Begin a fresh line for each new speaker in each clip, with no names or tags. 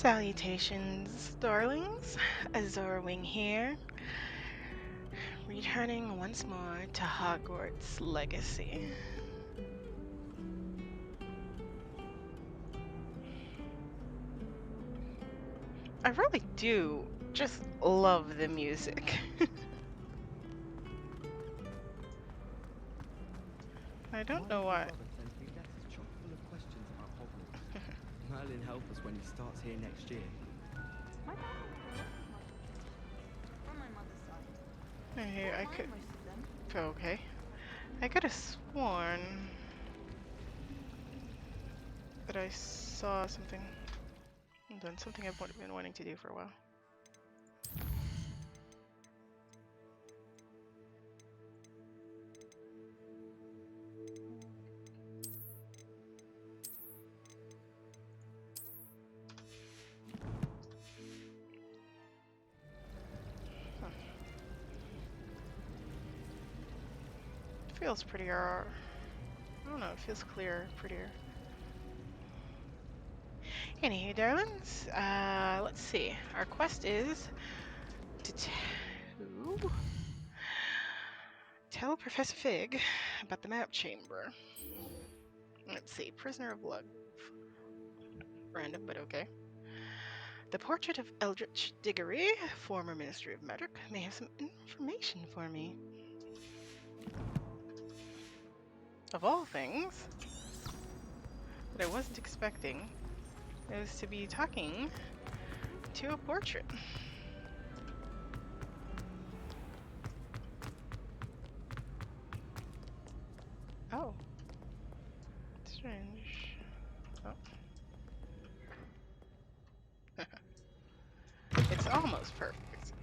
Salutations, darlings. Azora Wing here, returning once more to Hogwarts Legacy. I really do just love the music. I don't know why.
Merlin help us when he starts here next year.
My dad from my mother's side.
Here, I could.
Most of them.
Okay. I could have sworn that I saw something. Done something I've been wanting to do for a while. Feels prettier. I don't know, it feels clearer, prettier. Anywho, darlings, let's see. Our quest is to tell Professor Fig about the map chamber. Let's see, prisoner of love. Random, but okay. The portrait of Eldritch Diggory, former Ministry of Magic, may have some information for me. Of all things that I wasn't expecting, it was to be talking to a portrait. Oh. Strange. Oh. It's almost perfect.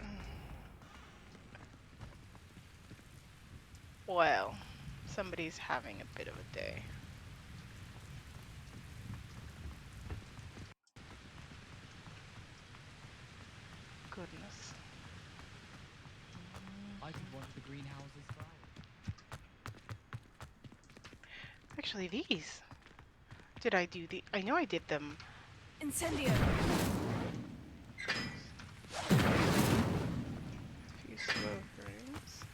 Well, somebody's having a bit of a day. Goodness.
I did one of the greenhouses for
Actually, these. Did I do the? I know I did them.
Incendio.
A few slow frames.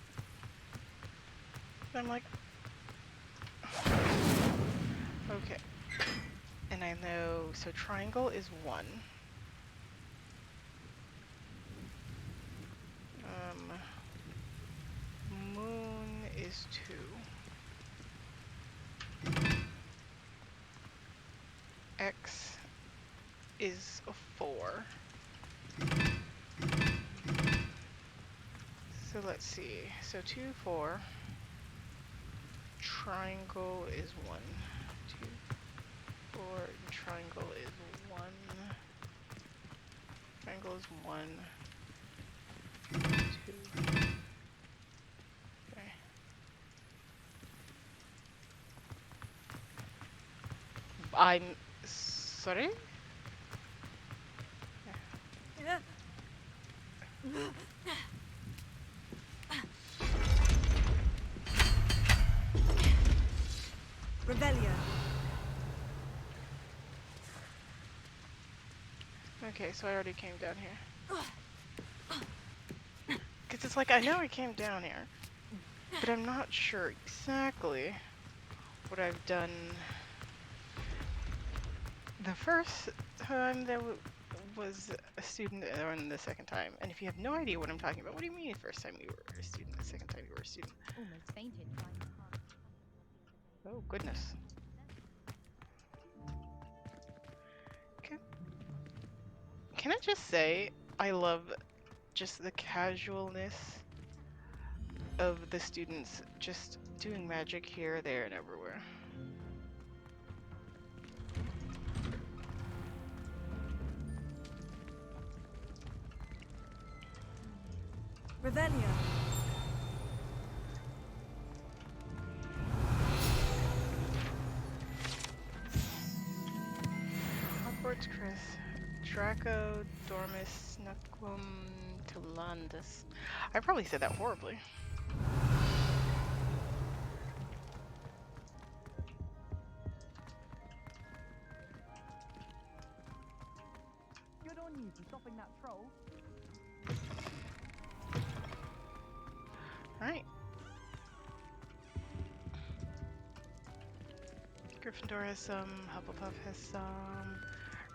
I'm like, okay. And I know, so triangle is 1. Moon is 2. X is a 4. So let's see. So 2, 4. Triangle is 1. 2, 4. And triangle is 1. Triangle is 1. 2. Okay. I'm sorry?
Yeah. Revelio.
Okay, so I already came down here. Because it's like, I know I came down here, but I'm not sure exactly what I've done the first time there was a student, and the second time. And if you have no idea what I'm talking about, what do you mean the first time you were a student, the second time you were a student?
almost fainted trying to find.
Oh, goodness. Can I just say, I love just the casualness of the students just doing magic here, there, and everywhere.
Revelio.
Hogwarts Chris. Draco Dormis Snuquum Tilandus. I probably said that horribly.
Stopping that troll.
Alright. Gryffindor has some, Hufflepuff has some.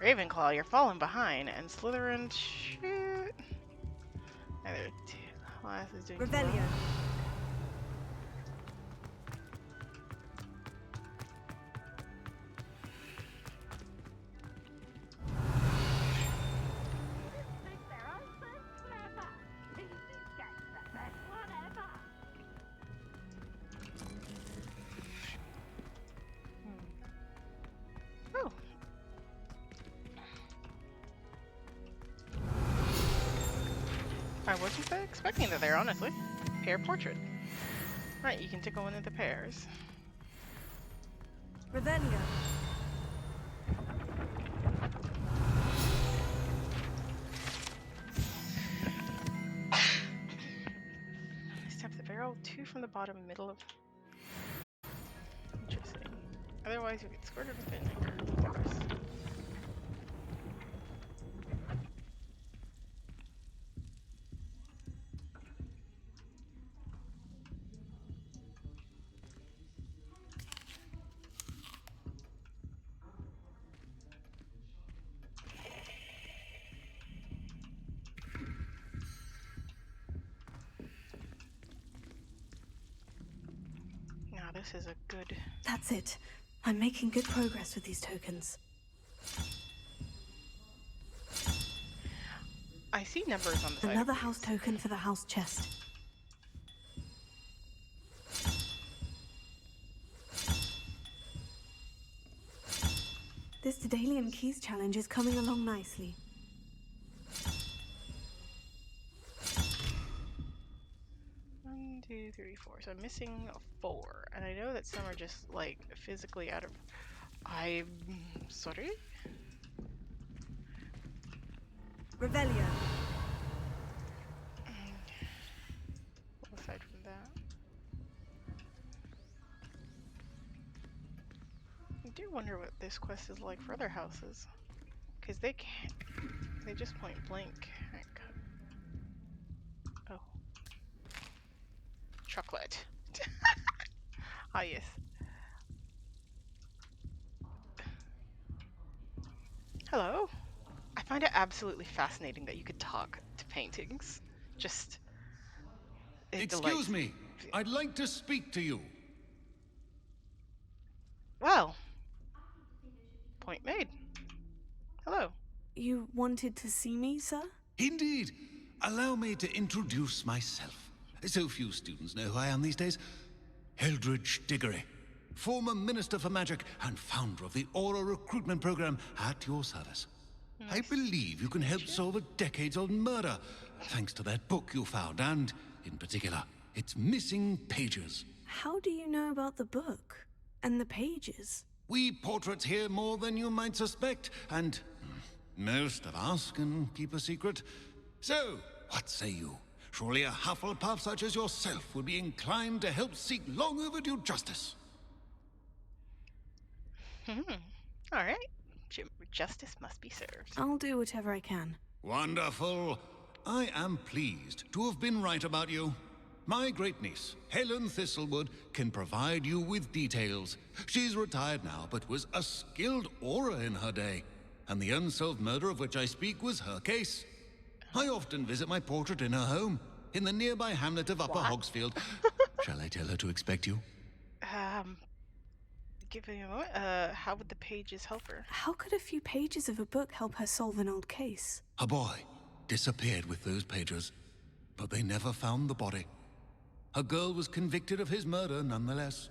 Ravenclaw, you're falling behind, and Slytherin, shoot. Either two classes doing too well.
Revelio.
Oh. I wasn't expecting that there, honestly. Pair portrait. Right, you can tickle one of the pairs.
Revelio.
Step the barrel, 2 from the bottom, middle of. Interesting. Otherwise, you get squirted with vinegar, of course. Now, this is a good.
That's it. I'm making good progress with these tokens.
I see numbers on the side.
Another house token for the house chest. This Daedalian Keys challenge is coming along nicely.
One, 2, 3, 4. So I'm missing a 4, and I know that some are just like physically out of. I'm sorry.
Revelio.
Aside from that, I do wonder what this quest is like for other houses, because they can't. They just point blank. Oh, chocolate. Ah yes. Hello. I find it absolutely fascinating that you could talk to paintings. Just. It
Excuse
delights
me, I'd like to speak to you.
Well, point made. Hello.
You wanted to see me, sir?
Indeed. Allow me to introduce myself. So few students know who I am these days. Eldridge Diggory, former Minister for Magic and founder of the Aura Recruitment Program at your service.
Nice.
I believe you can help solve a decades-old murder, thanks to that book you found, and, in particular, its missing pages.
How do you know about the book? And the pages?
We portraits hear more than you might suspect, and most of us can keep a secret. So, what say you? Surely a Hufflepuff such as yourself would be inclined to help seek long overdue justice.
All right. Justice must be served.
I'll do whatever I can.
Wonderful. I am pleased to have been right about you. My great-niece, Helen Thistlewood, can provide you with details. She's retired now, but was a skilled aura in her day. And the unsolved murder of which I speak was her case. I often visit my portrait in her home, in the nearby hamlet of Upper Hogsfield. Shall I tell her to expect you?
Give me a moment. How would the pages help her?
How could a few pages of a book help her solve an old case?
A boy disappeared with those pages, but they never found the body. A girl was convicted of his murder nonetheless.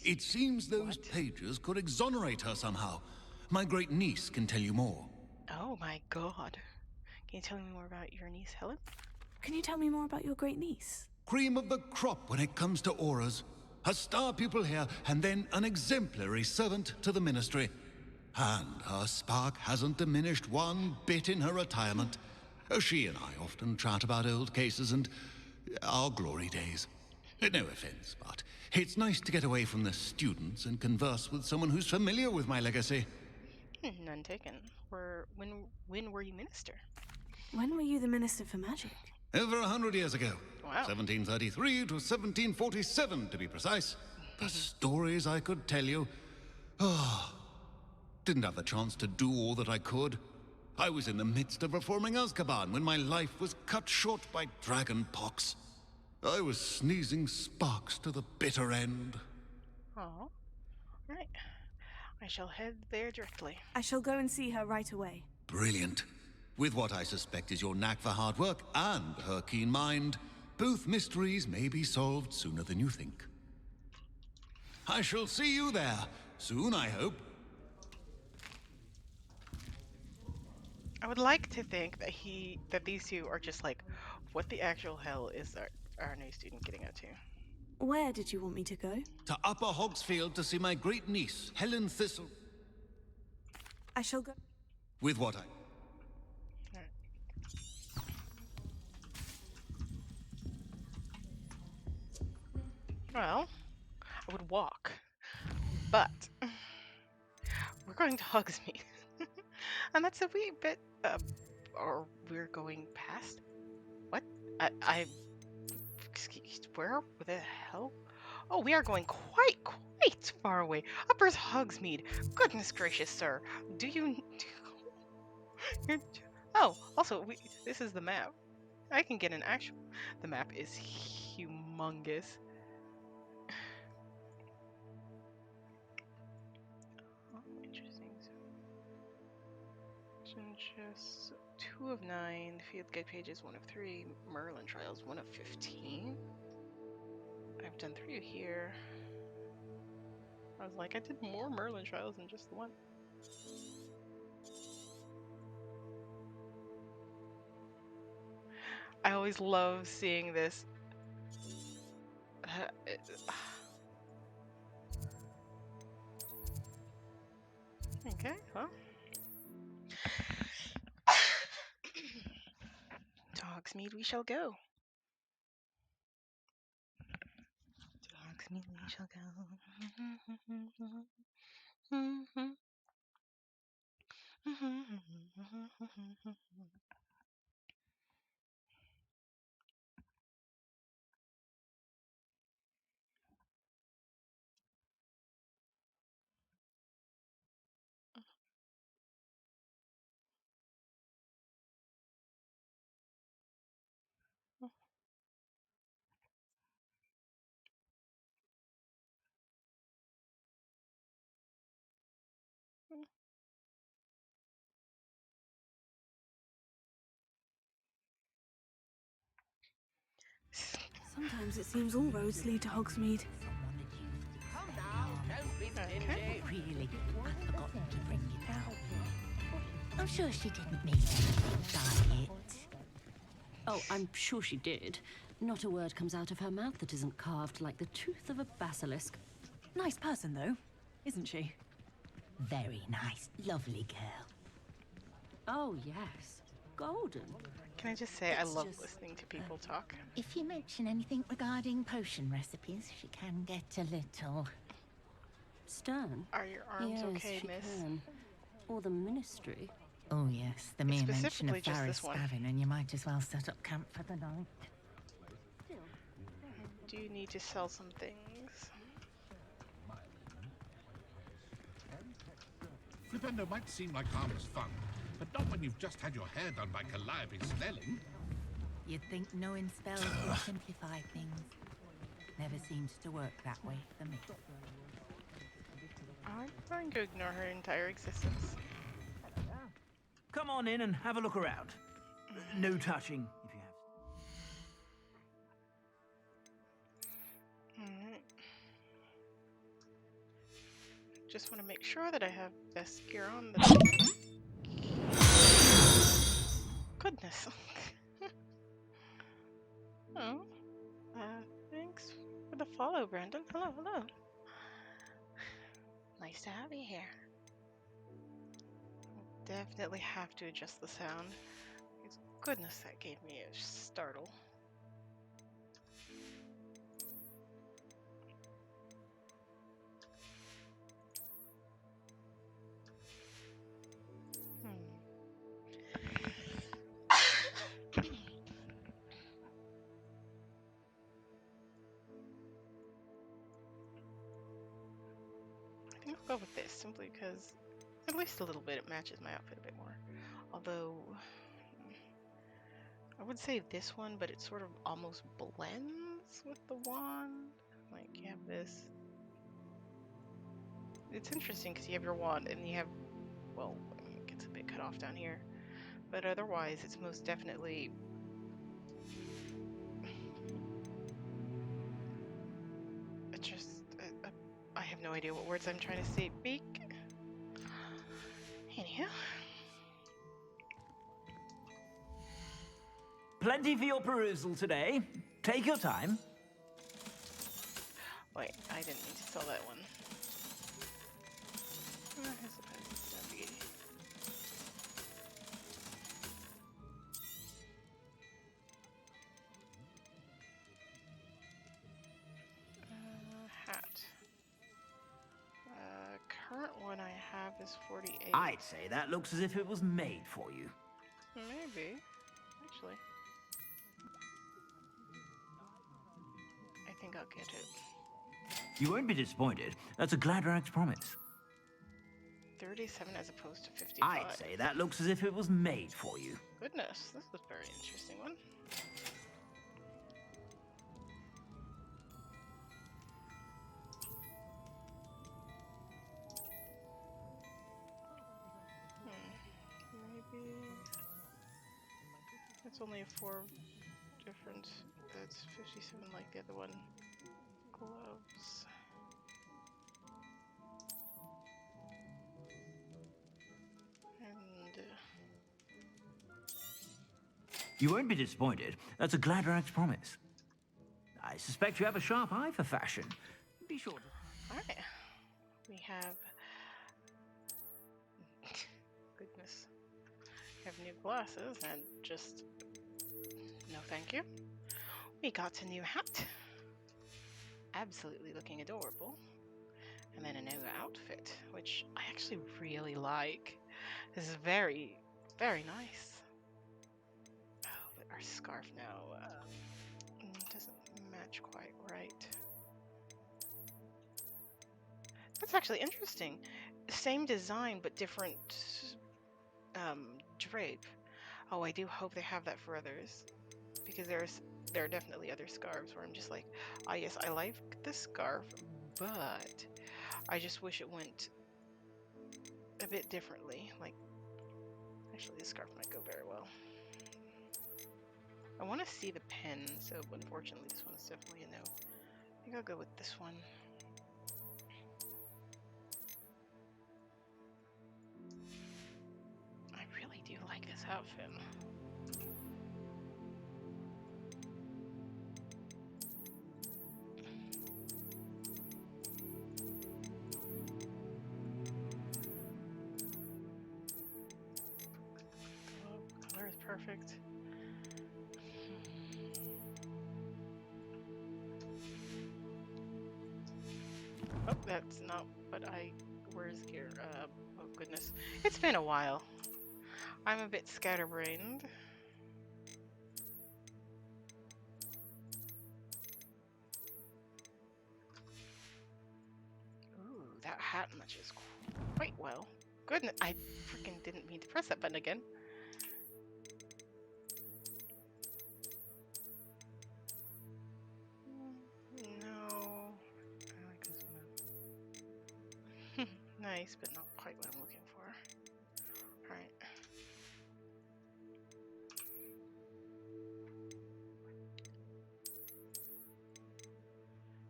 It seems those pages could exonerate her somehow. My great-niece can tell you more.
Oh my god. Can you tell me more about your niece, Helen?
Can you tell me more about your great niece?
Cream of the crop when it comes to auras. A star pupil here, and then an exemplary servant to the ministry. And her spark hasn't diminished one bit in her retirement. She and I often chat about old cases and our glory days. No offense, but it's nice to get away from the students and converse with someone who's familiar with my legacy.
None taken. When were you minister?
When were you the Minister for Magic?
Over 100 years ago.
Wow.
1733 to 1747, to be precise. The stories I could tell you. Oh, didn't have the chance to do all that I could. I was in the midst of reforming Azkaban when my life was cut short by dragon pox. I was sneezing sparks to the bitter end.
Oh, right. I shall head there directly.
I shall go and see her right away.
Brilliant. With what I suspect is your knack for hard work and her keen mind, both mysteries may be solved sooner than you think. I shall see you there soon, I hope.
I would like to think that these two are just like, what the actual hell is our new student getting up to?
Where did you want me to go?
To Upper Hogsfield to see my great niece, Helen Thistle.
I shall go.
With what I...
Alright. Well, I would walk, but we're going to Hogsmeade, and that's a wee bit. Or we're going past. What? Excuse. Where the hell? Oh, we are going quite far away. Upper's Hogsmeade. Goodness gracious, sir. Do you? You're, oh, also, this is the map. I can get an actual. The map is humongous. Oh, interesting. Just 2 of 9. Field guide pages 1 of 3. Merlin trials 1 of 15. I've done 3 here. I was like, I did more Merlin trials than just the one. I always love seeing this. Okay, well. To Hogsmeade we shall go. To Hogsmeade we shall go.
Sometimes it seems all roads lead to Hogsmeade.
Okay.
Really, I've forgotten to bring it out. I'm sure she didn't mean to buy it.
Oh, I'm sure she did. Not a word comes out of her mouth that isn't carved like the tooth of a basilisk.
Nice person, though, isn't she?
Very nice, lovely girl.
Oh, yes. Golden.
Can I just say, I
It's
love
just,
listening to people talk.
If you mention anything regarding potion recipes, she can get a little...
Stern.
Are your arms
yes,
okay,
she
miss?
can. Or the ministry.
Oh yes, the mere mention
specifically
of
just
Varys
this one.
Spavin and you might as well set up camp for the night.
Do you need to sell some things?
Flipendo might seem like harmless fun, but not when you've just had your hair done by Calliope Snelling.
You'd think knowing spells would simplify things. Never seems to work that way for me.
I'm going to ignore her entire existence.
Come on in and have a look around. No touching, if you have.
Alright. Just want to make sure that I have best gear on. Goodness. Oh. Thanks for the follow, Brandon. Hello, hello. Nice to have you here. Definitely have to adjust the sound. Because goodness, that gave me a startle. think I'll go with this simply because at least a little bit it matches my outfit a bit more. Although I would say this one, but it sort of almost blends with the wand. Like you have this. It's interesting because you have your wand and you have, well, it gets a bit cut off down here, but otherwise it's most definitely just I have no idea what words I'm trying to say. Beak. Anyhow.
Plenty for your perusal today. Take your time.
Wait, I didn't mean to sell that one. I suppose it's no biggie. Hat. Current one I have is 48.
I'd say that looks as if it was made for you.
Maybe, actually. I think I'll get it.
You won't be disappointed. That's a Gladrag's promise.
37 as opposed to 55.
I'd say that looks as if it was made for you.
Goodness, this is a very interesting one. Maybe it's only a 4 difference. That's 57 like the other one. Gloves. And
You won't be disappointed. That's a Gladrag's promise. I suspect you have a sharp eye for fashion. Be sure to...
alright. We have goodness. We have new glasses and just no thank you. We got a new hat. Absolutely looking adorable. And then a new outfit, which I actually really like. This is very, very nice. Oh, but our scarf now doesn't match quite right. That's actually interesting. Same design, but different drape. Oh, I do hope they have that for others. Because there are definitely other scarves where I'm just like, ah yes, I like this scarf, but I just wish it went a bit differently. Like, actually this scarf might go very well. I want to see the pen, so unfortunately this one is definitely a no. I think I'll go with this one. I really do like this outfit. Color is perfect. Oh, that's not what I... Where's gear? Oh goodness. It's been a while. I'm a bit scatterbrained. Ooh, that hat matches quite well. Goodness, I freaking didn't mean to press that button again. No. I like this one. Nice, but not quite what I'm looking for. Alright.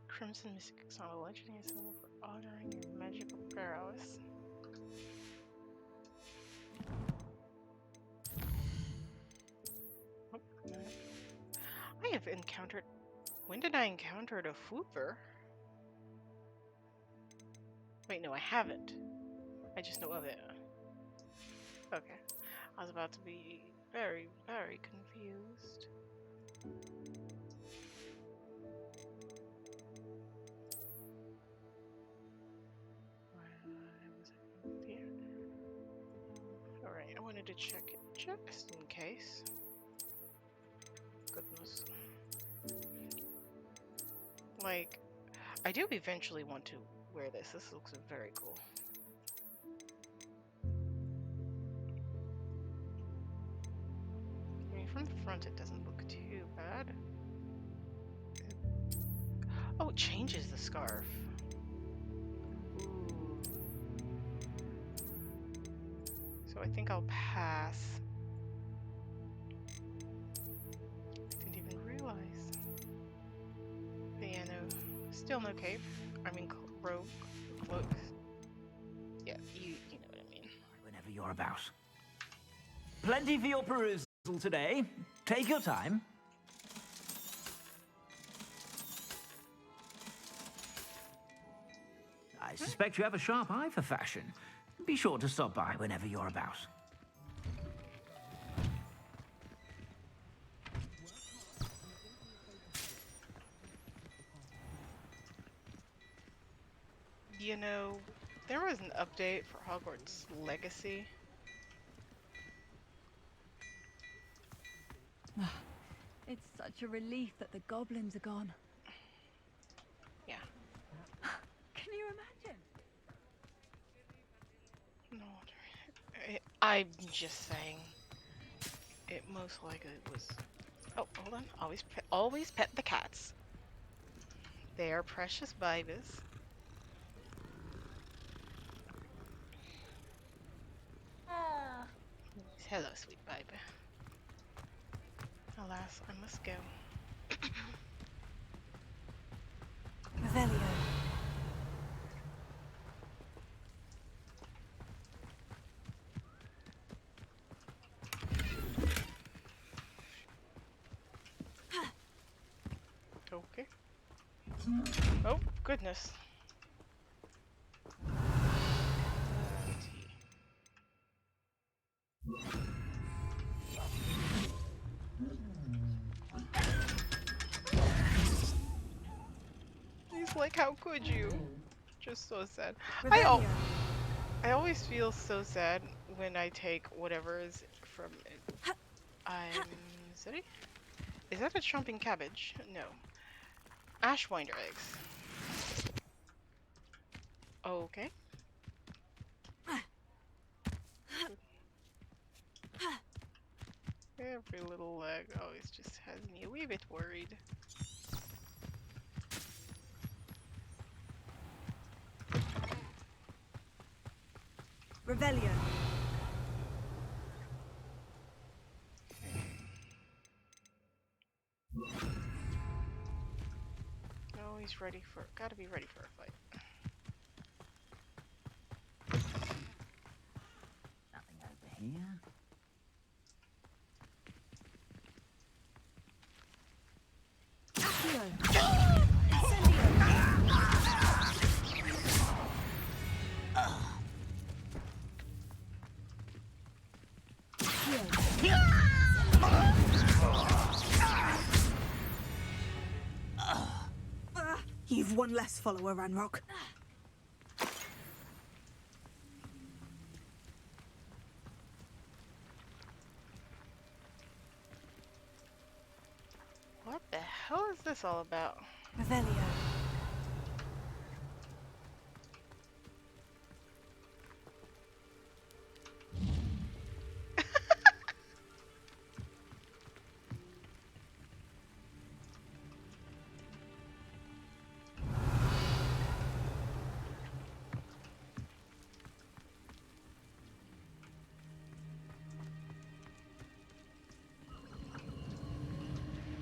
Crimson Mystic is not a legendary symbol for honoring your magical prowess. Oh, no. I have encountered... When did I encounter a Fooper? Wait, no, I haven't. I just know of it. Okay. I was about to be very, very confused. Alright, I wanted to check it just in case. Goodness. Like, I do eventually want to wear this. This looks very cool. I mean, from the front, it doesn't look too bad. Oh, it changes the scarf. Ooh. So I think I'll pass. Didn't even realize. But yeah, no. Still no cape. I mean, robe, cloak. Yeah, you know what I mean.
Whenever you're about. Plenty for your perusal today. Take your time. I suspect you have a sharp eye for fashion. Be sure to stop by whenever you're about.
You know, there was an update for Hogwarts Legacy.
It's such a relief that the goblins are gone.
Yeah.
Can you imagine?
No, I'm just saying. It most likely was. Oh, hold on. Always pet the cats. They are precious babies. Hello, sweet baby. Alas, I must go.
Revelio.
Okay. Oh, goodness. He's like, how could you? Just so sad.
Revelio.
I always feel so sad when I take whatever is from it. Is that a chomping cabbage? No. Ashwinder eggs. Okay. Every little leg always just has me a wee bit worried.
Revelio.
Always ready for. Gotta be ready for a fight.
Nothing over here.
You've one less follower, Ranrock.
What the hell is this all about?
Revelio.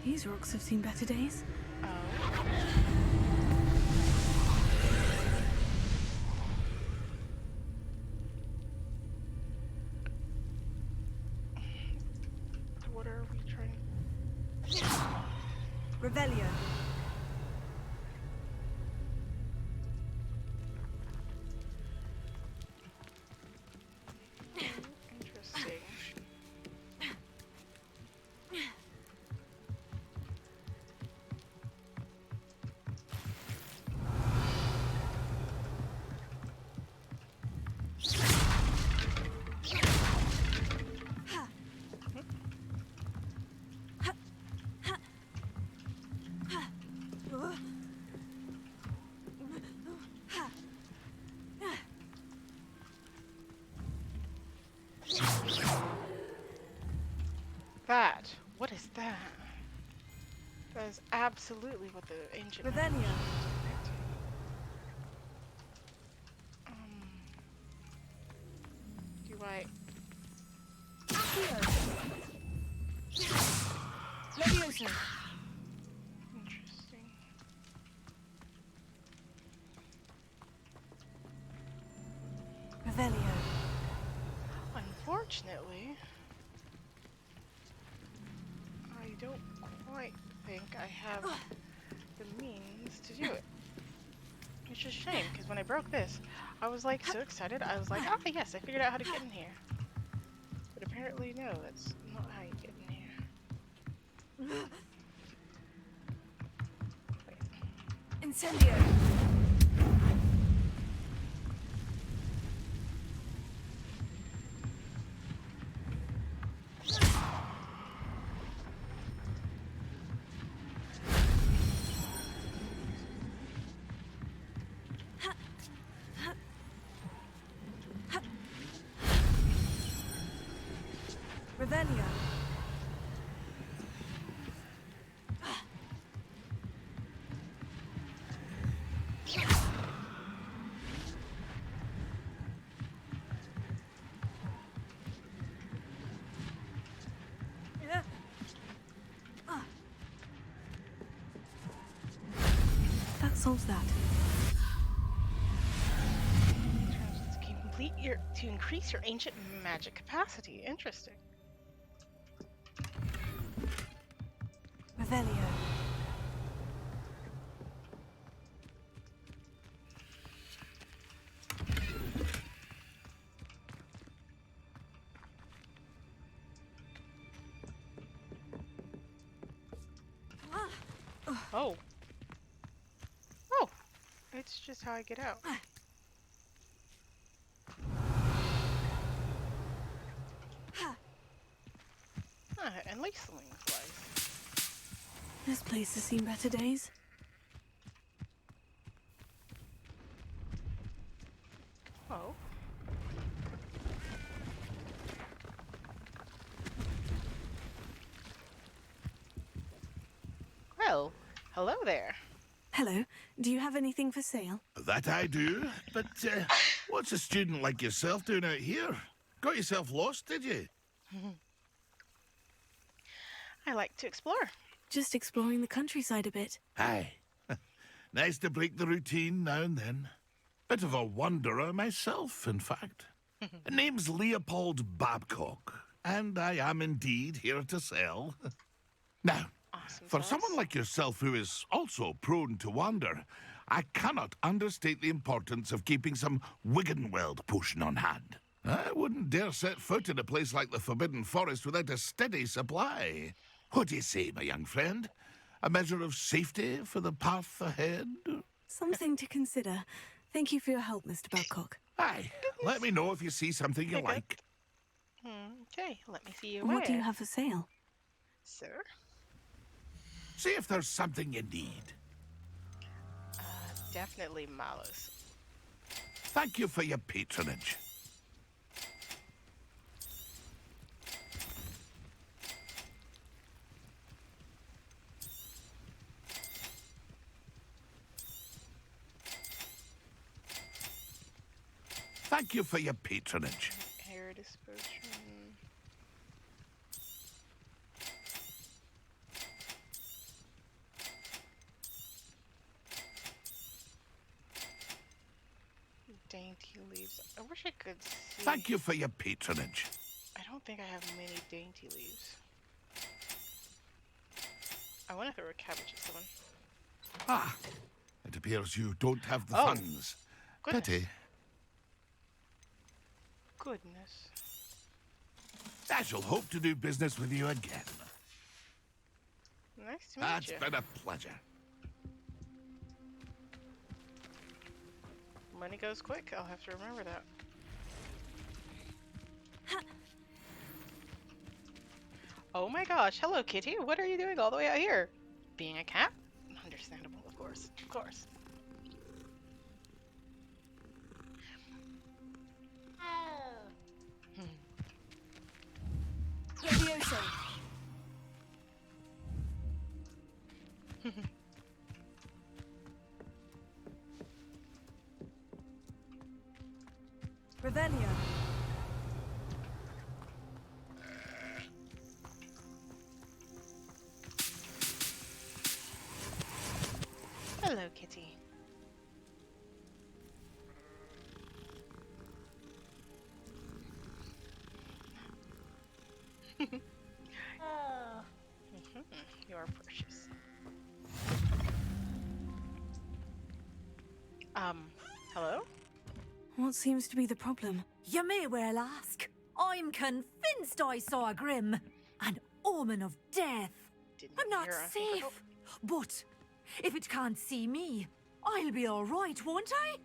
These rocks have seen better days.
What are we trying?
Revelio.
Interesting. absolutely what the ancient.
Revelio.
Do I?
Levioso.
Interesting.
Revelio.
Unfortunately, I don't quite think I have the means to do it. Which is a shame, because when I broke this, I was like so excited. I was like, ah, yes, I figured out how to get in here. But apparently, no, that's not how you get in here. Wait.
Incendio. Revelio. That solves that.
To increase your ancient magic capacity. Interesting.
Revelio.
Oh. Oh. It's just how I get out. And leaf slings.
This place has seen better days.
Oh. Well, hello there.
Hello. Do you have anything for sale?
That I do, but what's a student like yourself doing out here? Got yourself lost, did you?
I like to explore.
Just exploring the countryside a bit.
Aye. Nice to break the routine now and then. Bit of a wanderer myself, in fact. Name's Leopold Babcock, and I am indeed here to sell. Now,
Awesome
for
sauce.
someone like yourself who is also prone to wander, I cannot understate the importance of keeping some Wiggenweld potion on hand. I wouldn't dare set foot in a place like the Forbidden Forest without a steady supply. What do you say, my young friend? A measure of safety for the path ahead?
Something to consider. Thank you for your help, Mr. Babcock.
Aye, let me know if you see something you like.
Okay, let me see you.
What do you have for sale?
Sir?
See if there's something you need.
Definitely Malus.
Thank you for your patronage. Thank you for your patronage.
Hair dispersion. Dainty leaves. I wish I could see.
Thank you for your patronage.
I don't think I have many dainty leaves. I wonder if there were cabbage at someone.
Ah, it appears you don't have the
Oh,
funds.
goodness.
Pity.
Goodness.
I shall hope to do business with you again.
Nice to meet
That's
you.
been a pleasure.
Money goes quick. I'll have to remember that. Oh my gosh. Hello, Kitty. What are you doing all the way out here? Being a cat? Understandable, of course. Of course.
Levioso.
Revelio.
Hello, kitty. You are precious. Hello?
What seems to be the problem?
You may well ask. I'm convinced I saw a Grim, an omen of death.
Didn't
I'm not
hear a-
safe. But if it can't see me, I'll be all right, won't I?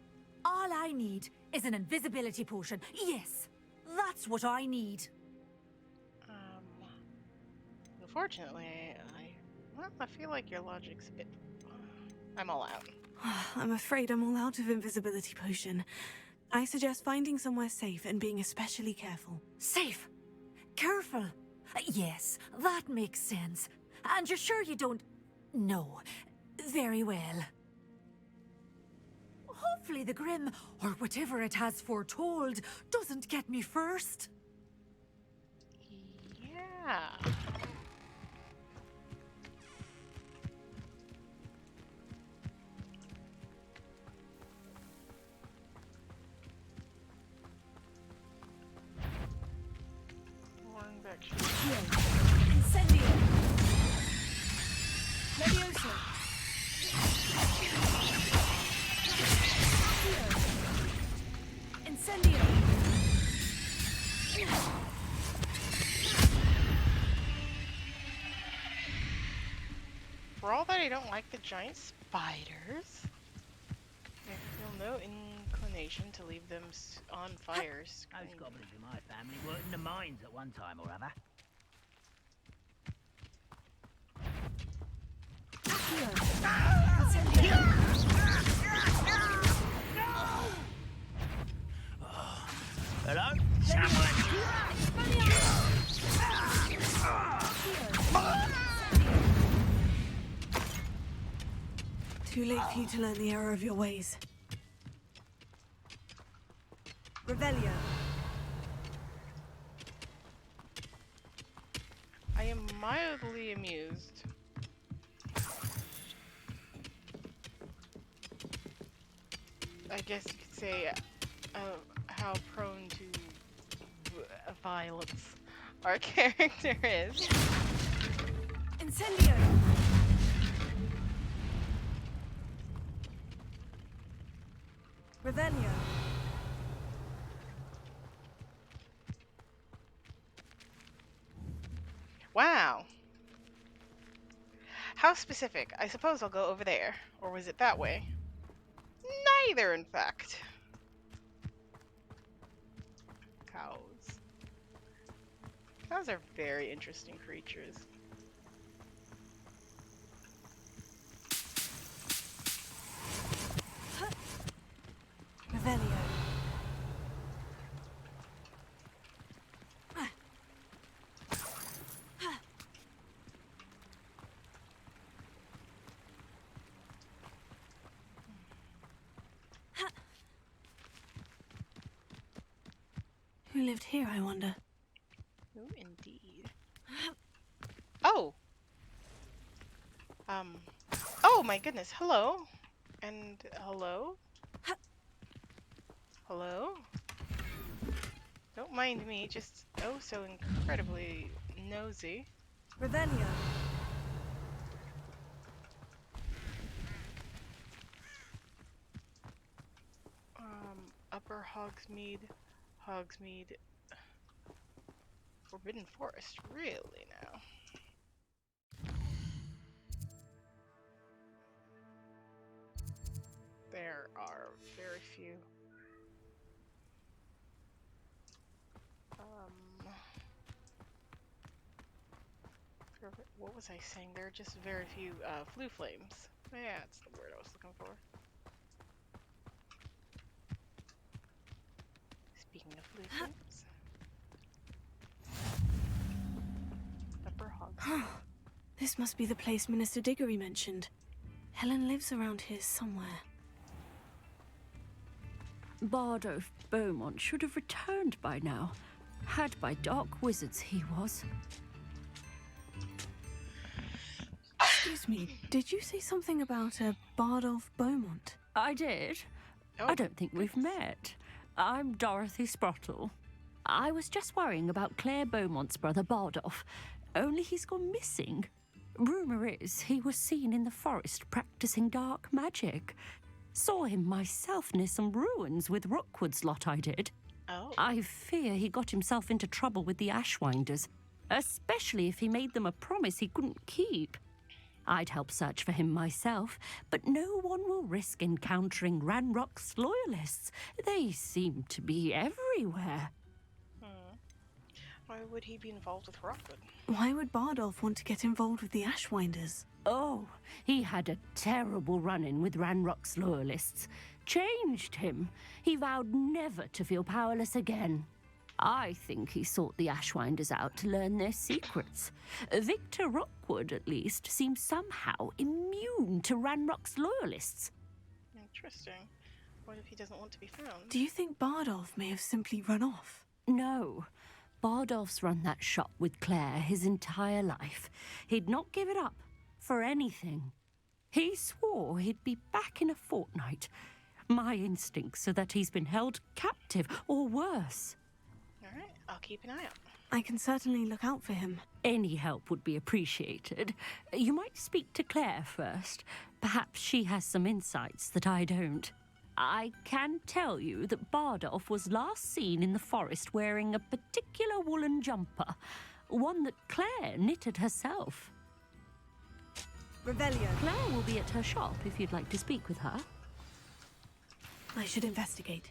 All I need is an invisibility potion. Yes, that's what I need.
Unfortunately, well, I feel like your logic's a bit. I'm all out.
I'm afraid I'm all out of invisibility potion. I suggest finding somewhere safe and being especially careful.
Safe. Careful. Yes, that makes sense. And you're sure you don't... No. Very well. Hopefully the Grim, or whatever it has foretold, doesn't get me first.
Yeah.
Incendio. Leviosa. Incendio.
For all that I don't like the giant spiders, I feel no inclination to leave them on fire.
Those goblins in my family worked in the mines at one time or other. Hello?
Too late for you to learn the error of your ways.
Revelio.
I am mildly amused. I guess you could say how prone to violence our character is.
Incendio. Revelio.
Wow. How specific? I suppose I'll go over there. Or was it that way? Neither, in fact. Cows. Cows are very interesting creatures.
Revelio. Who lived here, I wonder?
Who indeed? Oh! Oh my goodness, hello? And hello? Hello? Don't mind me, just oh so incredibly nosy.
Revelio.
Upper Hogsmeade, Forbidden Forest, really now? There are very few. What was I saying? There are just very few flue flames. Yeah, that's the word I was looking for. Speaking of flue flames. Upper Hogsmeade.
This must be the place Minister Diggory mentioned. Helen lives around here somewhere.
Bardolph Beaumont should have returned by now. Had by dark wizards he was.
Excuse me, did you say something about a Bardolph Beaumont?
I did.
Oh,
I don't think we've met. I'm Dorothy Sprottle. I was just worrying about Claire Beaumont's brother Bardolph, only he's gone missing. Rumour is he was seen in the forest practicing dark magic. Saw him myself near some ruins with Rookwood's lot I did.
Oh.
I fear he got himself into trouble with the Ashwinders, especially if he made them a promise he couldn't keep. I'd help search for him myself, but no one will risk encountering Ranrock's loyalists. They seem to be everywhere.
Why would he be involved with Rockwood?
Why would Bardolph want to get involved with the Ashwinders?
Oh, he had a terrible run-in with Ranrock's loyalists. Changed him. He vowed never to feel powerless again. I think he sought the Ashwinders out to learn their secrets. Victor Rookwood, at least, seems somehow immune to Ranrock's loyalists.
Interesting. What if he doesn't want to be found?
Do you think Bardolph may have simply run off?
No. Bardolph's run that shop with Claire his entire life. He'd not give it up for anything. He swore he'd be back in a fortnight. My instincts are that he's been held captive, or worse.
Alright, I'll keep an eye out.
I can certainly look out for him.
Any help would be appreciated. You might speak to Claire first. Perhaps she has some insights that I don't. I can tell you that Bardolph was last seen in the forest wearing a particular woolen jumper, one that Claire knitted herself.
Revelio.
Claire will be at her shop if you'd like to speak with her.
I should investigate.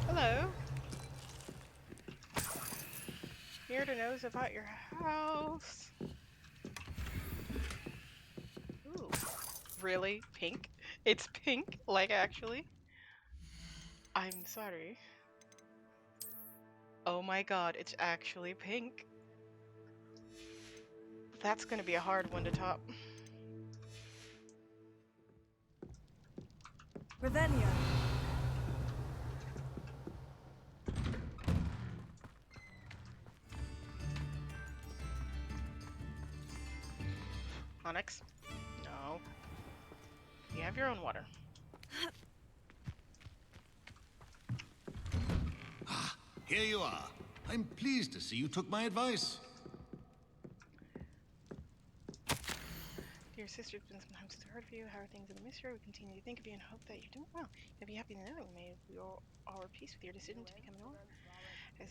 Hello. Here to knows about your house. Ooh. Really? Pink? It's pink? Like, actually? I'm sorry. Oh my god, it's actually pink. That's gonna be a hard one to top.
Revelio.
Onyx? No. You have your own water.
Ah, here you are. I'm pleased to see you took my advice.
Dear sister, it's been some time since I heard of you. How are things in the mystery? We continue to think of you and hope that you're doing well. You'll be happy to know we may be all at peace with your decision to become an orc. As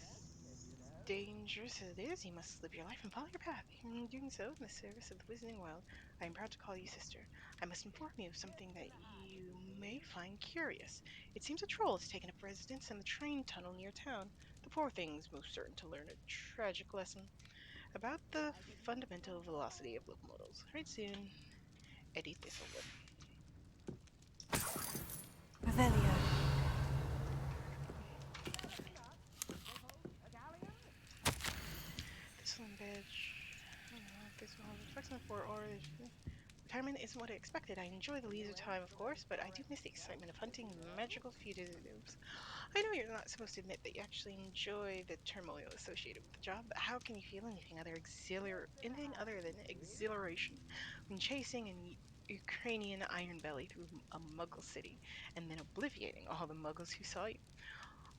dangerous as it is, you must live your life and follow your path. In doing so, in the service of the Wizarding World, I am proud to call you sister. I must inform you of something that you may find curious. It seems a troll has taken up residence in the train tunnel near town. The poor thing's most certain to learn a tragic lesson about the fundamental velocity of locomotives. Right soon, Eddie Thistlewood.
Revelio.
Thistle and veg. Thistle reflection for or retirement isn't what I expected. I enjoy the leisure time, of course, but I do miss the excitement of hunting magical fugitives. I know you're not supposed to admit that you actually enjoy the turmoil associated with the job, but how can you feel anything other than exhilaration when chasing an Ukrainian iron belly through a Muggle city and then obliviating all the Muggles who saw you?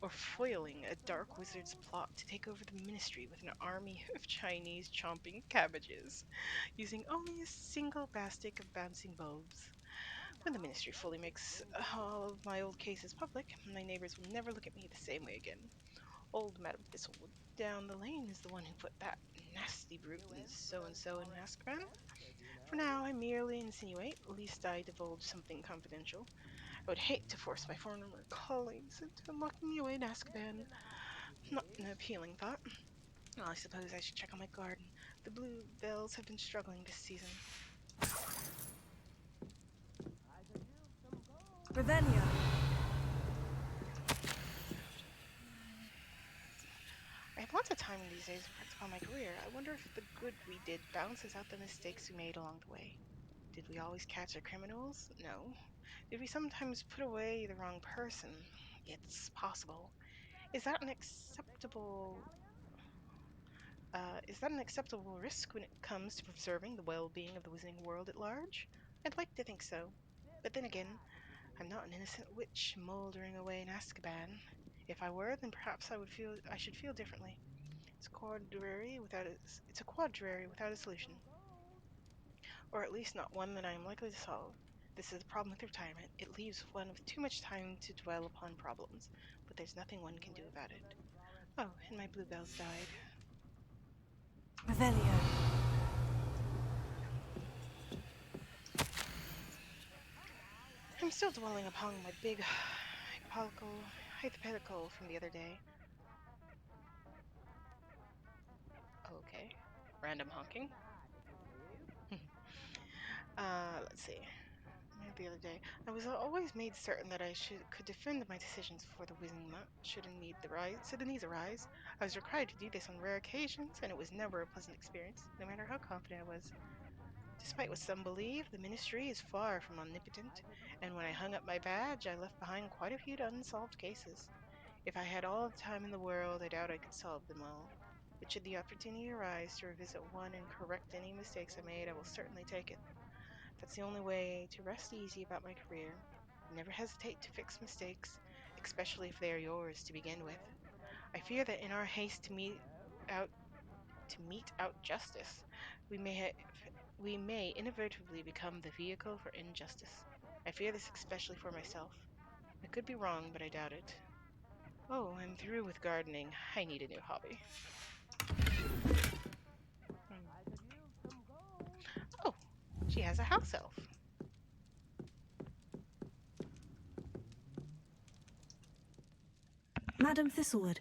Or foiling a dark wizard's plot to take over the ministry with an army of Chinese chomping cabbages, using only a single basket of bouncing bulbs. When the ministry fully makes all of my old cases public, my neighbors will never look at me the same way again. Old Madam Thistlewood down the lane is the one who put that nasty brute in so-and-so in Azkaban. For now, I merely insinuate, lest I divulge something confidential. I would hate to force my former colleagues into locking me away in Azkaban. Not an appealing thought. Well, I suppose I should check on my garden. The bluebells have been struggling this season.
Revelio.
I have lots of time these days to reflect upon my career. I wonder if the good we did balances out the mistakes we made along the way. Did we always catch the criminals? No. Did we sometimes put away the wrong person? It's possible. Is that an acceptable risk when it comes to preserving the well-being of the wizarding world at large? I'd like to think so. But then again, I'm not an innocent witch moldering away in Azkaban. If I were, then perhaps I should feel differently. It's a quandary without a solution. Or at least not one that I am likely to solve. This is the problem with retirement. It leaves one with too much time to dwell upon problems, but there's nothing one can do about it. Oh, and my bluebells died.
Revelio.
I'm still dwelling upon my big hypothetical from the other day. Okay. Random honking. Let's see. The other day, I was always made certain that I could defend my decisions before the Wizarding Mutt should the needs arise. I was required to do this on rare occasions, and it was never a pleasant experience, no matter how confident I was. Despite what some believe, the Ministry is far from omnipotent, and when I hung up my badge, I left behind quite a few unsolved cases. If I had all the time in the world, I doubt I could solve them all. But should the opportunity arise to revisit one and correct any mistakes I made, I will certainly take it. That's the only way to rest easy about my career. Never hesitate to fix mistakes, especially if they are yours to begin with. I fear that in our haste to mete out justice, we may inadvertently become the vehicle for injustice. I fear this especially for myself. I could be wrong, but I doubt it. Oh, I'm through with gardening. I need a new hobby. Oh, she has a house elf.
Madam Thistlewood,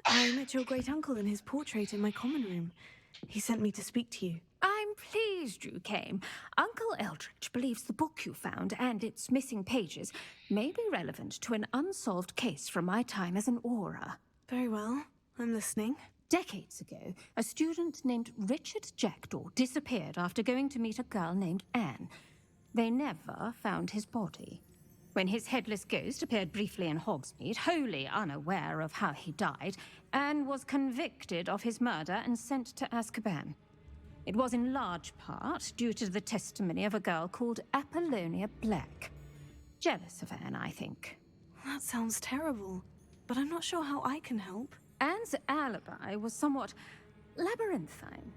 I met your great-uncle in his portrait in my common room. He sent me to speak to you.
I'm pleased you came. Uncle Eldritch believes the book you found and its missing pages may be relevant to an unsolved case from my time as an aura.
Very well. I'm listening.
Decades ago, a student named Richard Jackdaw disappeared after going to meet a girl named Anne. They never found his body. When his headless ghost appeared briefly in Hogsmeade, wholly unaware of how he died, Anne was convicted of his murder and sent to Azkaban. It was in large part due to the testimony of a girl called Apollonia Black. Jealous of Anne, I think.
That sounds terrible, but I'm not sure how I can help.
Anne's alibi was somewhat labyrinthine.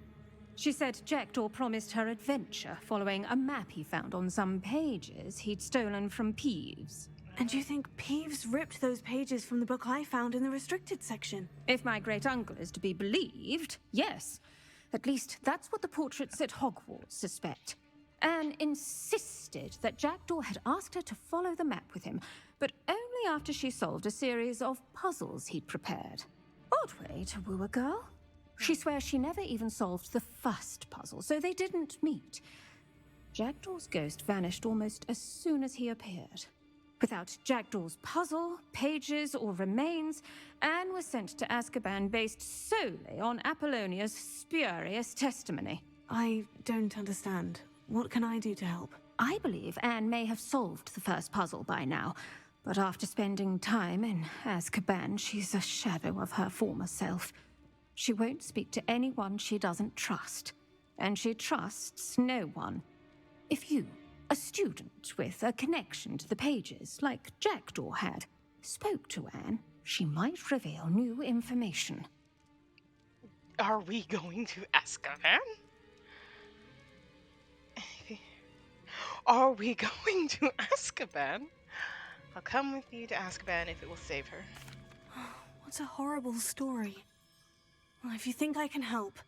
She said Jackdaw promised her adventure following a map he found on some pages he'd stolen from Peeves.
And you think Peeves ripped those pages from the book I found in the restricted section?
If my great-uncle is to be believed, yes. At least that's what the portraits at Hogwarts suspect. Anne insisted that Jackdaw had asked her to follow the map with him, but only after she solved a series of puzzles he'd prepared. Odd way to woo a girl. She swears she never even solved the first puzzle, so they didn't meet. Jackdaw's ghost vanished almost as soon as he appeared. Without Jackdaw's puzzle, pages, or remains, Anne was sent to Azkaban based solely on Apollonia's spurious testimony.
I don't understand. What can I do to help?
I believe Anne may have solved the first puzzle by now, but after spending time in Azkaban, she's a shadow of her former self. She won't speak to anyone she doesn't trust, and she trusts no one. If you, a student with a connection to the pages, like Jackdaw had, spoke to Anne, she might reveal new information.
Are we going to Azkaban? Are we going to Azkaban? I'll come with you to Azkaban if it will save her.
What a horrible story. Well, if you think I can help,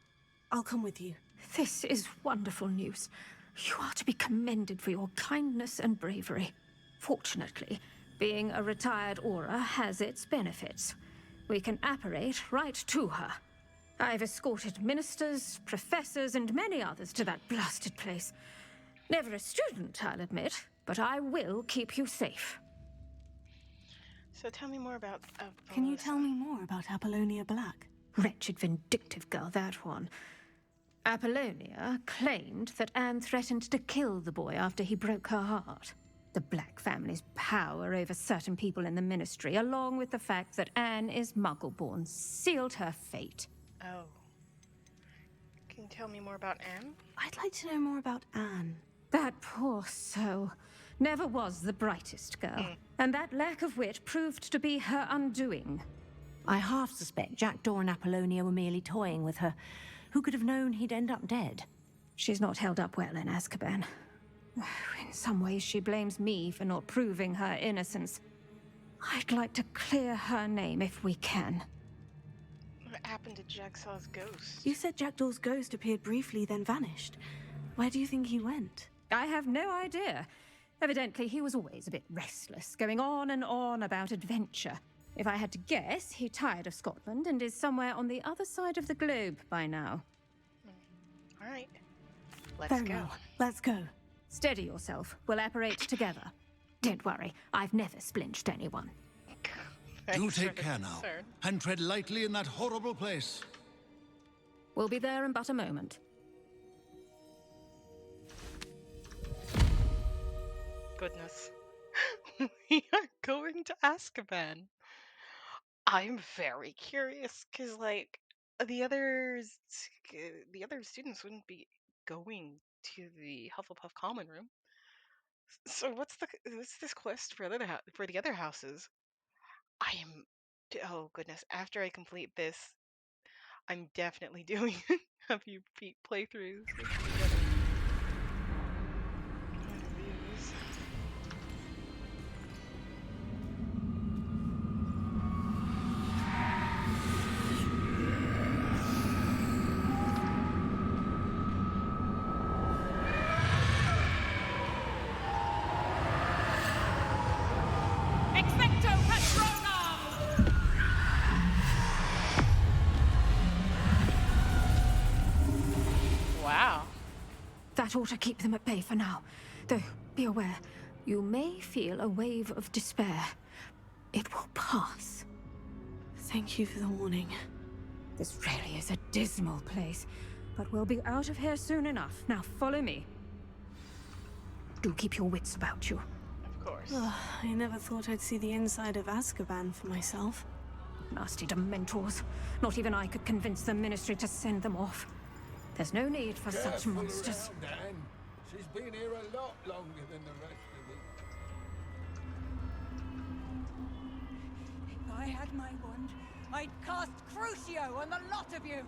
I'll come with you.
This is wonderful news. You are to be commended for your kindness and bravery. Fortunately, being a retired aura has its benefits. We can apparate right to her. I've escorted ministers, professors, and many others to that blasted place. Never a student, I'll admit, but I will keep you safe.
So tell me more about...
Can you tell me more about Apollonia Black?
Wretched, vindictive girl, that one. Apollonia claimed that Anne threatened to kill the boy after he broke her heart. The Black family's power over certain people in the Ministry, along with the fact that Anne is Muggle-born, sealed her fate.
Oh. Can you tell me more about Anne?
I'd like to know more about Anne.
That poor soul never was the brightest girl, and that lack of wit proved to be her undoing.
I half suspect Jackdaw and Apollonia were merely toying with her. Who could have known he'd end up dead?
She's not held up well in Azkaban. In some ways, she blames me for not proving her innocence. I'd like to clear her name if we can.
What happened to Jagsaw's ghost?
You said Jackdaw's ghost appeared briefly, then vanished. Where do you think he went?
I have no idea. Evidently, he was always a bit restless, going on and on about adventure. If I had to guess, he tired of Scotland and is somewhere on the other side of the globe by now.
All right. Let's
Very
go.
well. Let's go.
Steady yourself. We'll apparate together. Don't worry, I've never splinched anyone.
Do
Thanks
take
for the
care now,
concern.
and tread lightly in that horrible place.
We'll be there in but a moment.
Goodness. We are going to Azkaban. I'm very curious because, like, the others, the other students wouldn't be going to the Hufflepuff common room. So what's this quest for for the other houses? I am. Oh goodness! After I complete this, I'm definitely doing a few playthroughs. Interviews. Wow.
That ought to keep them at bay for now. Though, be aware, you may feel a wave of despair. It will pass.
Thank you for the warning.
This really is a dismal place, but we'll be out of here soon enough. Now follow me. Do keep your wits about you.
Of course.
I never thought I'd see the inside of Azkaban for myself.
Nasty Dementors. Not even I could convince the Ministry to send them off. There's no need for such monsters.
Around, Anne. She's been here a lot longer than the rest of us.
If I had my wand, I'd cast Crucio on the lot of you.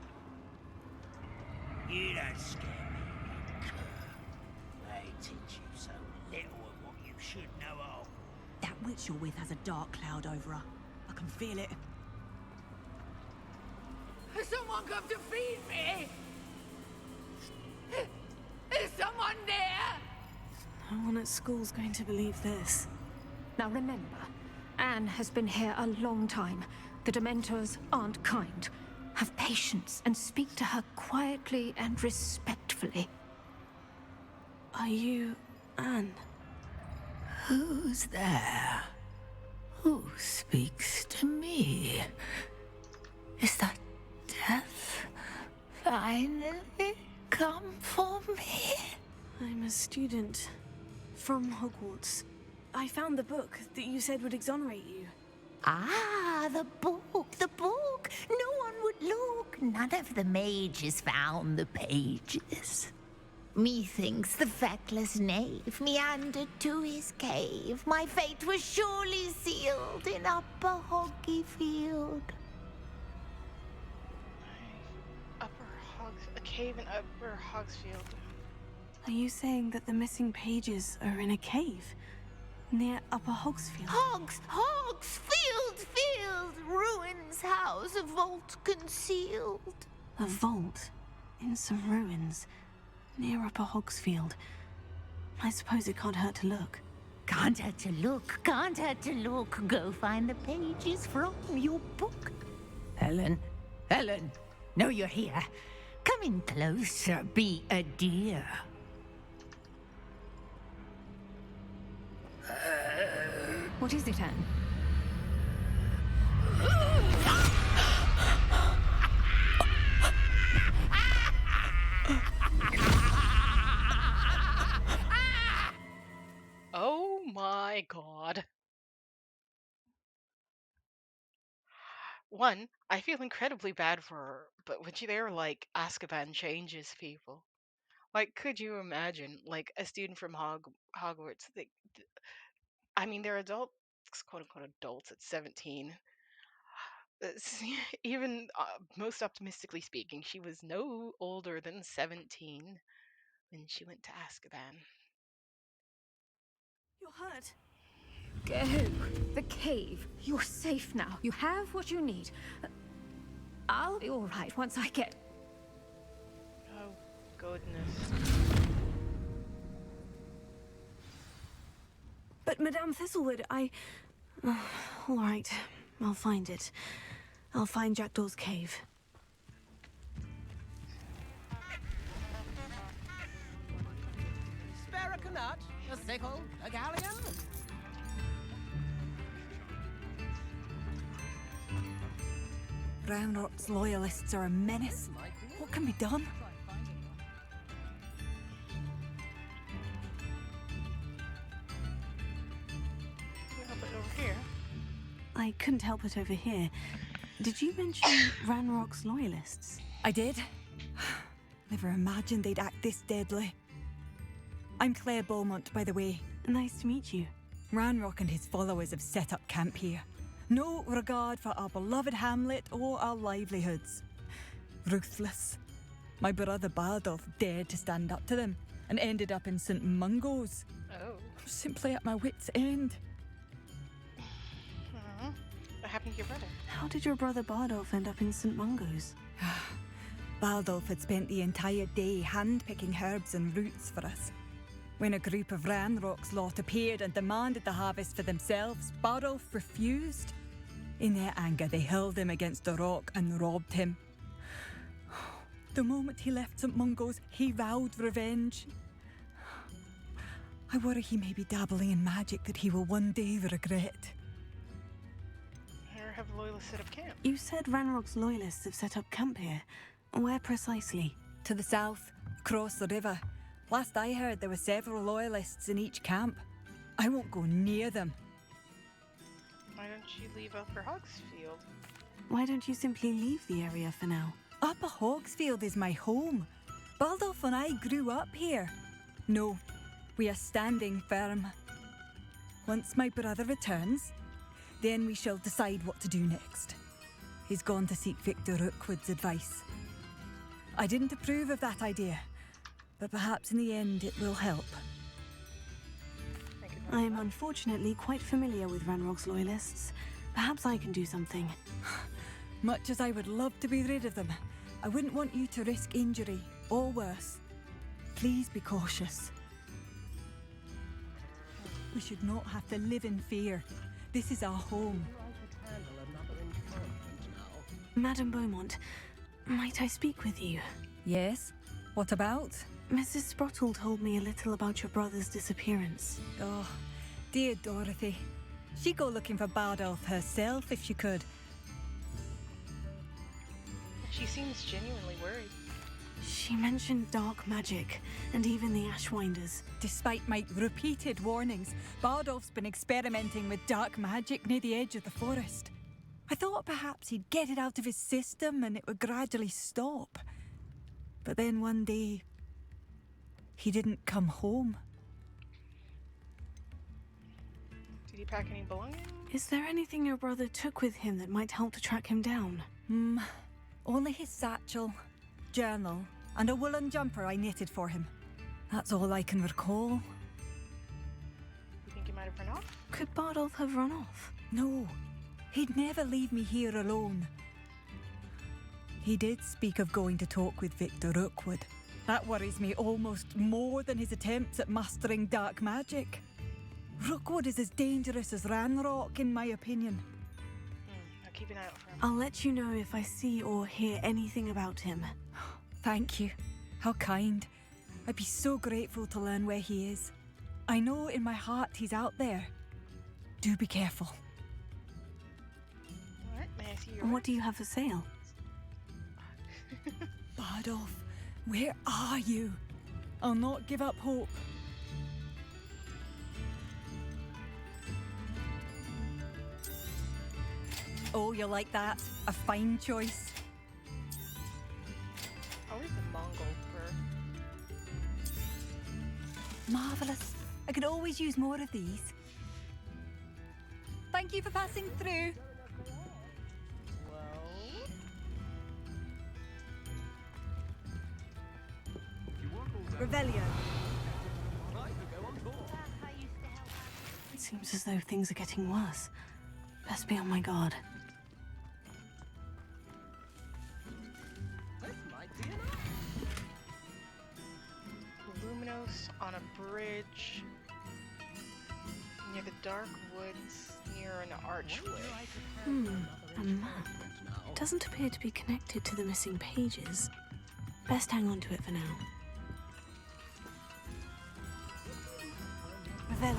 You don't scare me, you cur. They teach you so little of what you should know of.
That witch you're with has a dark cloud over her. I can feel it.
Has someone come to feed me? Is someone there?
No one at school's going to believe this.
Now remember, Anne has been here a long time. The Dementors aren't kind. Have patience and speak to her quietly and respectfully.
Are you Anne?
Who's there? Who speaks to me? Is that death finally come for me?
I'm a student from Hogwarts. I found the book that you said would exonerate you.
Ah, the book, the book. No one would look. None of the mages found the pages. Methinks the feckless knave meandered to his cave. My fate was surely sealed in Upper Hoggyfield.
A cave in Upper Hogsfield.
Are you saying that the missing pages are in a cave near Upper Hogsfield?
Hogsfield, ruins house, a vault concealed.
A vault in some ruins near Upper Hogsfield. I suppose it can't hurt to look.
Can't hurt to look, can't hurt to look. Go find the pages from your book. Helen, know you're here. Come in closer, be a dear.
What is it, Anne?
god. One, I feel incredibly bad for her, but when you there, like, Azkaban changes people. Like, could you imagine, like, a student from Hogwarts? I mean, they're adults, quote unquote adults at 17. Even most optimistically speaking, she was no older than 17 when she went to Azkaban.
You're hurt. Go. The cave. You're safe now. You have what you need. I'll be all right once I get...
Oh, goodness.
But Madame Thistlewood, all right, I'll find it. I'll find Jackdaw's cave.
Spare a nut, a sickle, a galleon.
Ranrock's loyalists are a menace. What can be done?
Over here.
I couldn't help it over here. Did you mention Ranrock's loyalists?
I did. Never imagined they'd act this deadly. I'm Claire Beaumont, by the way.
Nice to meet you.
Ranrock and his followers have set up camp here. No regard for our beloved hamlet or our livelihoods. Ruthless. My brother Bardolph dared to stand up to them and ended up in St. Mungo's.
Oh.
Simply at my wit's end.
What happened to your brother?
How did your brother Bardolph end up in St. Mungo's?
Bardolph had spent the entire day hand-picking herbs and roots for us. When a group of Ranrock's lot appeared and demanded the harvest for themselves, Bardolph refused. In their anger, they hurled him against a rock and robbed him. The moment he left St. Mungo's, he vowed revenge. I worry he may be dabbling in magic that he will one day regret.
Here have loyalists set up camp.
You said Ranrock's loyalists have set up camp here. Where precisely?
To the south, across the river. Last I heard, there were several loyalists in each camp. I won't go near them.
Why don't you leave Upper Hogsfield?
Why don't you simply leave the area for now?
Upper Hogsfield is my home. Bardolph and I grew up here. No, we are standing firm. Once my brother returns, then we shall decide what to do next. He's gone to seek Victor Rookwood's advice. I didn't approve of that idea, but perhaps in the end it will help.
I am unfortunately quite familiar with Ranrock's loyalists. Perhaps I can do something.
Much as I would love to be rid of them, I wouldn't want you to risk injury, or worse. Please be cautious. We should not have to live in fear. This is our home.
Madame Beaumont, might I speak with you?
Yes? What about?
Mrs. Sprottle told me a little about your brother's disappearance.
Oh, dear Dorothy. She'd go looking for Bardolph herself if she could.
She seems genuinely worried.
She mentioned dark magic, and even the Ashwinders.
Despite my repeated warnings, Bardolph's been experimenting with dark magic near the edge of the forest. I thought perhaps he'd get it out of his system and it would gradually stop. But then one day, he didn't come home.
Did he pack any belongings?
Is there anything your brother took with him that might help to track him down?
Only his satchel, journal, and a woolen jumper I knitted for him. That's all I can recall.
You think he might have run off?
Could Bardolph have run off?
No, he'd never leave me here alone. He did speak of going to talk with Victor Rookwood. That worries me almost more than his attempts at mastering dark magic. Rookwood is as dangerous as Ranrock, in my opinion.
I'll keep an eye out for him.
I'll let you know if I see or hear anything about him.
Thank you. How kind. I'd be so grateful to learn where he is. I know in my heart he's out there. Do be careful.
Alright, may I see your
What do you have for sale?
Bardolph, where are you? I'll not give up hope. Oh, you'll like that. A fine choice.
Always the Mongol fur.
Marvellous. I could always use more of these. Thank you for passing through. Revelio.
It seems as though things are getting worse. Best be on my guard.
Luminos on a bridge near the dark woods near an archway.
A map. It doesn't appear to be connected to the missing pages. Best hang on to it for now.
Revelio.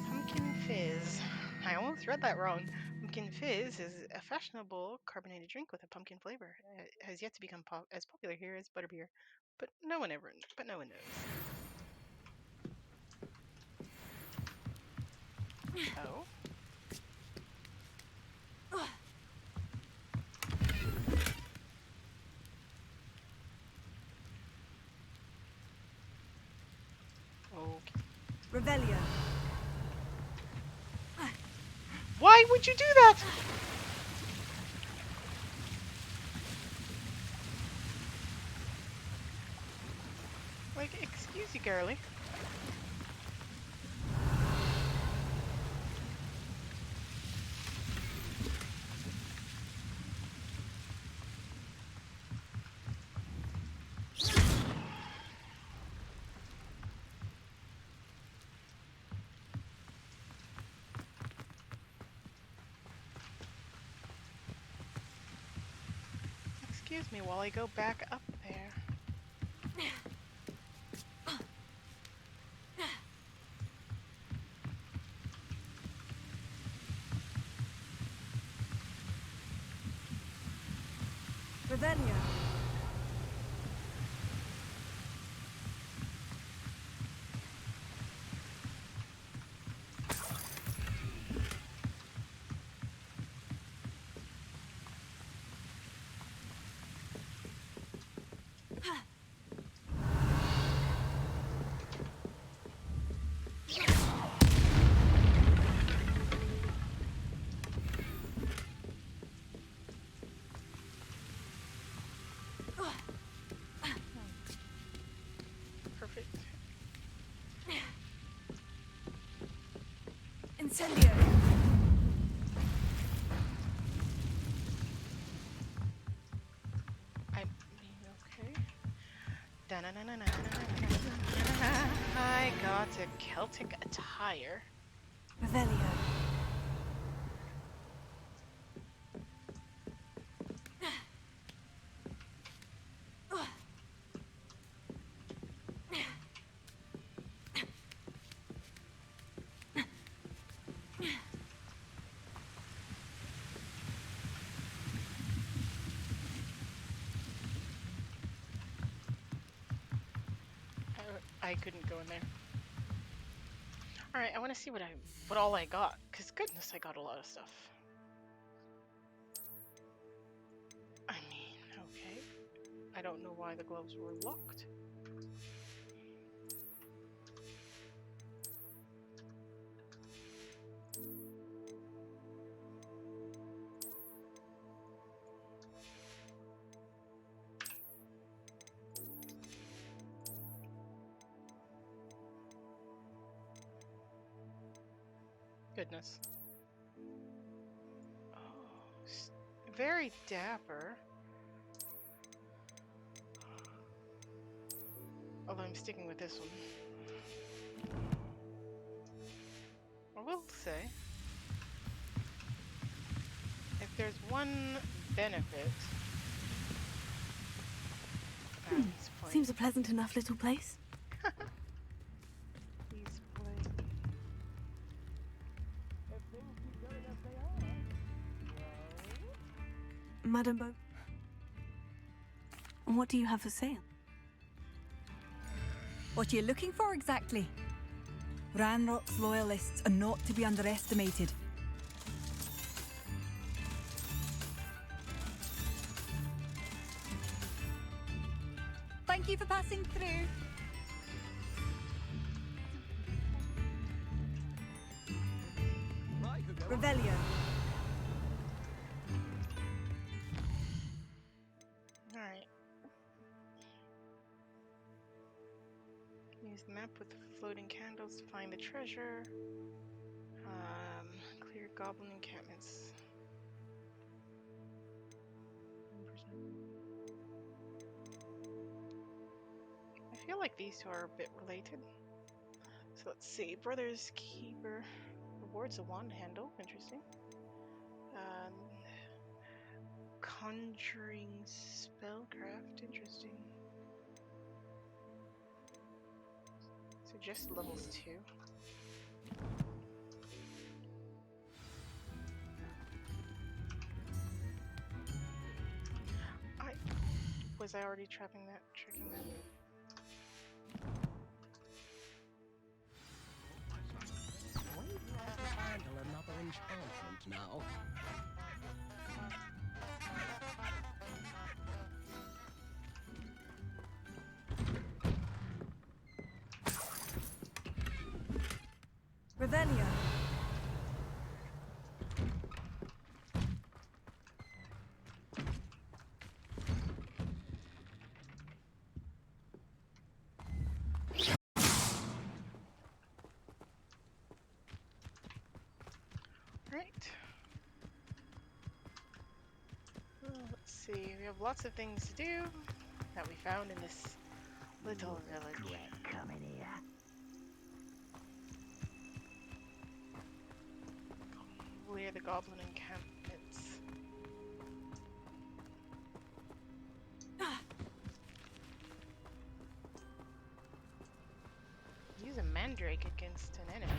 Pumpkin Fizz. I almost read that wrong. Pumpkin Fizz is a fashionable carbonated drink with a pumpkin flavor. It has yet to become as popular here as butterbeer, but no one knows. Oh. Okay.
Revelio.
Why would you do that? Like, excuse you, girly. Excuse me while I go back up there.
Revelio.
Perfect.
Incendio.
I mean, okay. I got a Celtic attire.
Revelio.
I couldn't go in there. All right, I want to see what all I got, cause goodness, I got a lot of stuff. I mean, okay. I don't know why the gloves were locked. Goodness. Oh, very dapper. Although I'm sticking with this one. I will say, if there's one benefit,
Seems a pleasant enough little place.
He's playing.
Madame Bo... What do you have for sale?
What are you looking for exactly? Ranrock's loyalists are not to be underestimated. Thank you for passing through. Revelio.
Alright. Use the map with the floating candles to find the treasure. Clear goblin encampments. I feel like these two are a bit related. So let's see. Brother's Keeper rewards a wand handle. Interesting. Conjuring spellcraft. Interesting. So just levels 2. Was I already tracking that?
We'd like to handle another enchantment now.
Revelio.
Right. Well, let's see. We have lots of things to do that we found in this little village.
Come in here.
Clear the goblin encampments. Use a mandrake against an enemy.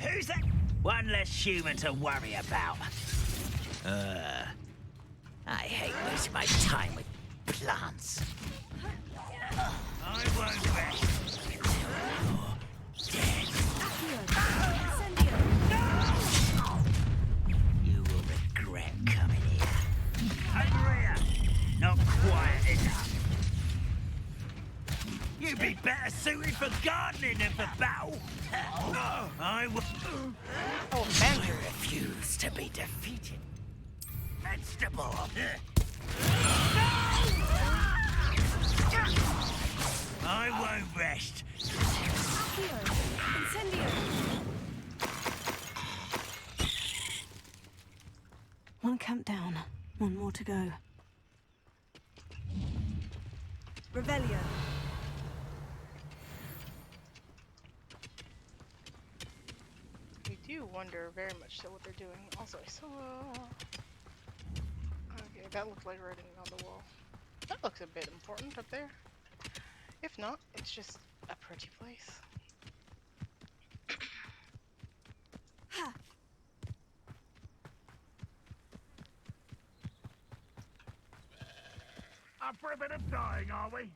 Who's that? One less human to worry about. I hate wasting my time with plants. I won't rest until you're dead. You will regret coming here. Over here. Not quiet enough. You'd be better suited for gardening than for battle. I will. I refuse to be defeated. Vegetable. I won't rest.
One camp down, one more to go.
Revelio.
We do wonder very much so what they're doing. Also, I saw... Okay, that looked like writing on the wall. That looks a bit important up there. If not, it's just a pretty place.
Up for a bit of dying, are we?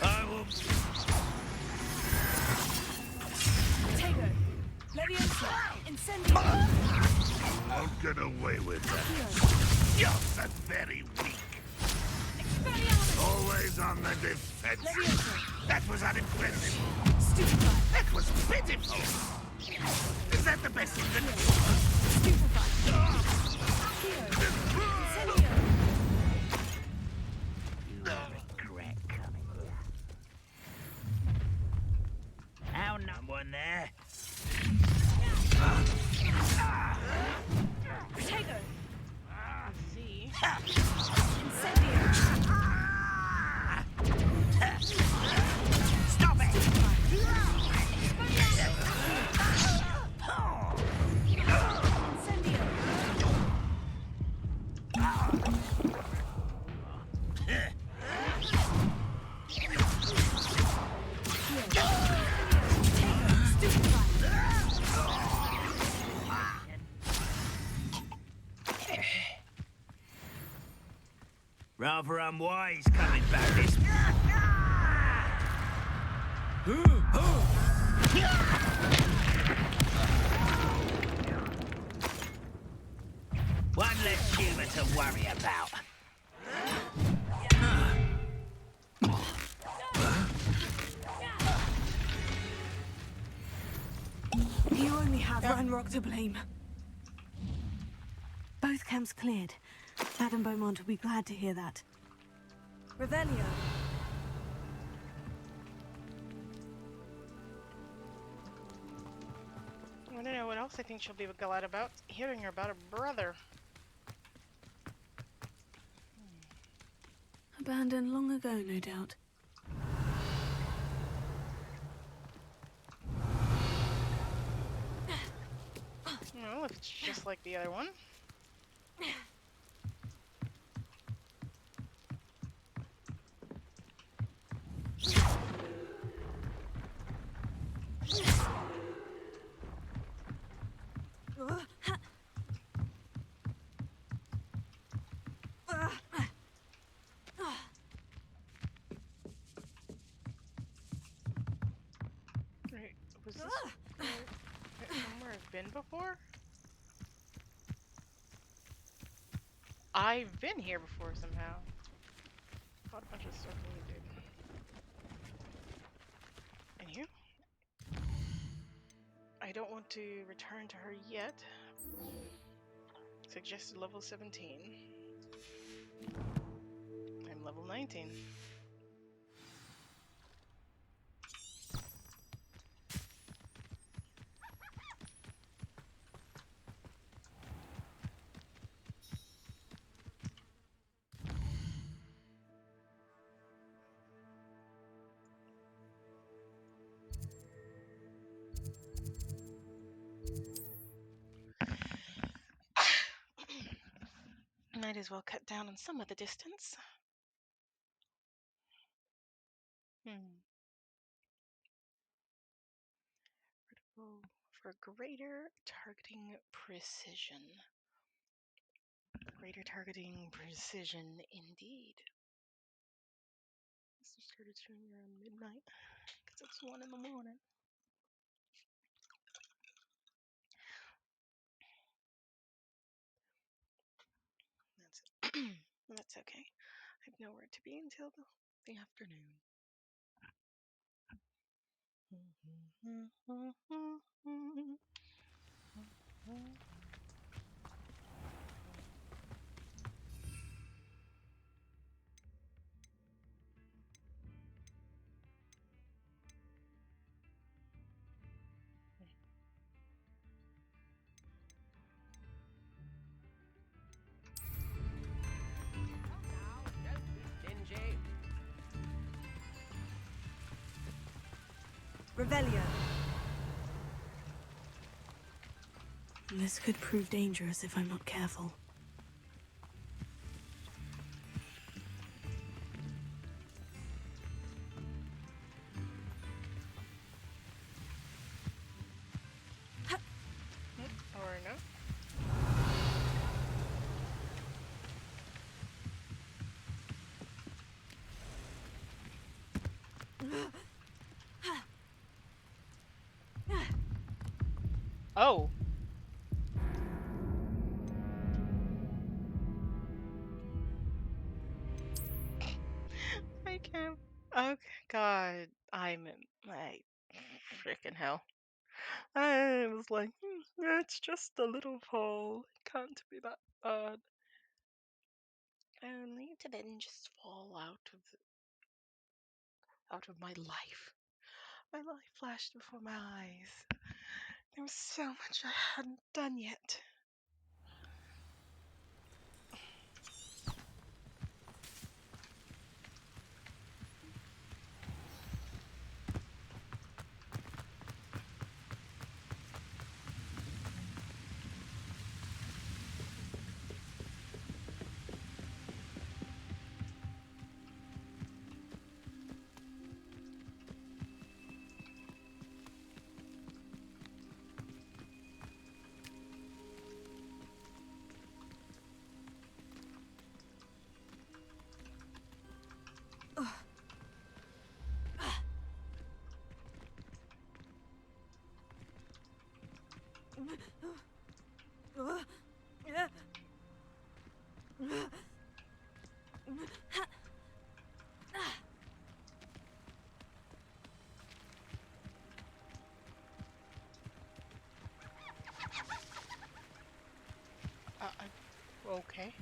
I will.
Tego. Leviosa. Incendio.
Won't get away with that. You're so very weak. Always on the defense. That was unimpressive. That was pitiful. Is that the best you can do?
You will regret coming here. How one there?
Tego.
See.
Stop it! Rather unwise coming back this. One less human to worry about.
You only have Ranrock to blame. Both camps cleared. Madame Beaumont will be glad to hear that. Revelio.
I don't know what else I think she'll be glad about. Hearing about her brother.
Abandoned long ago, no doubt.
Well, if it's just like the other one. Right, was this somewhere I've been before? I've been here before somehow. Got a bunch of stuff we did. And you? I don't want to return to her yet. Suggested level 17. I'm level 19. Might as well cut down on some of the distance. For greater targeting precision. Greater targeting precision, indeed. This started streaming around midnight because it's 1 in the morning. That's okay. I have nowhere to be until the afternoon.
Stingy.
Revelio.
This could prove dangerous if I'm not careful.
Or no? Oh. I can't. Okay, God, I freaking hell. I was like, it's just a little fall. It can't be that bad. Only to then just fall out of my life. My life flashed before my eyes. There was so much I hadn't done yet. Okay.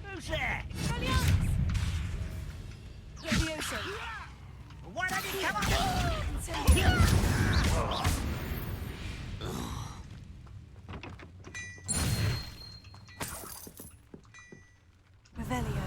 Who's there? Why don't you come on?
Revelio.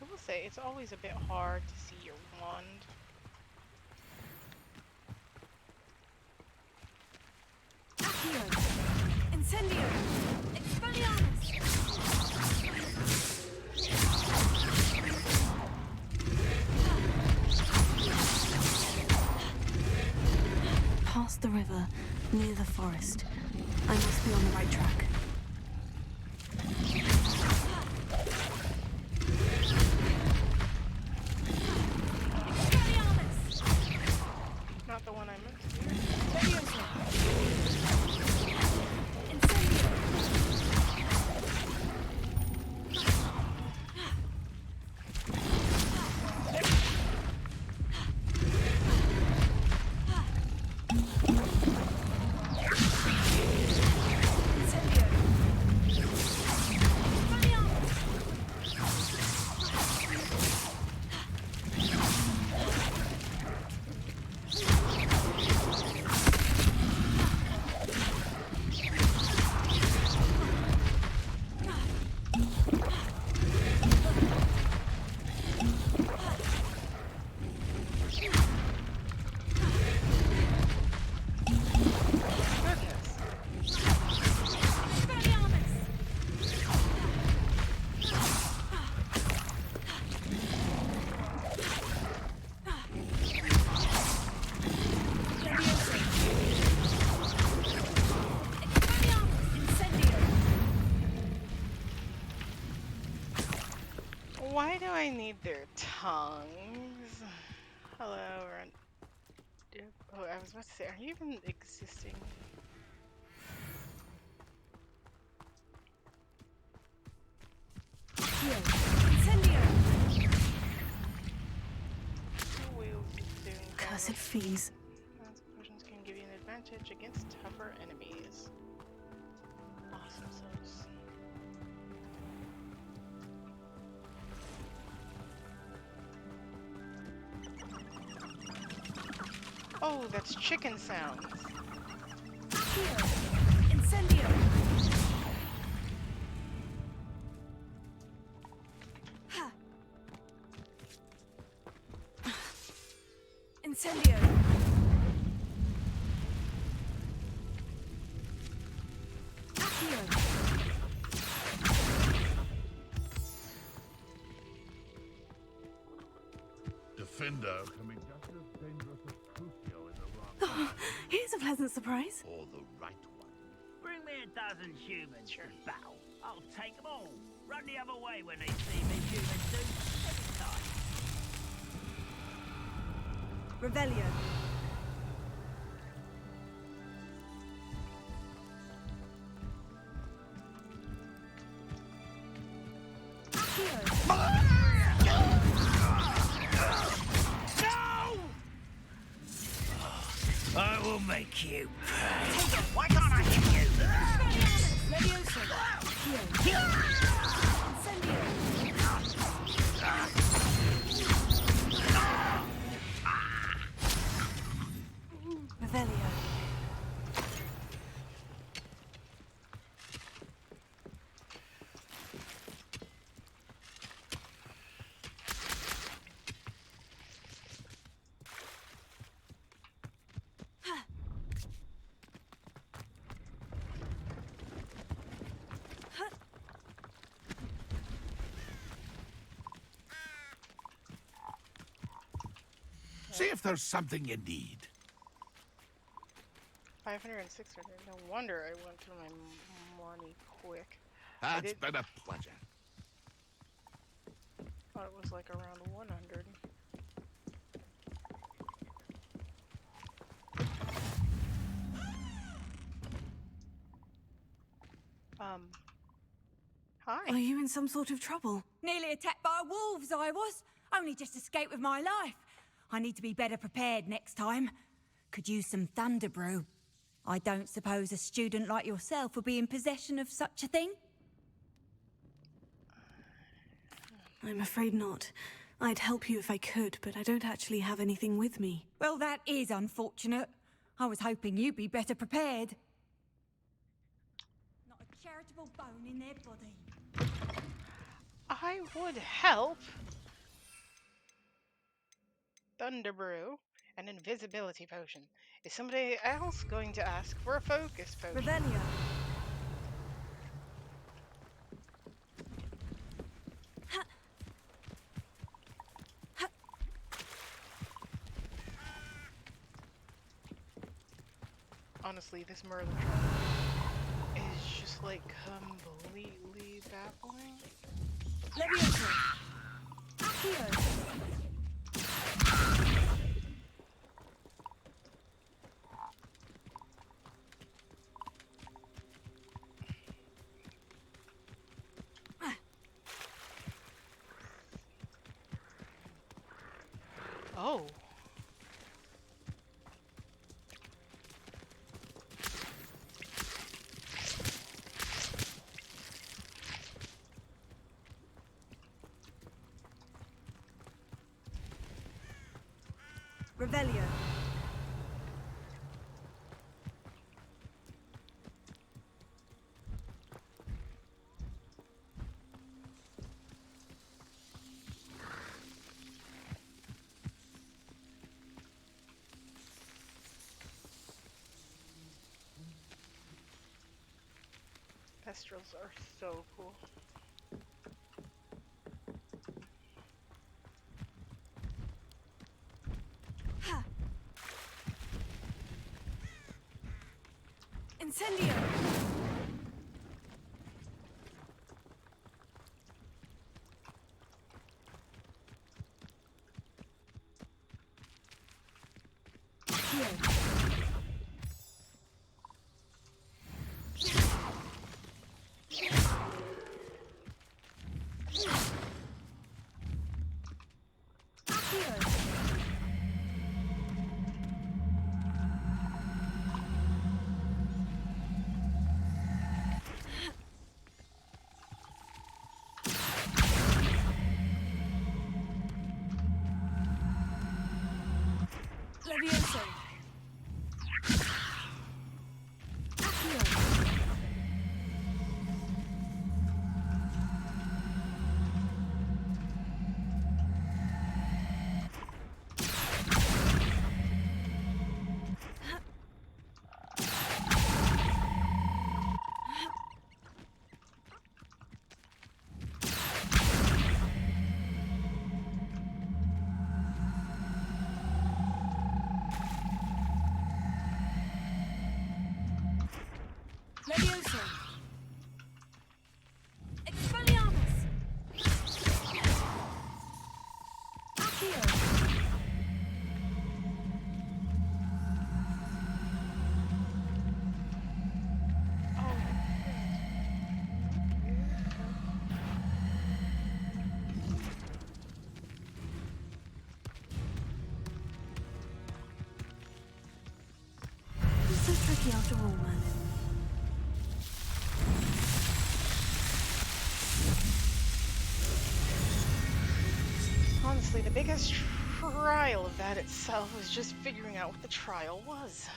I will say, it's always a bit hard to see your wand.
Accio. Incendio. Expelliarmus. Past the river, near the forest. I must be on the right track.
Not the one I meant to do. Why do I need their tongues? Hello, run. Oh, I was about to say, are you even existing?
Cursed fees.
Potions can give you an advantage against tougher enemies. Awesome sauce. Oh, that's chicken sounds.
Incendio. Incendio.
Defender coming just as dangerous as Crucio in the wrong.
Oh, here's a pleasant surprise.
Or the right one.
Bring me a dozen humans to battle. I'll take them all. Run the other way when they see me, humans do. Every time.
Revelio.
I will make you pay. Why can't I hit you?
Revelio.
See if there's something you need.
500 and 600. No wonder I went through my money quick.
That's been a pleasure.
Thought it was like around 100. Hi.
Are you in some sort of trouble?
Nearly attacked by wolves, I was. Only just escaped with my life. I need to be better prepared next time. Could use some thunder brew. I don't suppose a student like yourself would be in possession of such a thing?
I'm afraid not. I'd help you if I could, but I don't actually have anything with me.
Well, that is unfortunate. I was hoping you'd be better prepared. Not a charitable bone in their body.
I would help. Thunder brew, an invisibility potion. Is somebody else going to ask for a focus potion?
Revelio.
Honestly, this Merlin trial is just like completely baffling.
Leviosa. Accio.
Oh.
Revelio.
Pestrels are so cool.
Incendio. Levioso. Levioso. Expelliarmus. Accio.
It's so tricky after all, Merlin.
Honestly, the biggest trial of that itself was just figuring out what the trial was.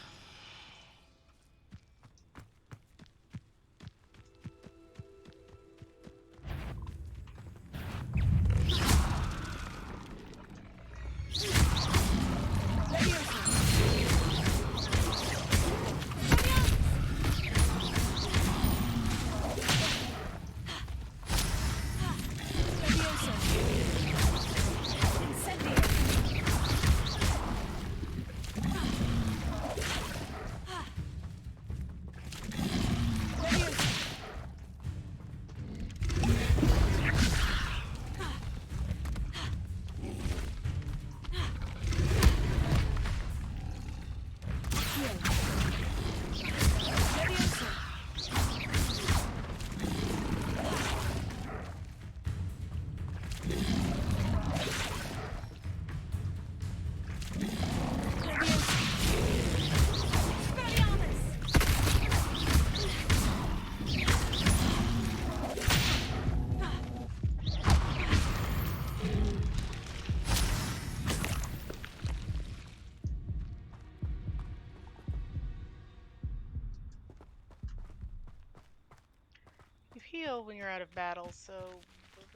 heal when you're out of battle, so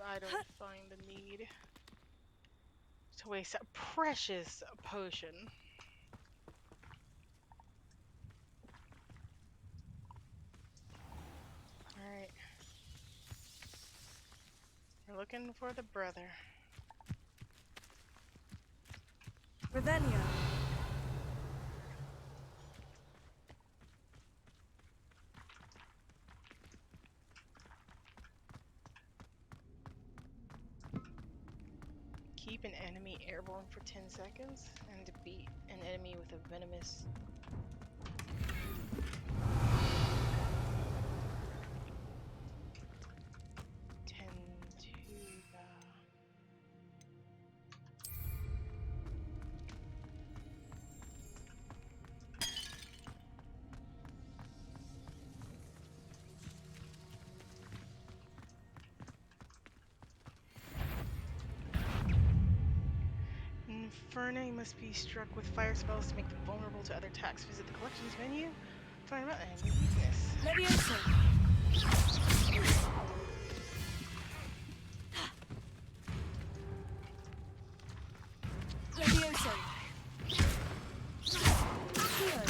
I don't find the need to waste a precious potion. Alright. We're looking for the brother.
Revelio.
Keep an enemy airborne for 10 seconds and defeat an enemy with a venomous. Infernae must be struck with fire spells to make them vulnerable to other attacks. Visit the collections menu. Find out enemy weakness.
Levioso. Levioso. Accio.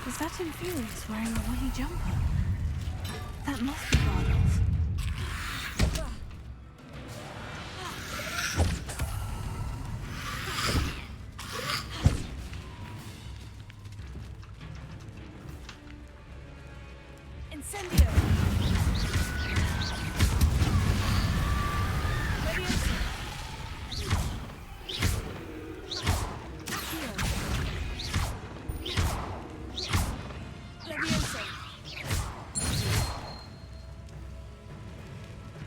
Is that Infurious wearing a woolly jumper? That must be Bardolph.
Incendio. Levioso. Accio. Levioso.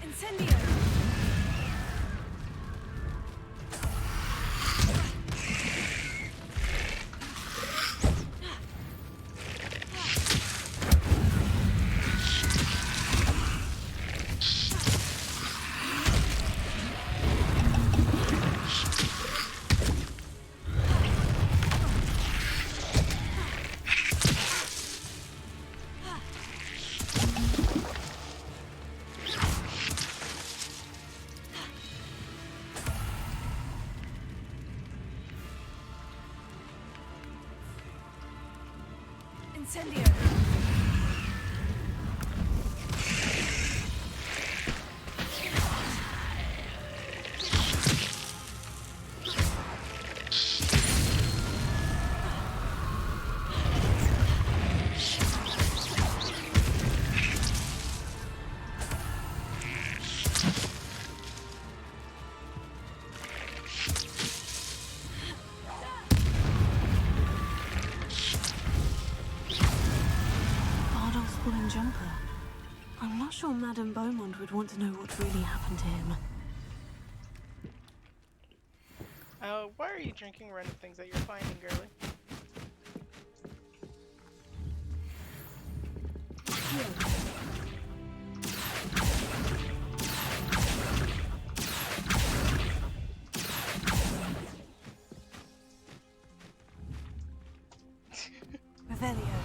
Incendio. Incendio.
Bardolph's woolen jumper. I'm not sure Madame Beaumont would want to know what really happened to him.
Why are you drinking random things that you're finding, girly?
Revelio.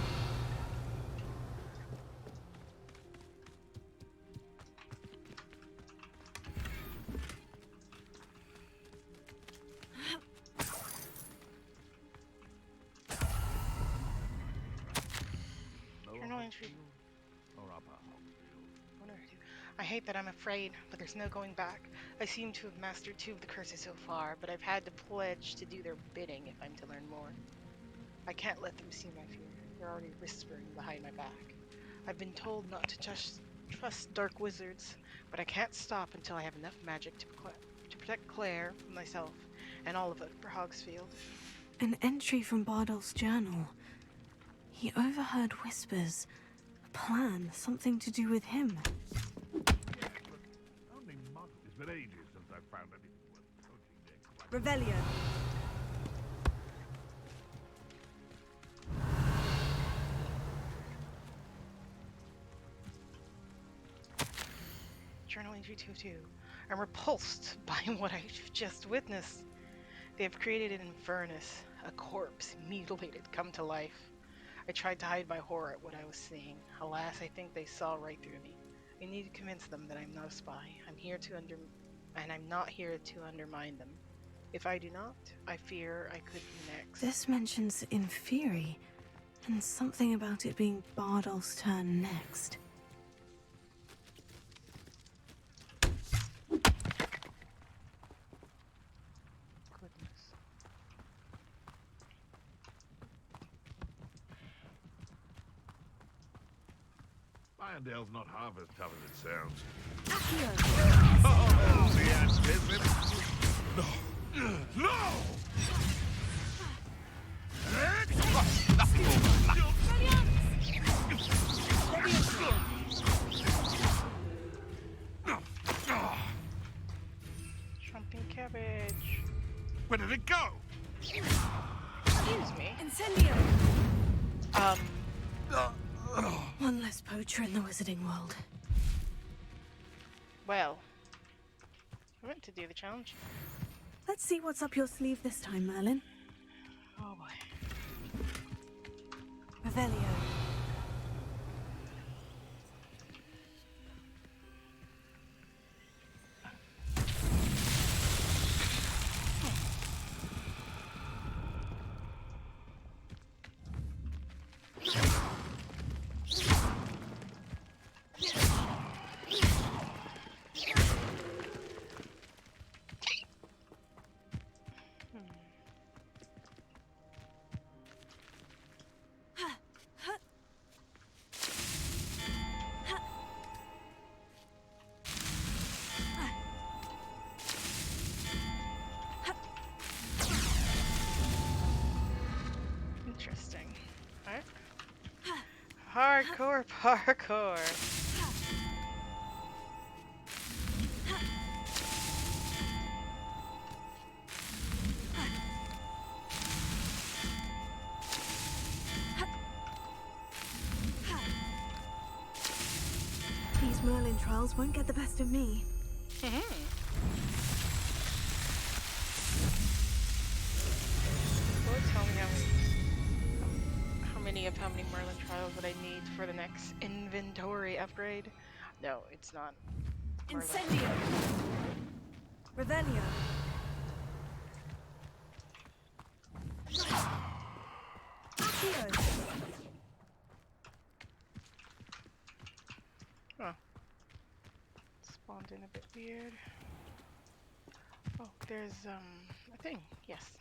Journal entry. I hate that I'm afraid, but there's no going back. I seem to have mastered 2 of the curses so far, but I've had to pledge to do their bidding if I'm to learn more. I can't let them see my fear. They're already whispering behind my back. I've been told not to trust dark wizards, but I can't stop until I have enough magic to protect Claire, myself, and all of Upper Hogsfield.
An entry from Bardolph's journal. He overheard whispers. A plan, something to do with him.
Only months. It's been ages since I've found anything worth touching there.
Revelio.
Journal Entry 22. I'm repulsed by what I've just witnessed. They have created an infernus, a corpse, mutilated, come to life. I tried to hide my horror at what I was seeing. Alas, I think they saw right through me. I need to convince them that I'm not a spy. I'm not here to undermine them. If I do not, I fear I could be next.
This mentions Inferi, and something about it being Bardolph's turn next.
Goodness.
Irondale's not half as tough as it sounds.
Accio!
Oh, the antithesis! No! No!
Trumping cabbage.
Where did it go?
Excuse me.
Incendio!
One less poacher in the wizarding world.
Well, I meant to do the challenge.
Let's see what's up your sleeve this time, Merlin.
Oh boy.
Revelio.
Interesting. Alright. Hardcore parkour.
These Merlin trials won't get the best of me.
Will it tell me how many Merlin trials that I need for the next inventory upgrade? No, it's not. Merlin.
Incendio! Revelio! Accio!
Oh. Spawned in a bit weird. Oh, there's a thing. Yes.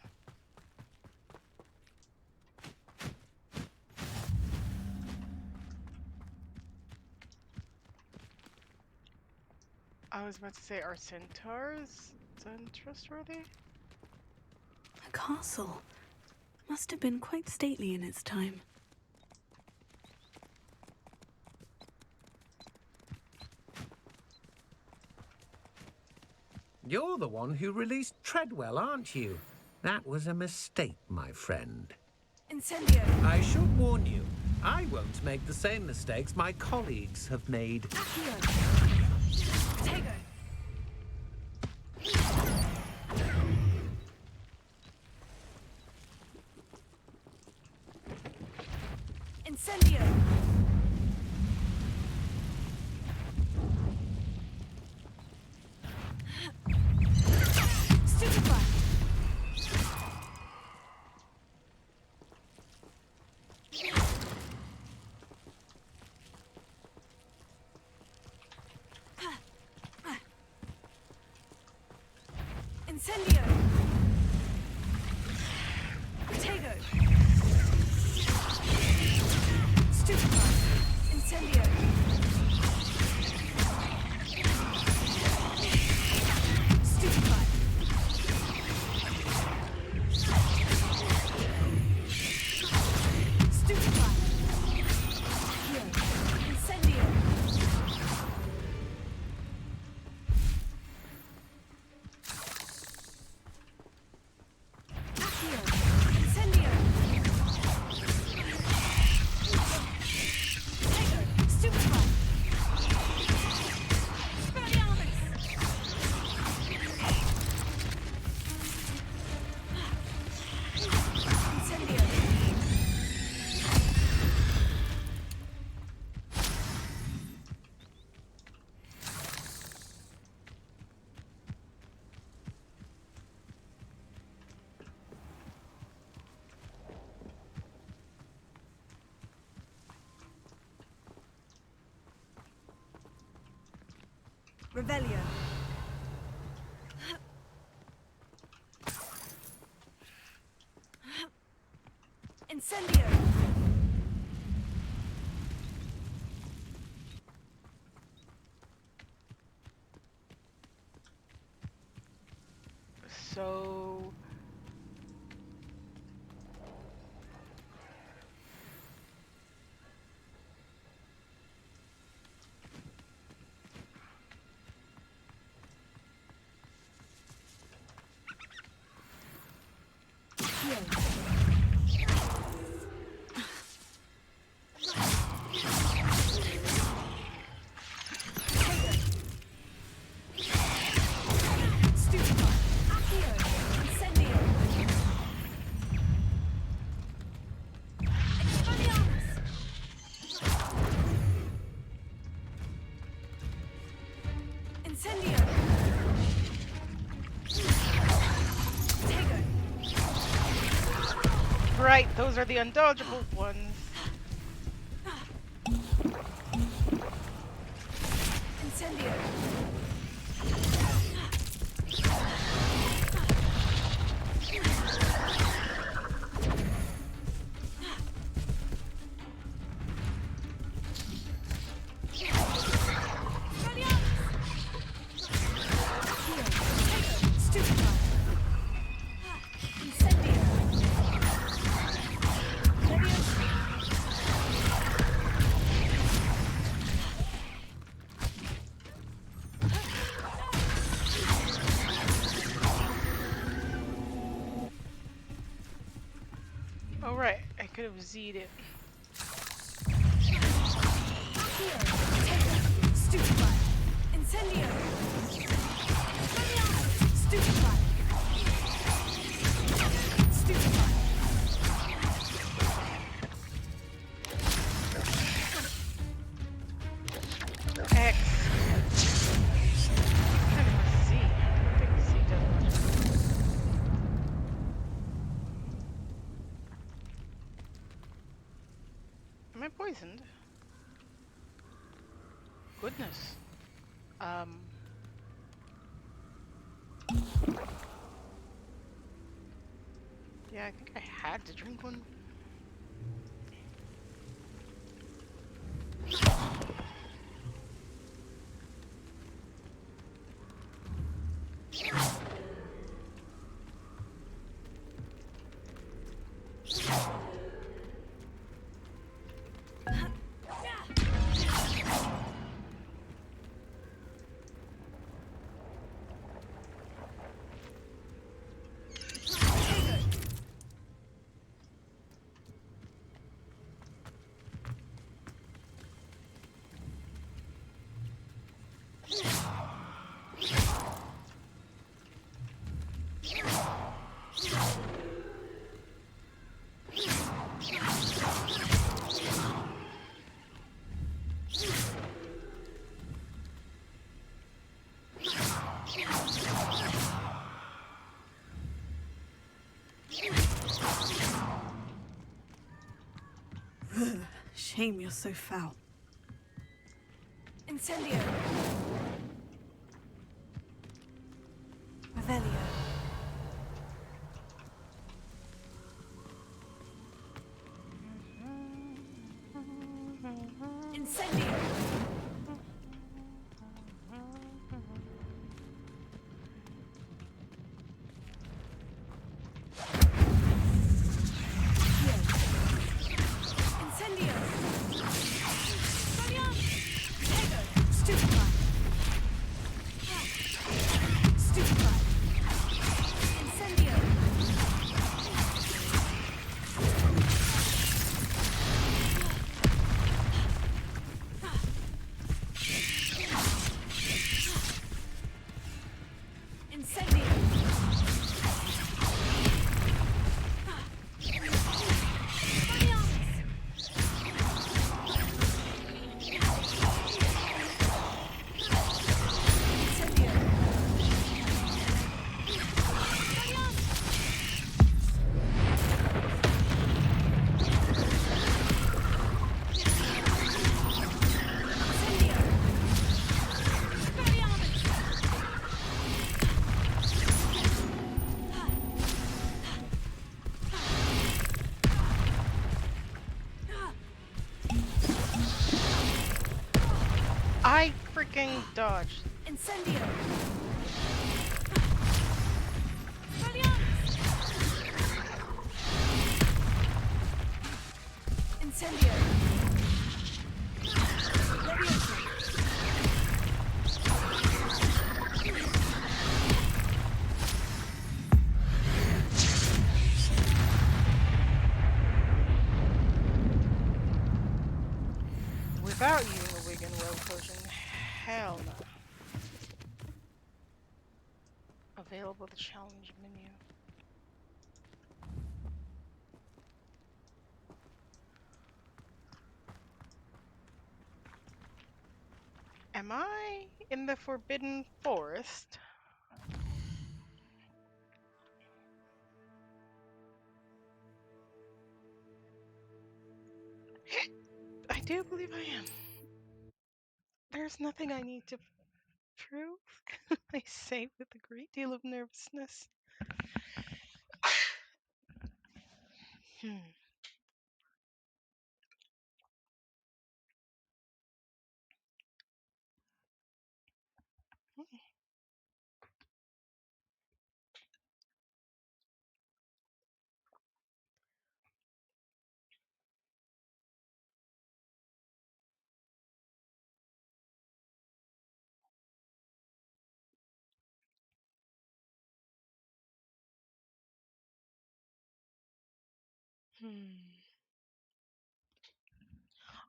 I was about to say, are centaurs untrustworthy?
A castle. Must have been quite stately in its time.
You're the one who released Treadwell, aren't you? That was a mistake, my friend.
Incendio!
I should warn you, I won't make the same mistakes my colleagues have made.
Accio! Tego! Incendio! Stupefy! Incendio! Tego! Stupefy! Incendio! Stupefy! Stupefy! Incendio!
Revelio. Incendio.
So... Right, those are the undodgeable ones.
Incendio.
Oh right, I could have Z'd it.
Stupefy. Incendio. Stupefy. Stupefy.
X. Kind of a Z. I think Z does much. Am I poisoned? Goodness. Yeah, I think I had to drink one.
Shame you're so foul. Incendio. Revelio. Incendio.
freaking dodge.
Incendio! Incendio!
Without using a Wigan Well potion, hell no. Available the challenge menu. Am I in the Forbidden Forest? I do believe I am. There's nothing I need to prove. I say with a great deal of nervousness.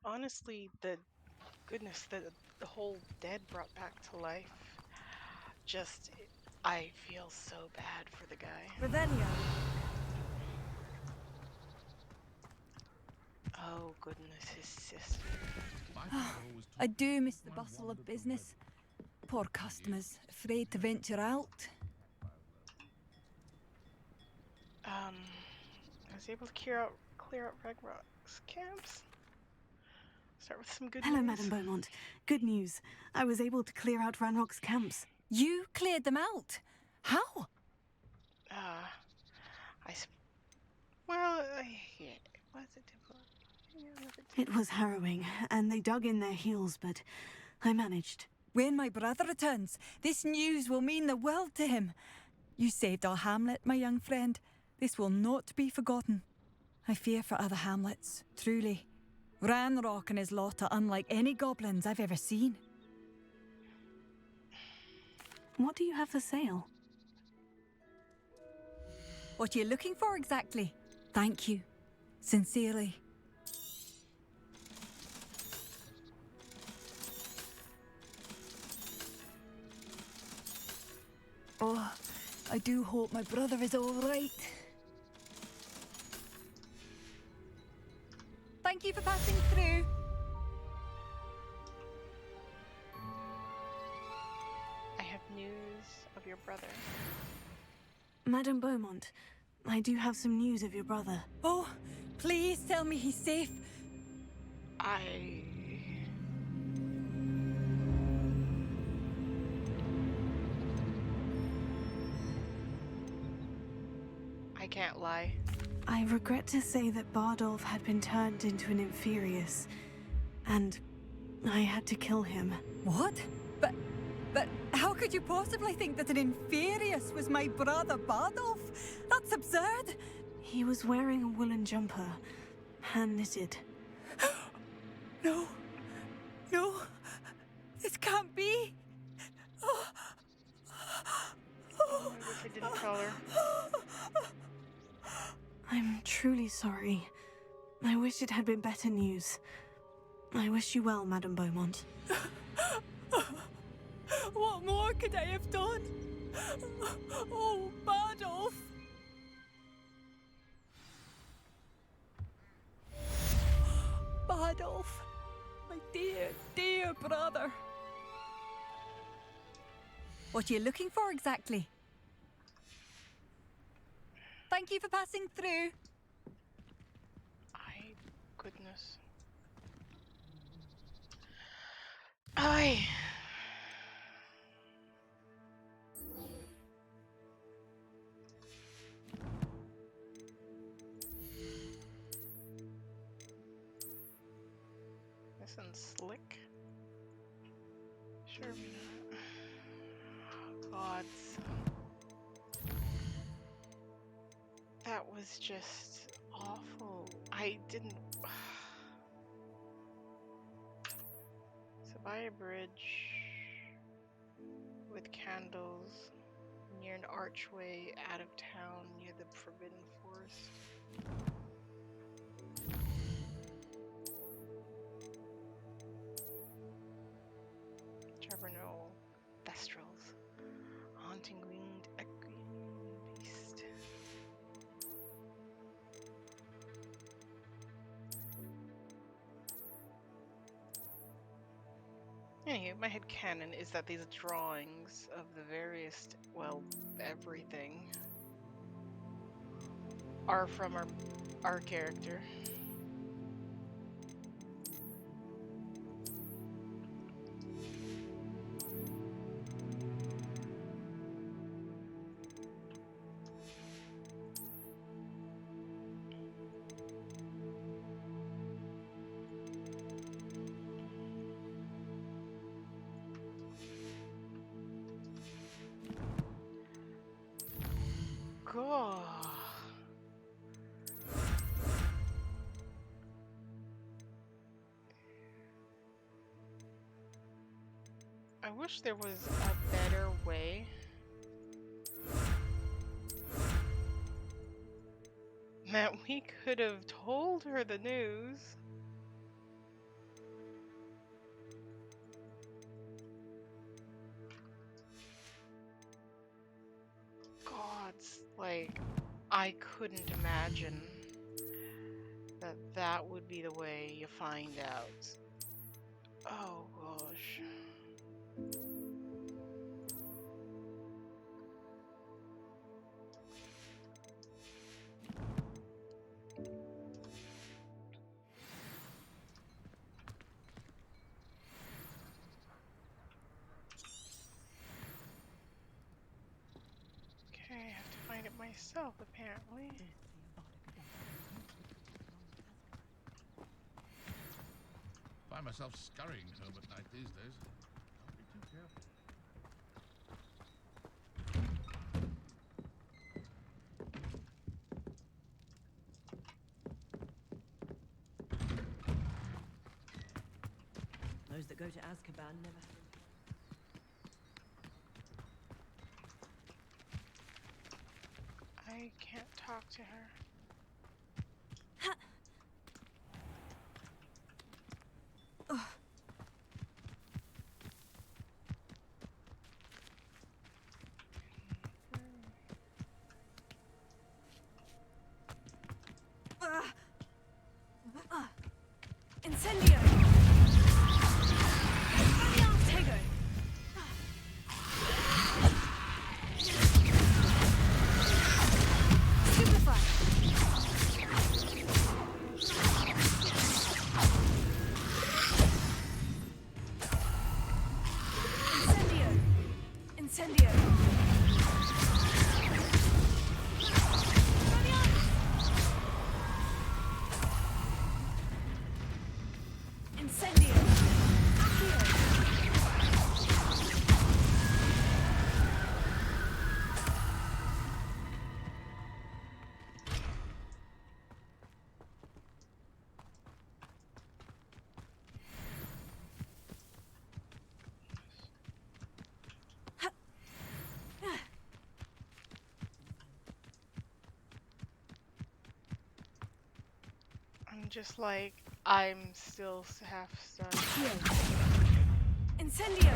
Honestly, the goodness that the whole dead brought back to life, just, I feel so bad for the guy.
Revelio.
Oh goodness, his sister.
I do miss the bustle of business. Poor customers, afraid to venture out.
I was able to clear out Ragnarok's camps. Start with some good
Hello,
news.
Madame Beaumont. Good news. I was able to clear out Ranrock's camps.
You cleared them out? How?
Yeah, was it difficult?
It was harrowing, and they dug in their heels, but I managed.
When my brother returns, this news will mean the world to him. You saved our hamlet, my young friend. This will not be forgotten. I fear for other hamlets, truly. Ranrock and his lot are unlike any goblins I've ever seen.
What do you have for sale?
What are you looking for exactly? Thank you. Sincerely. Oh, I do hope my brother is all right. Thank you for passing through.
I have news of your brother.
Madame Beaumont, I do have some news of your brother.
Oh, please tell me he's safe.
I can't lie.
I regret to say that Bardolph had been turned into an Inferius, and I had to kill him.
What? But how could you possibly think that an Inferius was my brother Bardolph? That's absurd.
He was wearing a woolen jumper, hand-knitted.
No. No. This can't be. Oh.
Oh, I wish I didn't tell her.
I'm truly sorry. I wish it had been better news. I wish you well, Madame Beaumont.
What more could I have done? Oh, Bardolph! Bardolph, my dear, dear brother. What are you looking for exactly? Thank you for passing through.
Goodness. Aye. This one's slick. Sure, why not? Gods. That was just awful. I didn't. So buy a bridge with candles near an archway out of town near the Forbidden Forest. Terminal Thestrals. Haunting winged equine beast. Anyway, my headcanon is that these drawings of the various, well, everything, are from our character. Cool. I wish there was a better way that we could have told her the news. Gods, like, I couldn't imagine that that would be the way you find out. Oh gosh. Okay, I have to find it myself, apparently.
Find myself scurrying home at night these days. I'll be too careful.
Those that go to Azkaban never have.
I can't talk to her.
Incendio! Tego! Stupefy! Incendio! Incendio! Incendio!
I'm just like, I'm still half stunned.
Incendio!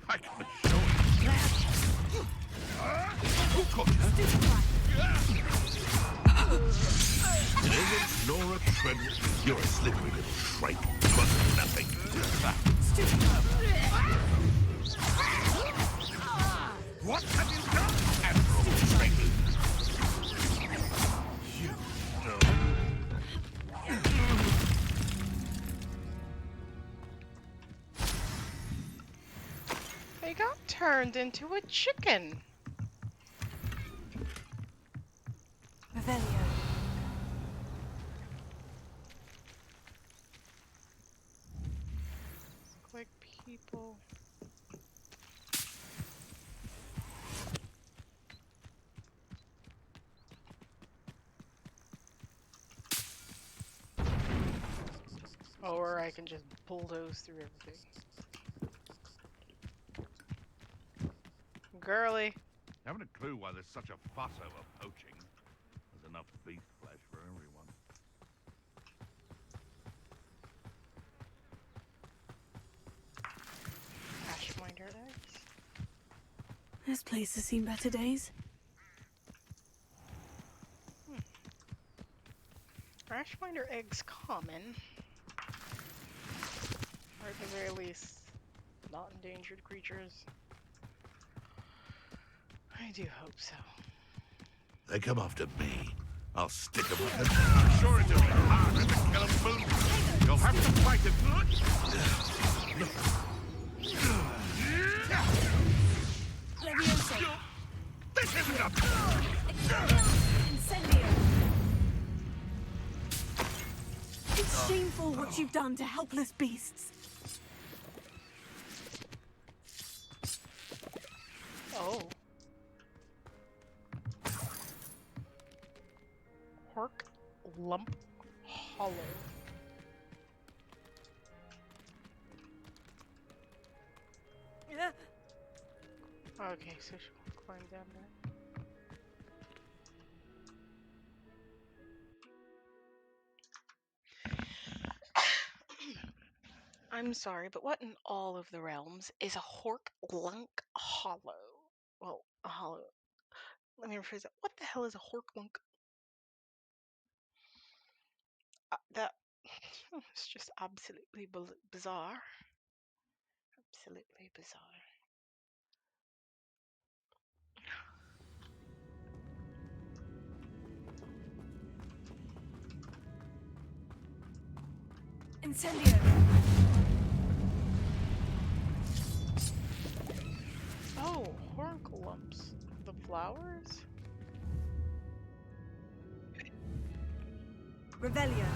I can show you. Who caught you? Nora Treadwell, you're a slippery little shrike. But nothing. What have you done, Admiral Treadwell? You know.
turned into a chicken.
Revelio.
Look like people. Oh, or I can just bulldoze through everything. Girly.
Haven't a clue why there's such a fuss over poaching. There's enough beef flesh for everyone.
Ashminder eggs.
This place has seen better days.
Are Ashminder eggs common? Or at the very least, not endangered creatures? I do hope so.
They come after me. I'll stick them with them. I'm sure it'll be harder to kill them both. You'll have to fight it.
Levioso.
This isn't up.
Incendio. It's shameful what you've done to helpless beasts.
Oh. Hork Lump Hollow.
Yeah.
Okay, so she'll climb down there. I'm sorry, but what in all of the realms is a Hork Lunk Hollow? Well, a hollow. Let me rephrase that. What the hell is a Hork Lunk? That it's just absolutely bizarre. Absolutely bizarre.
Incendio.
Oh, Hork Lumps. The flowers?
Revelio.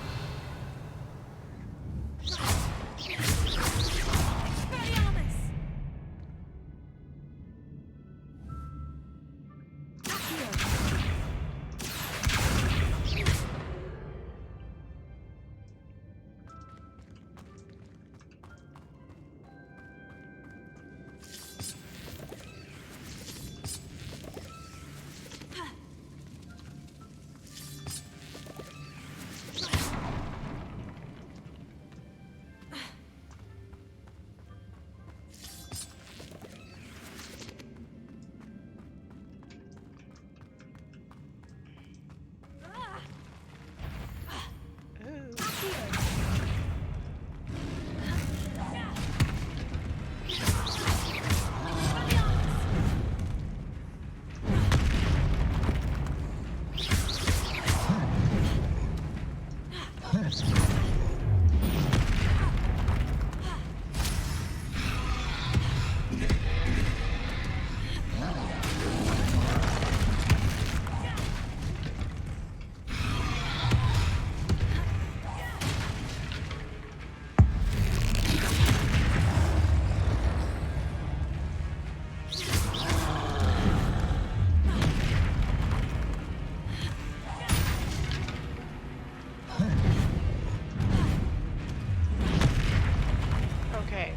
Okay.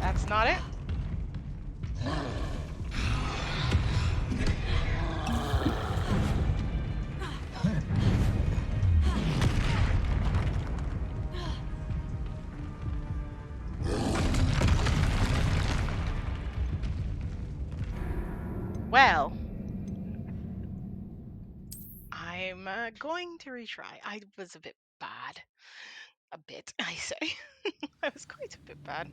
That's not it? Well, I'm going to retry. I was a bit bad. A bit, I say. I was quite a bit bad.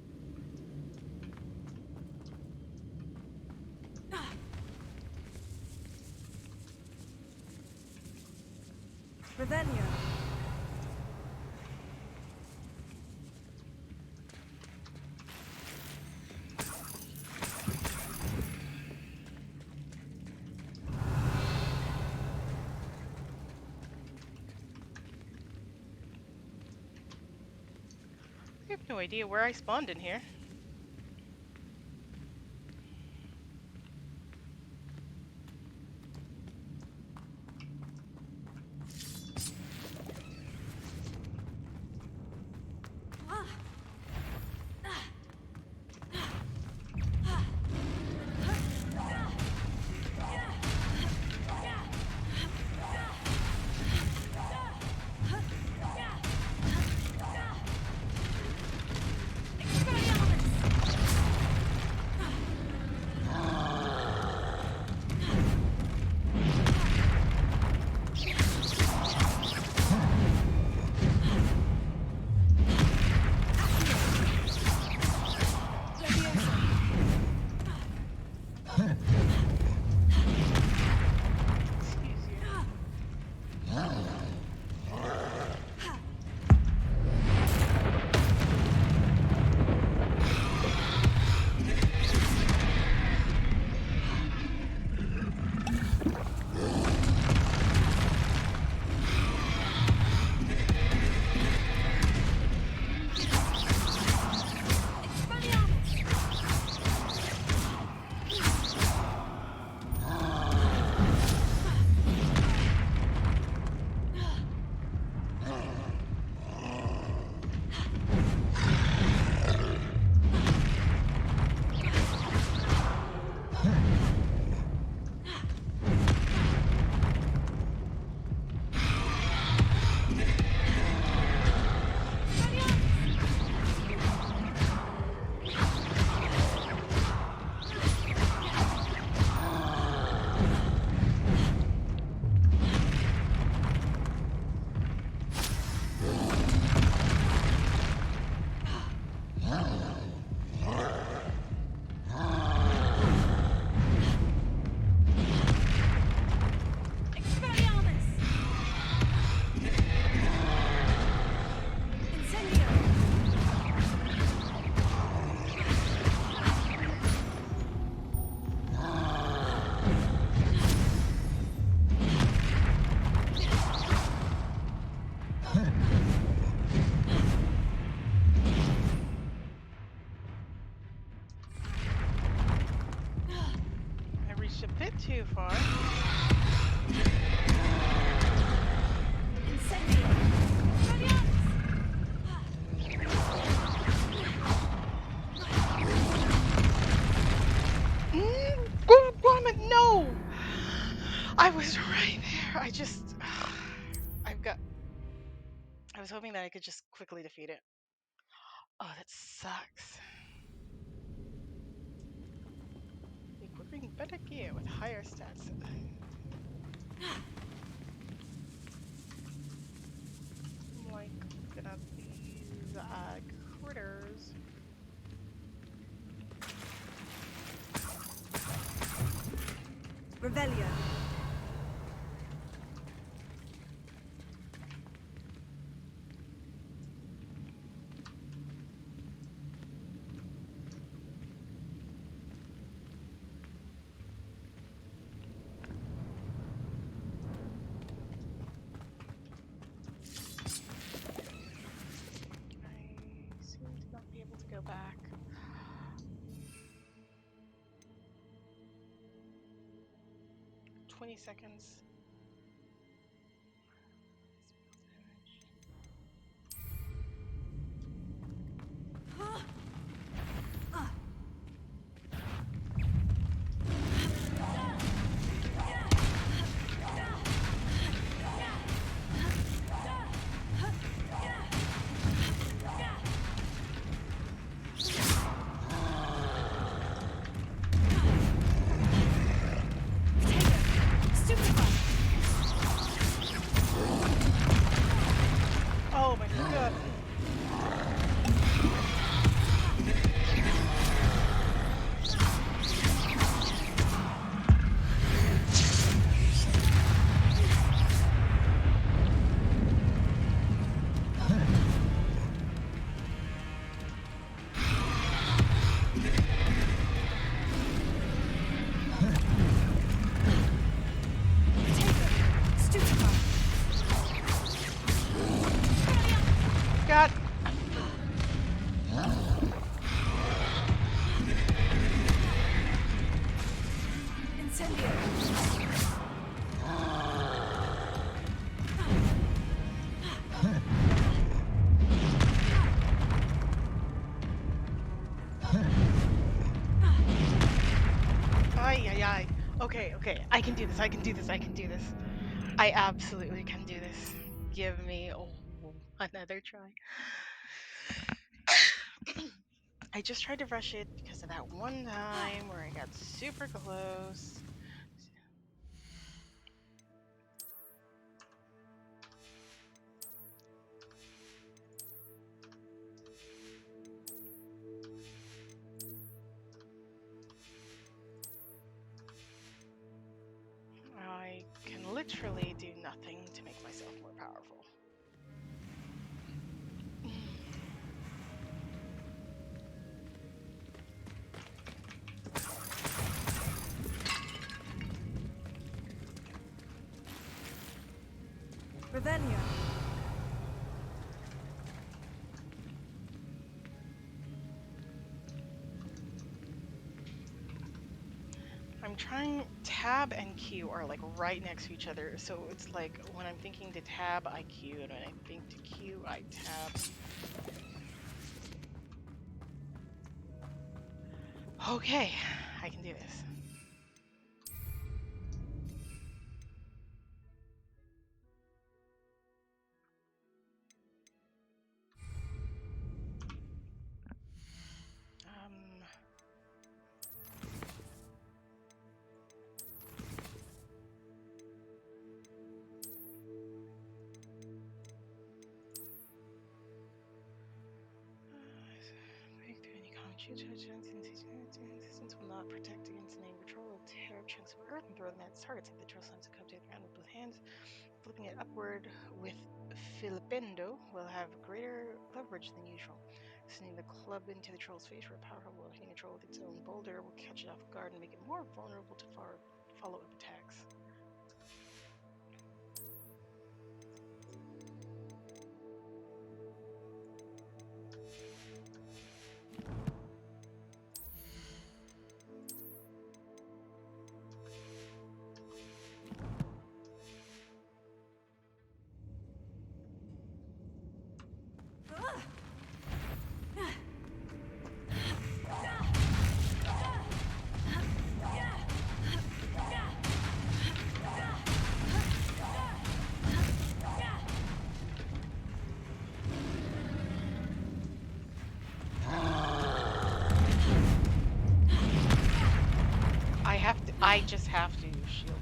Revelio.
No idea where I spawned in here. A bit too far. No! I was right there. I was hoping that I could just quickly defeat it. Oh, that sucks. Equipping better gear with higher stats. Like, looking at these critters.
Revelio.
Go back. "20 seconds.
Stupefy.
Ay, ay, ay. Okay, okay. I can do this. I can do this. I can do this. I absolutely can do this. Give me another try. I just tried to rush it because of that one time where I got super close. I can literally do nothing to make myself more powerful.
Revelio.
I'm trying, tab and Q are like right next to each other, so it's like when I'm thinking to tab, I Q, and when I think to Q, I tab. Okay, I can do this. Resistance will not protect against any control of terror chunks of earth and throw them at its targets. If the drill slams come to the ground with both hands, flipping it upward with Filipendo will have greater leverage than usual. Sending the club into the troll's face for a powerful while hitting a troll with its own boulder will catch it off guard and make it more vulnerable to follow-up attacks. I just have to shield.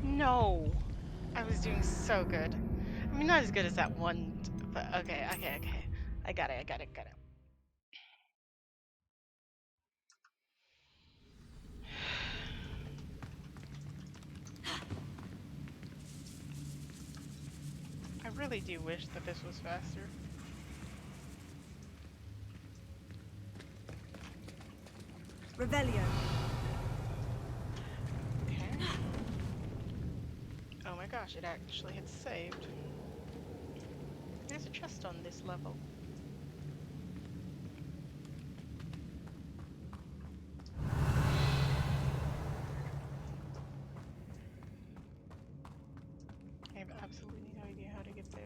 No, I was doing so good. I mean, not as good as that one, but okay. I got it. I really do wish that this was faster.
Revelio.
Okay. my gosh, it actually had saved. There's a chest on this level. I have absolutely no idea how to get there.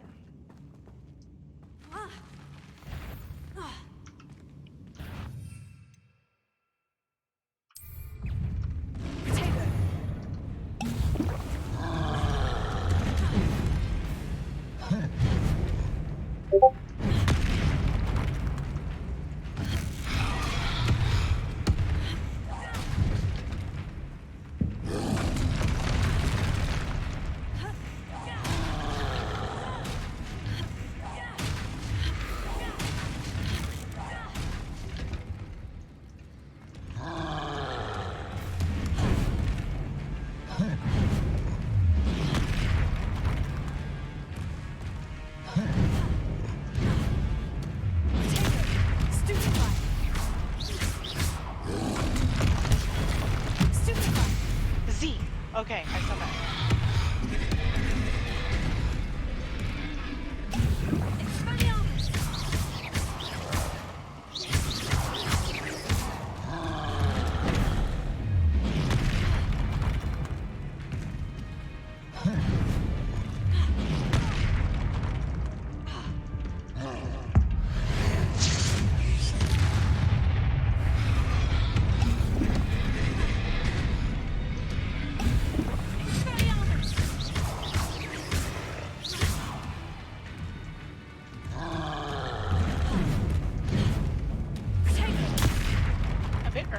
Okay, I saw that.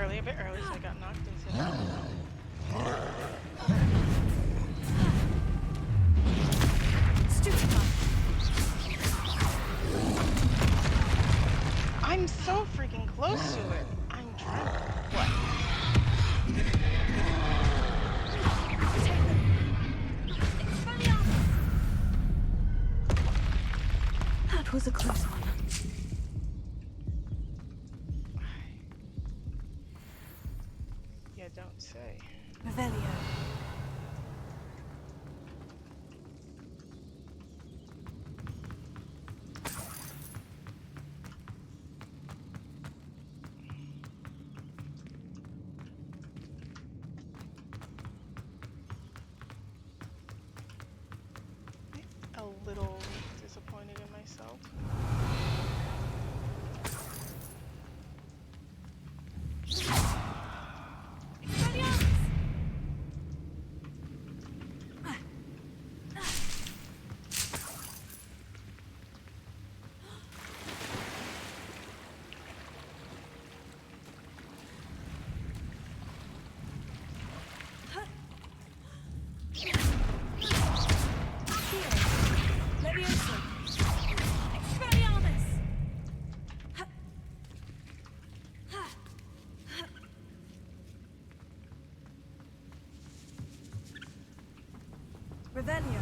A bit early, so I got knocked into that. I'm so freaking close to it. I'm trying to... What?
That was a close one.
Yeah, don't say.
Revelio.
A little disappointed in myself.
Revelio.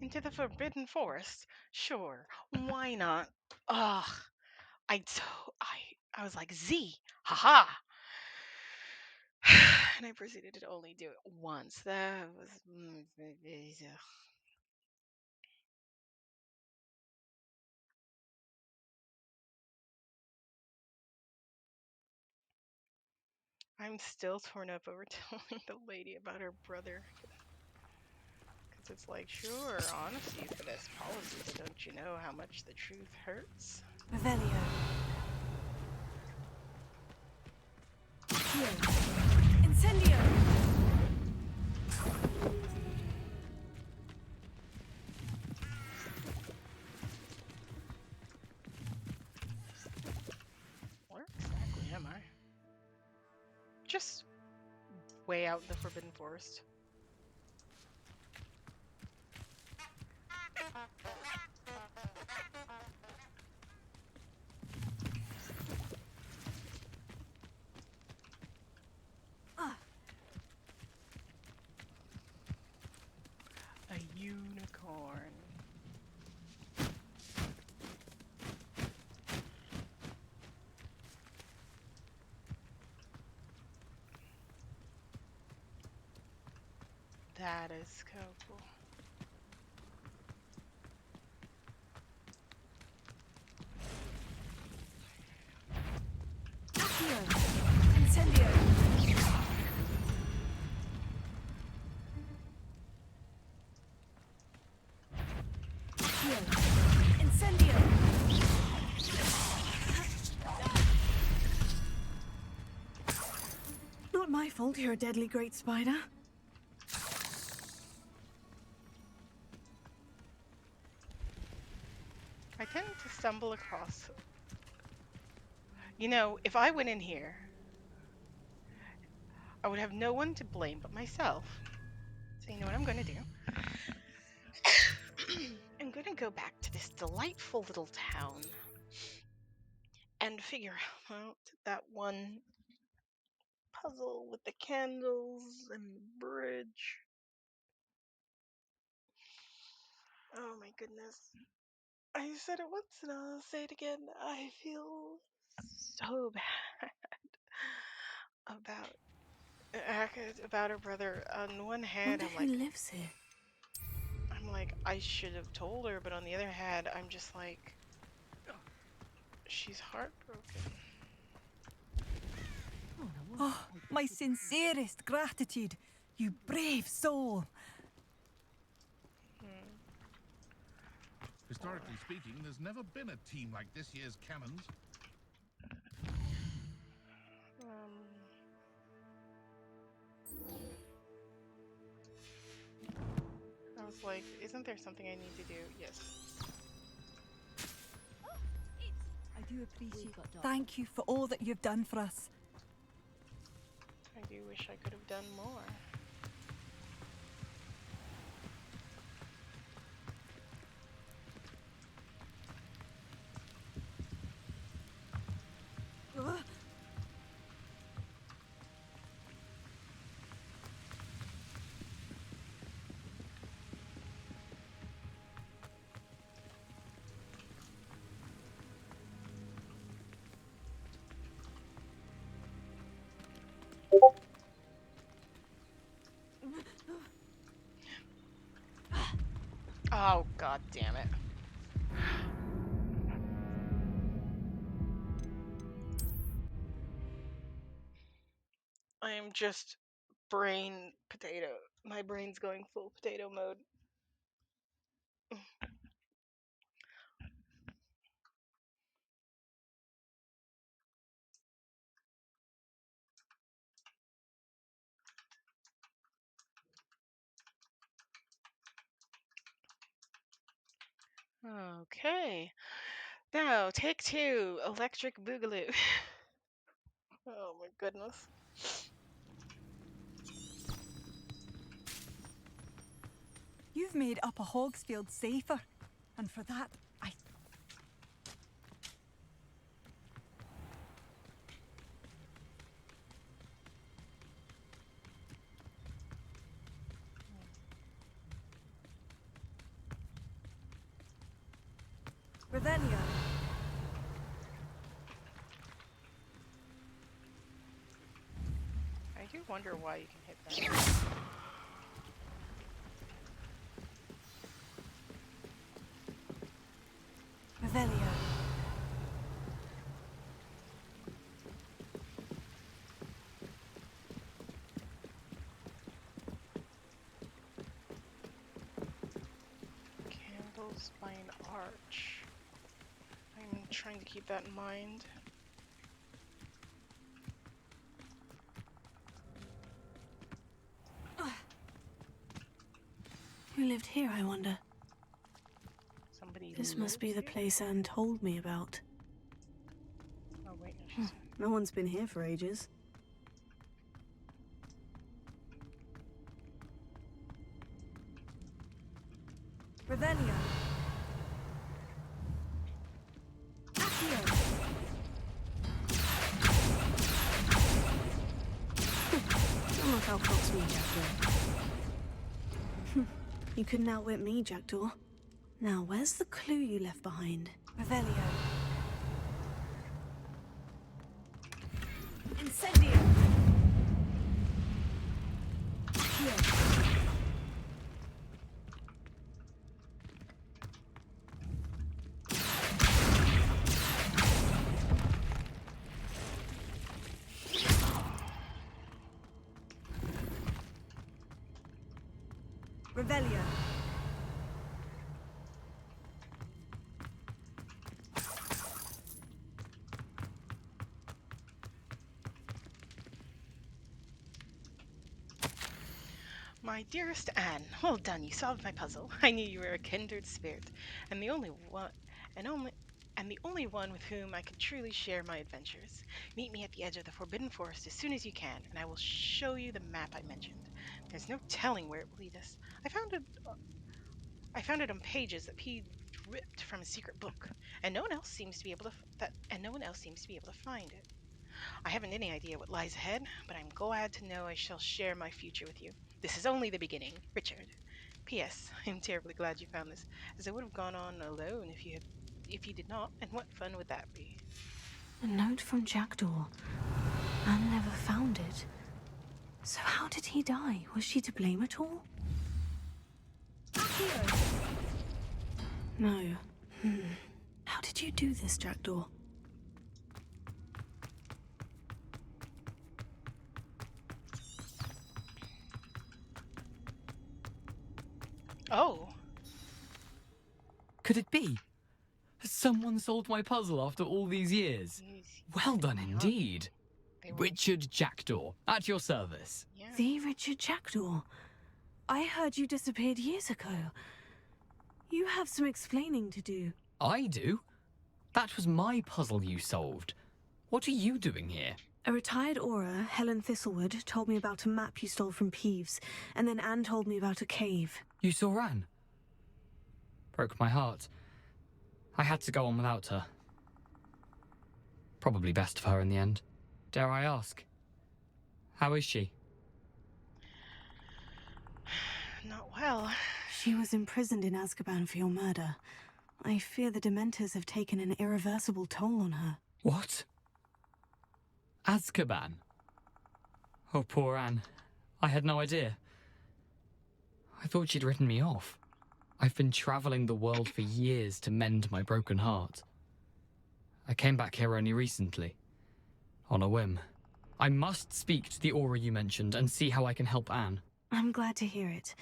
Into the Forbidden Forest? Sure, why not? Ugh, I was like, Z, haha! And I proceeded to only do it once. That was... I'm still torn up over telling the lady about her brother. Because it's like, sure, honesty is the best policy, but don't you know how much the truth hurts?
Revelio. Incendio.
Where exactly am I? Just way out in the Forbidden Forest. A unicorn. corn. That is so cool.
Incendio! Incendio!
Not my fault you're a deadly great spider.
I tend to stumble across. You know, if I went in here, I would have no one to blame but myself. So you know what I'm going to do? I'm going to go back to this delightful little town and figure out that one puzzle with the candles and the bridge. Oh my goodness. I said it once and I'll say it again. I feel so bad about her brother. On one hand,
Wonder
I'm
who
like,
lives here.
I'm like, I should have told her, but on the other hand, I'm just like, she's heartbroken.
Oh, my sincerest gratitude, you brave soul.
Historically speaking, there's never been a team like this year's Cannons.
I was like, isn't there something I need to do? Yes.
I do appreciate it. Thank you for all that you've done for us.
I do wish I could have done more. Oh, god damn it. I am just brain potato. My brain's going full potato mode. Okay. Now, take 2, Electric Boogaloo. Oh my goodness.
You've made Upper Hogsfield safer, and for that, Revelia.
I do wonder why you can hit that.
Revelia.
Candles by an arch. I'm trying to keep that in mind.
Who lived here, I wonder?
Somebody
This must be
lives
the
here?
place Anne told me about.
Oh wait, no, she's
No one's been here for ages.
Revelia.
Don't look how folks meet out there. You couldn't outwit me, Jackdaw. Now, where's the clue you left behind? Revelio. Incendio! Here. Revelio.
My dearest Anne, well done, you solved my puzzle. I knew you were a kindred spirit, and the only one with whom I could truly share my adventures. Meet me at the edge of the Forbidden Forest as soon as you can, and I will show you the map I mentioned. There's no telling where it will lead us. I found it on pages that P ripped from a secret book, and no one else seems to be able to find it. I haven't any idea what lies ahead, but I'm glad to know I shall share my future with you. This is only the beginning, Richard. P.S. I'm terribly glad you found this, as I would have gone on alone if you did not, and what fun would that be?
A note from Jackdaw. Anne never found it. So how did he die? Was she to blame at all? No. How did you do this, Jackdaw?
Oh.
Could it be? Has someone solved my puzzle after all these years? Well done indeed. Richard Jackdaw, at your service.
Yeah.
The Richard Jackdaw? I heard you disappeared years ago. You have some explaining to do.
I do? That was my puzzle you solved. What are you doing here?
A retired Aura, Helen Thistlewood, told me about a map you stole from Peeves, and then Anne told me about a cave.
You saw Anne? Broke my heart. I had to go on without her. Probably best for her in the end. Dare I ask? How is she?
Not well.
She was imprisoned in Azkaban for your murder. I fear the Dementors have taken an irreversible toll on her.
What? Azkaban? Oh, poor Anne. I had no idea. I thought she'd written me off. I've been traveling the world for years to mend my broken heart. I came back here only recently. On a whim. I must speak to the Aura you mentioned and see how I can help Anne.
I'm glad to hear it.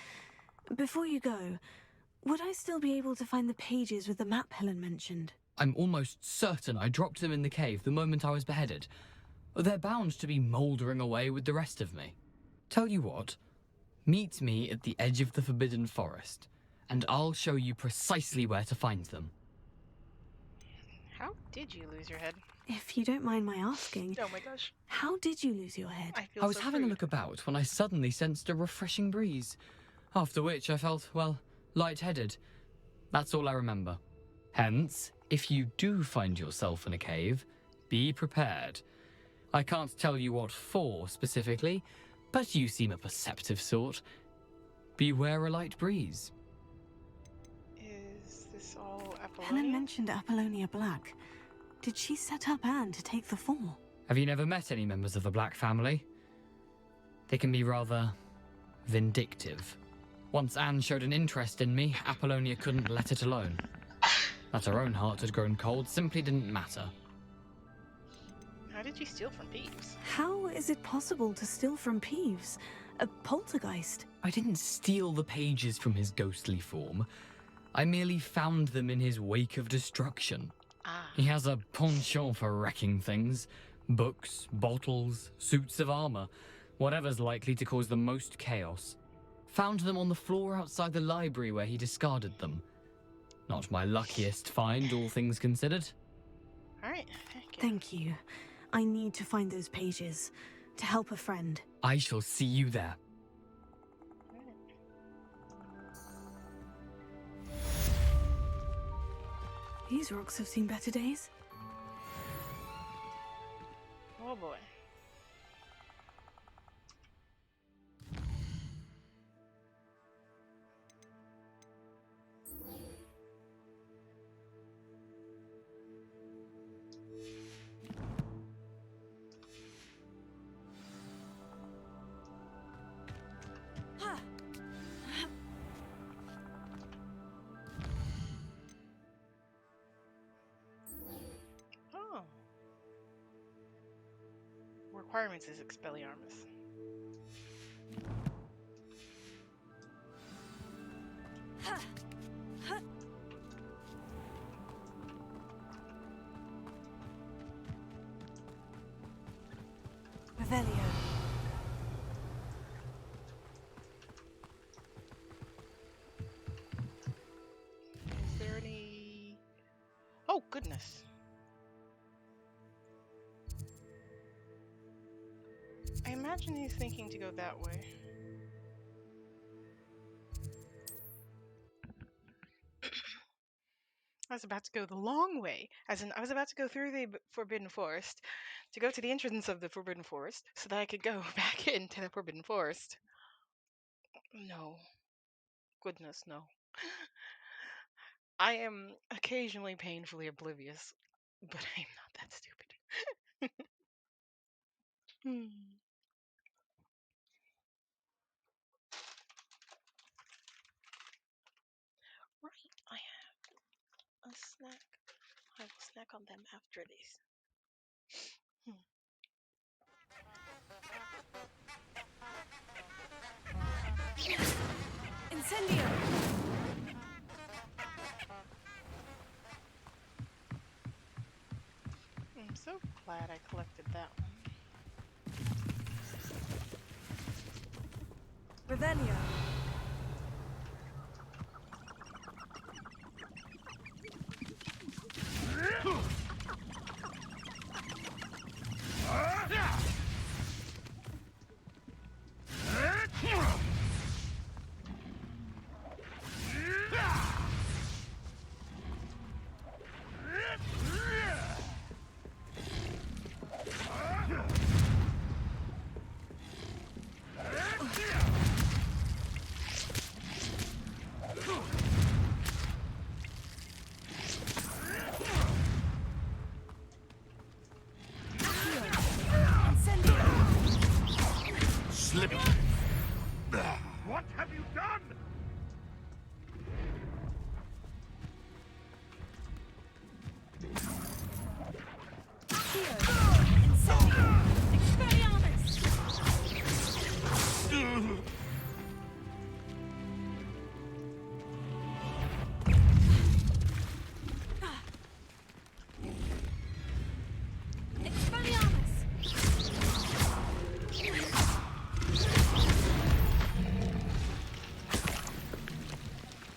Before you go, would I still be able to find the pages with the map Helen mentioned?
I'm almost certain I dropped them in the cave the moment I was beheaded. They're bound to be mouldering away with the rest of me. Tell you what, meet me at the edge of the Forbidden Forest, and I'll show you precisely where to find them.
How did you lose your head?
If you don't mind my asking.
Oh my gosh.
How did you lose your head?
I was having a look about when I suddenly sensed a refreshing breeze. After which I felt, well, lightheaded. That's all I remember. Hence, if you do find yourself in a cave, be prepared. I can't tell you what for specifically, but you seem a perceptive sort. Beware a light breeze.
Is this all Apollonia?
Helen mentioned Apollonia Black. Did she set up Anne to take the fall?
Have you never met any members of the Black family? They can be rather vindictive. Once Anne showed an interest in me, Apollonia couldn't let it alone. That her own heart had grown cold simply didn't matter.
How did you steal from Peeves?
How is it possible to steal from Peeves? A poltergeist?
I didn't steal the pages from his ghostly form. I merely found them in his wake of destruction. He has a penchant for wrecking things. Books, bottles, suits of armor. Whatever's likely to cause the most chaos. Found them on the floor outside the library where he discarded them. Not my luckiest find, all things considered.
Alright,
thank you. I need to find those pages. To help a friend.
I shall see you there.
These rocks have seen better days.
Oh boy. requirements is Expelliarmus.
Revelio.
Is there any... Oh, goodness. I imagine he's thinking to go that way. I was about to go the long way, as in I was about to go through the Forbidden Forest to go to the entrance of the Forbidden Forest so that I could go back into the Forbidden Forest. No. Goodness, no. I am occasionally painfully oblivious, but I'm not that stupid. Right, I have a snack. I will snack on them after this.
Incendio!
I'm so glad I collected that one.
Revelio.
Slip. What have you done?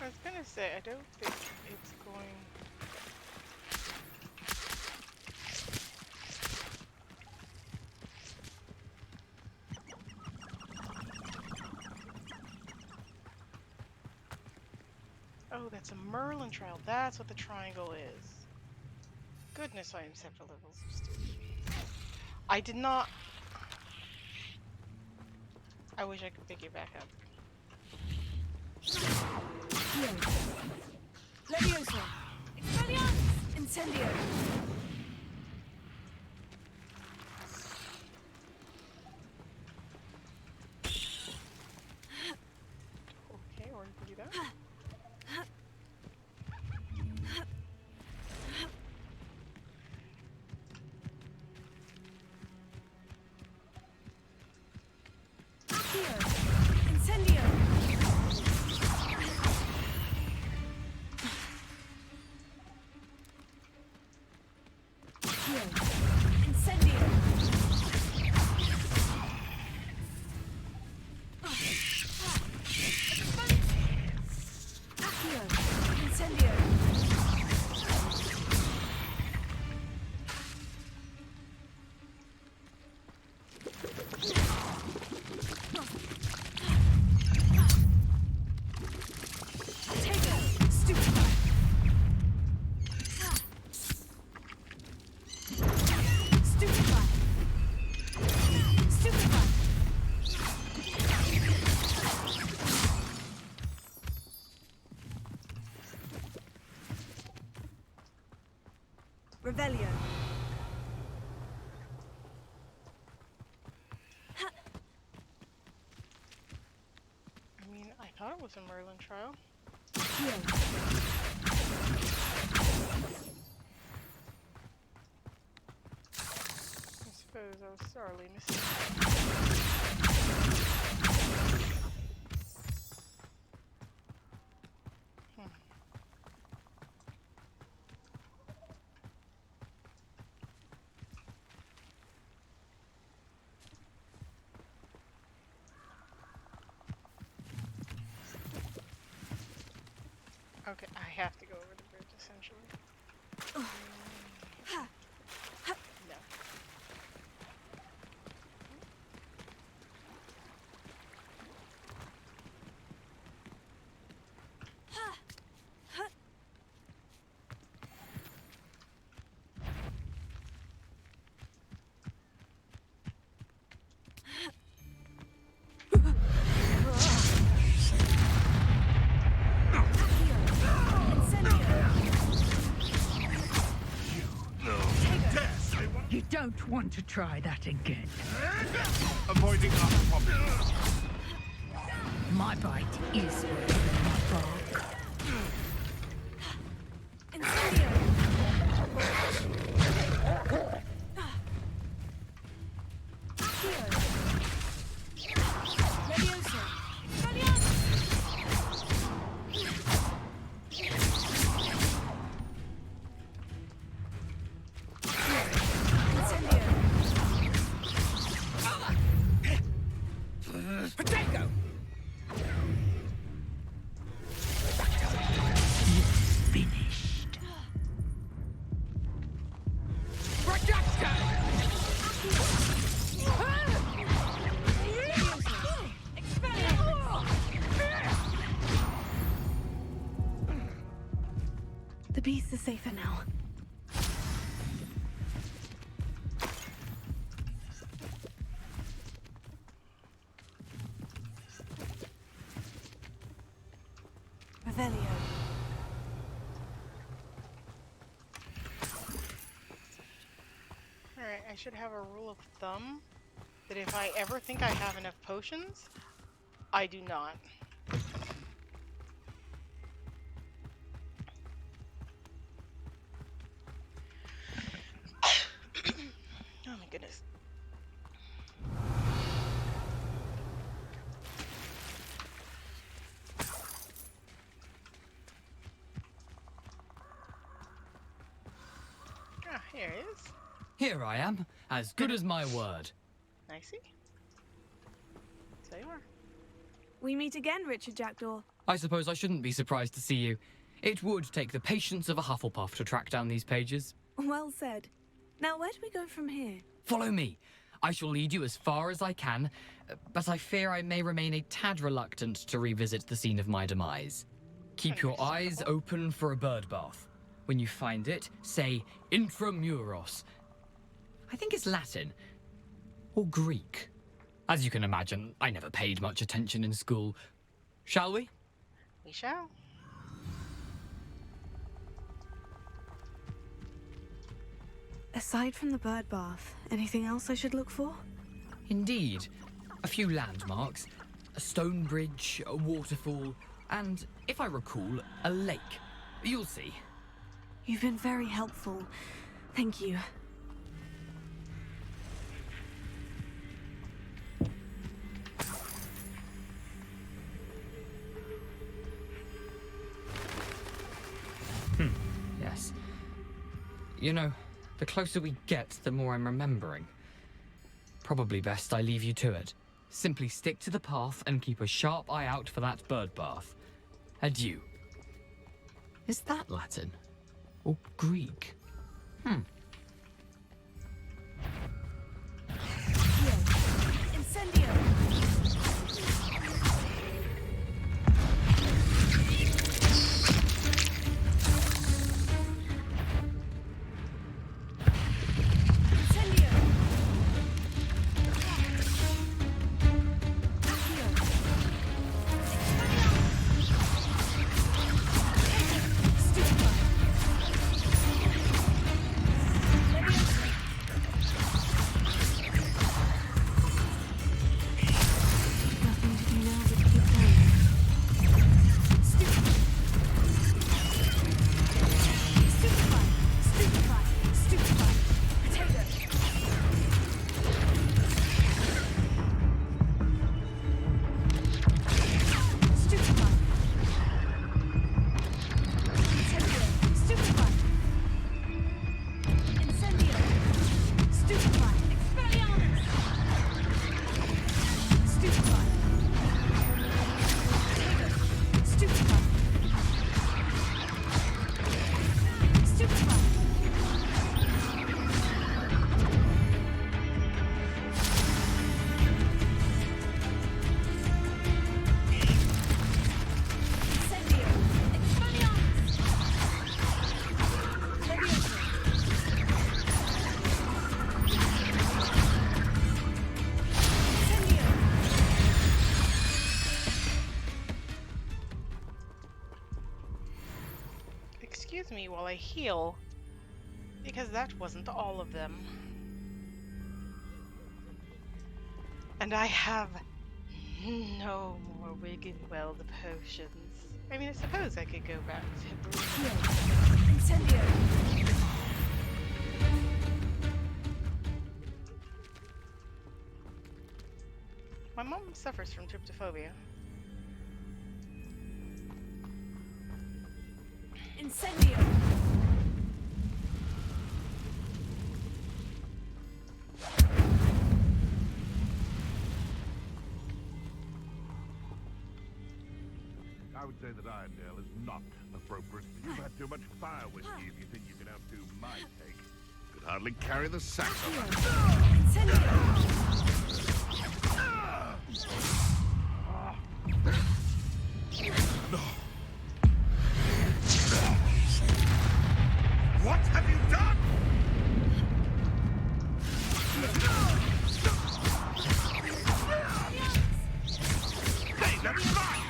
I was gonna say, I don't think it's going... Oh, that's a Merlin trial. That's what the triangle is. Goodness, I am several levels of stupid. I did not... I wish I could pick it back up.
Levioso. Expelliarmus. Incendio.
Okay, or you can do that.
Incendio. Revelio.
I mean, I thought it was a Merlin trial. suppose I was sorely mistaken. Okay, I have to go over the bridge, essentially. No.
You don't want to try that again.
Avoiding our problem.
My bite is better than my bark.
Potato!
Finished.
The beast is safer now. Revelio.
Alright, I should have a rule of thumb that if I ever think I have enough potions, I do not. Oh my goodness. Ah, here it is.
Here I am, as good as my word.
Nicey. So you are.
We meet again, Richard Jackdaw.
I suppose I shouldn't be surprised to see you. It would take the patience of a Hufflepuff to track down these pages.
Well said. Now, where do we go from here?
Follow me. I shall lead you as far as I can, but I fear I may remain a tad reluctant to revisit the scene of my demise. Keep your eyes open for a bird bath. When you find it, say intramuros. I think it's Latin. Or Greek. As you can imagine, I never paid much attention in school. Shall we?
We shall.
Aside from the bird bath, anything else I should look for?
Indeed. A few landmarks, a stone bridge, a waterfall, and, if I recall, a lake. You'll see.
You've been very helpful. Thank you.
Yes. You know, the closer we get, the more I'm remembering. Probably best I leave you to it. Simply stick to the path and keep a sharp eye out for that bird bath. Adieu. Is that Latin? Or Greek?
Incendio!
excuse me while I heal, because that wasn't all of them. And I have no more Wiggenweld potions. I mean, I suppose I could go back to
Incendio!
My mom suffers from tryptophobia.
Incendio!
I would say that Irondale is not appropriate. You've had too much fire whiskey if you think you can outdo my take. Could hardly carry the sack What have you done? Hey, that's fine!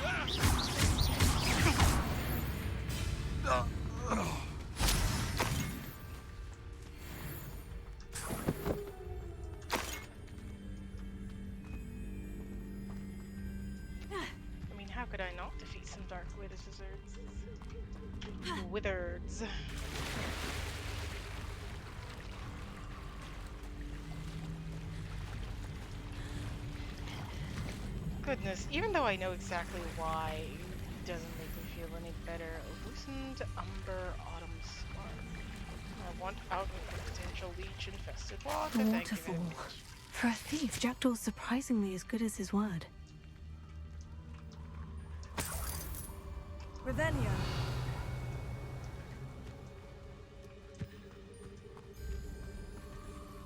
I mean, how could I not defeat some dark wizards? Wizards. Goodness, even though I know exactly why, it doesn't make me feel any better. Loosened Umber Autumn Scarf. I want out of the potential leech infested water.
A
Thank you
waterfall.
very much.
For a thief, Jackdaw's surprisingly as good as his word.
Revelio.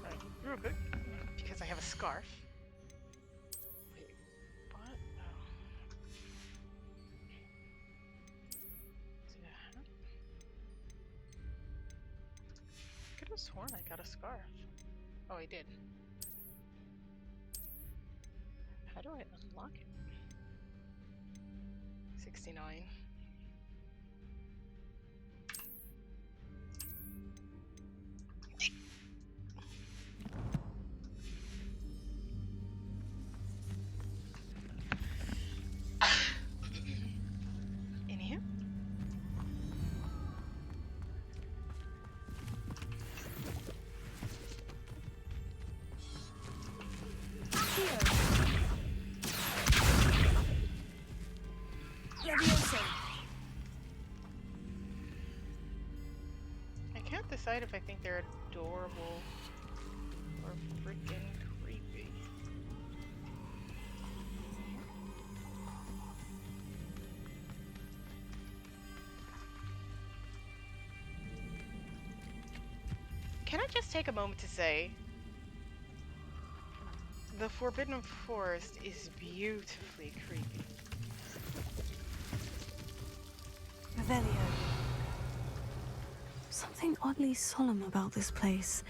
Alright, real quick, because I have a scarf. Wait, what? Oh. Is it a hat? I could have sworn I got a scarf. Oh, I did. How do I unlock it? 69. Anywho. I can't decide if I think they're adorable or freaking creepy. Can I just take a moment to say the Forbidden Forest is beautifully creepy.
Revelio. Something oddly solemn about this place.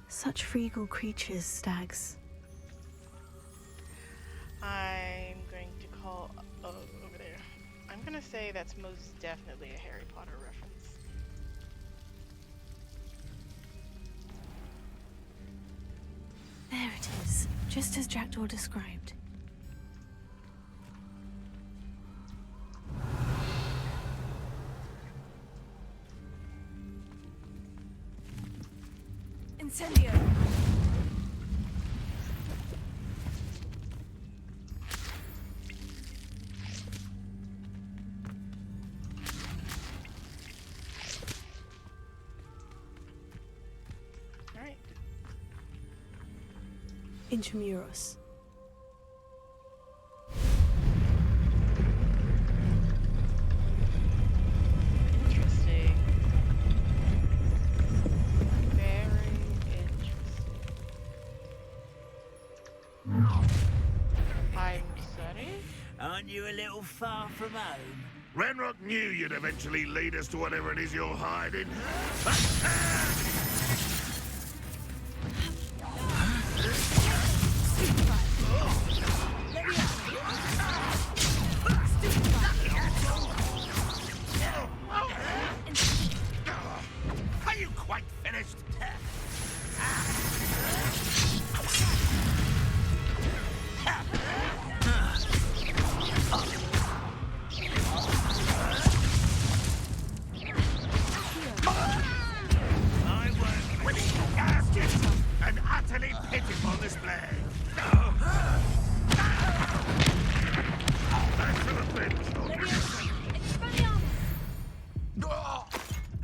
Such regal creatures, stags.
I'm going to call over there. I'm gonna say that's most definitely a Harry Potter reference.
There it is, just as Jackdaw described.
Incendio.
Alright.
Intramuros.
Interesting. Very interesting. I'm sorry?
Aren't you a little far from home?
Ranrock knew you'd eventually lead us to whatever it is you're hiding.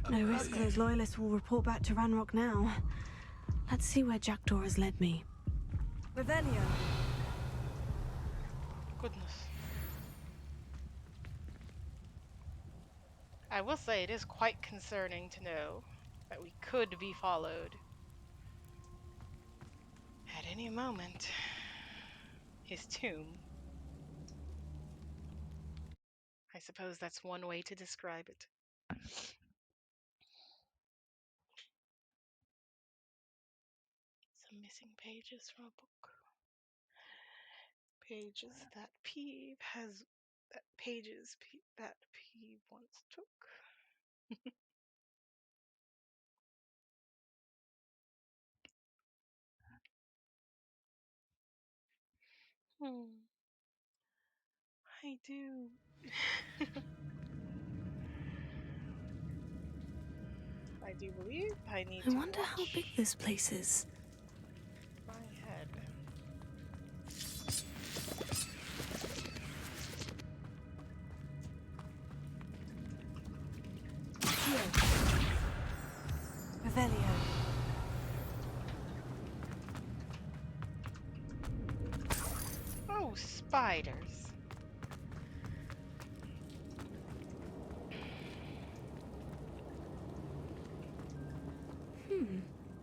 No risk those loyalists will report back to Ranrock now. Let's see where Jackdaw has led me.
Revelio.
Goodness. I will say it is quite concerning to know that we could be followed at any moment. His tomb. I suppose that's one way to describe it. Some missing pages from a book. Pages that Peeve has. That pages that Peeve once took. I do. I do believe I need to
I wonder how big this place is.
My head.
Revelio.
Oh, spiders.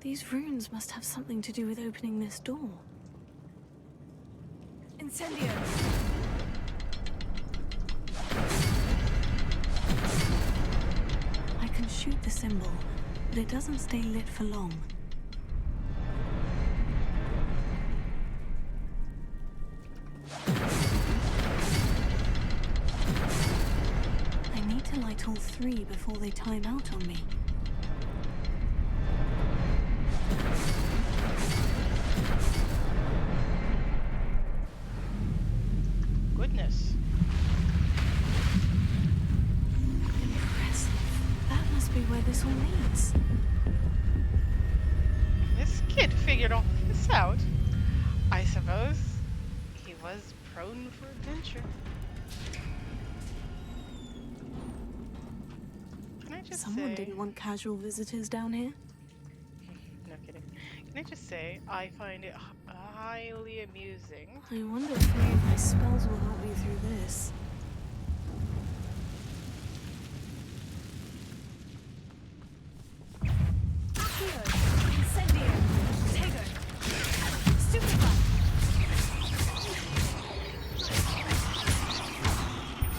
These runes must have something to do with opening this door.
Incendio.
I can shoot the symbol, but it doesn't stay lit for long. I need to light all three before they time out on me.
Goodness.
Impressive. That must be where this all leads.
This kid figured all this out. I suppose he was prone for adventure. Can I just
Someone
say...
didn't want casual visitors down here.
No kidding. Can I just say, I find it highly amusing.
I wonder if any of my spells will help me through this.
Accio. Incendio. Tego. Stupefy.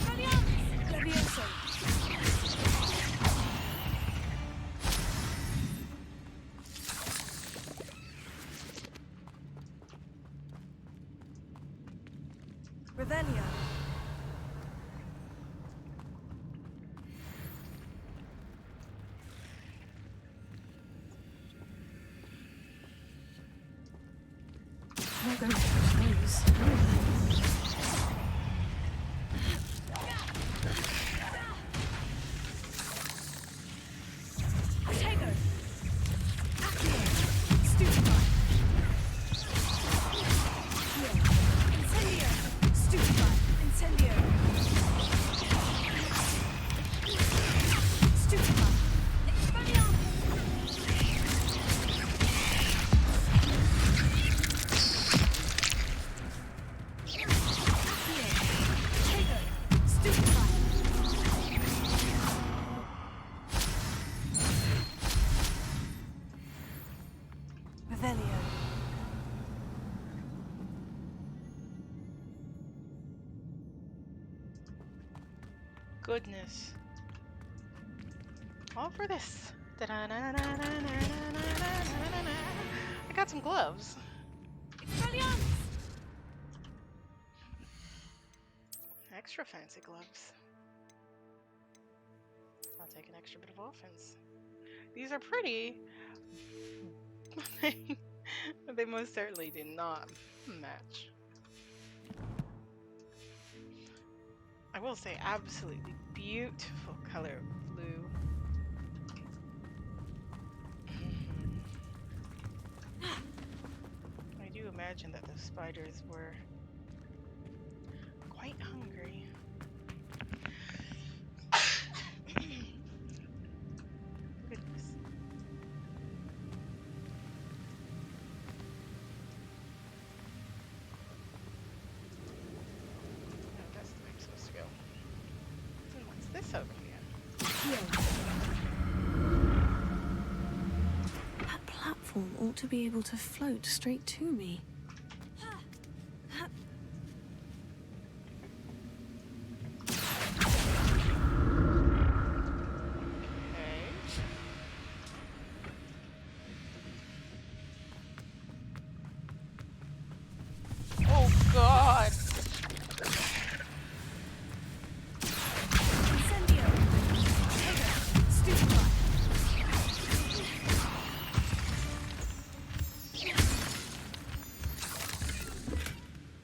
Valiance. Levioso. Revelio.
I'm not going to touch those.
Tego. Accio. Stupefy. Incendio. Stupefy. Incendio. Stupefy. Expelliarmus. Tego. Stupefy. Revelio.
Goodness. All for this. I got some gloves.
Expelliarmus.
Extra fancy gloves. I'll take an extra bit of offense. These are pretty. But they most certainly do not match. I will say absolutely beautiful color of blue. I do imagine that the spiders were quite hungry.
That platform ought to be able to float straight to me.
Oh God!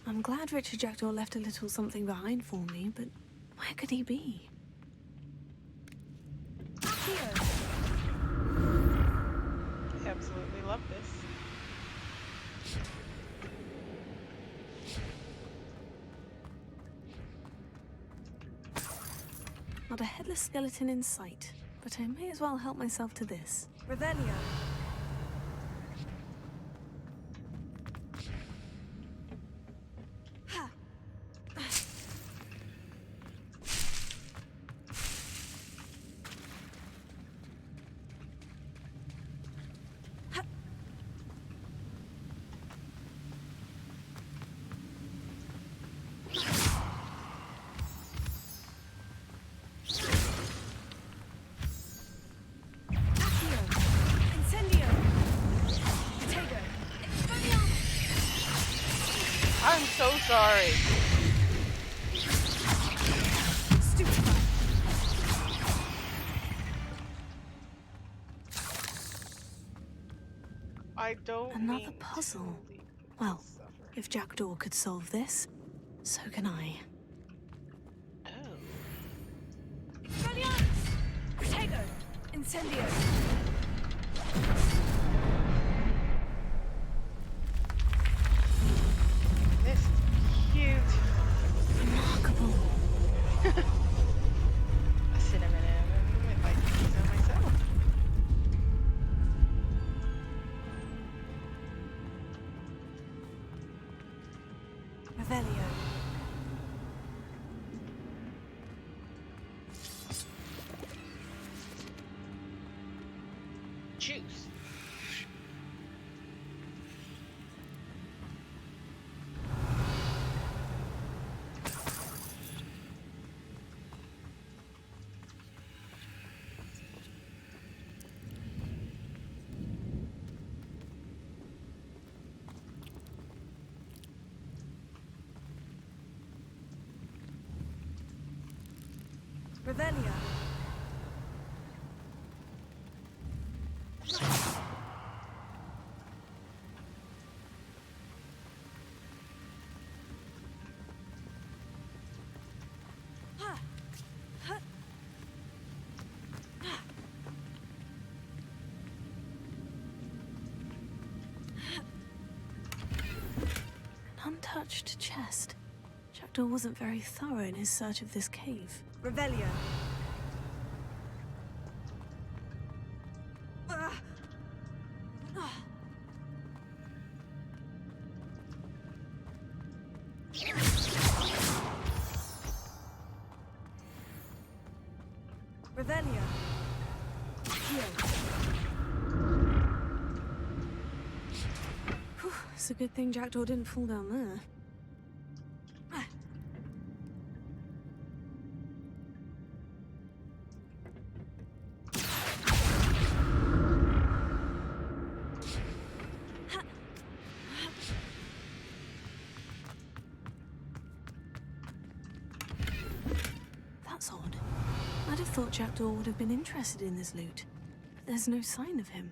I'm glad Richard Jackdaw left a little something behind for me, but where could he be?
I absolutely love this.
Not a headless skeleton in sight, but I may as well help myself to this.
Revelio.
I'm so sorry. I don't
Another puzzle. Well, if Jackdaw could solve this, so can I.
Potato! Incendio!
This is cute.
Remarkable.
A cinnamon M if I can use it myself.
Revelio.
Juice.
Revelio.
An untouched chest. Jackdaw wasn't very thorough in his search of this cave.
Revelio. Revelio.
It's a good thing Jackdaw didn't fall down there. That's odd. I'd have thought Jackdaw would have been interested in this loot, but there's no sign of him.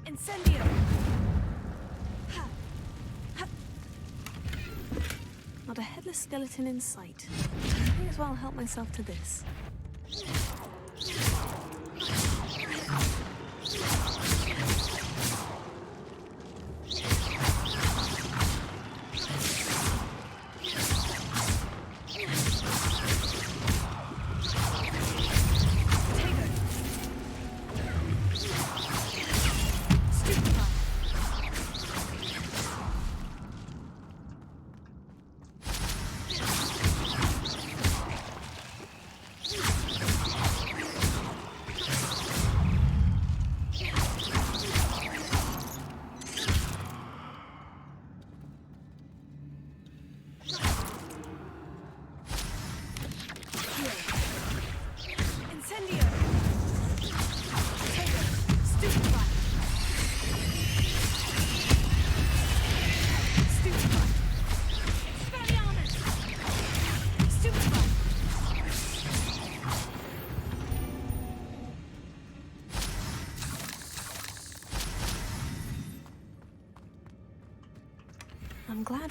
Incendio!
Not a headless skeleton in sight. May as well help myself to this.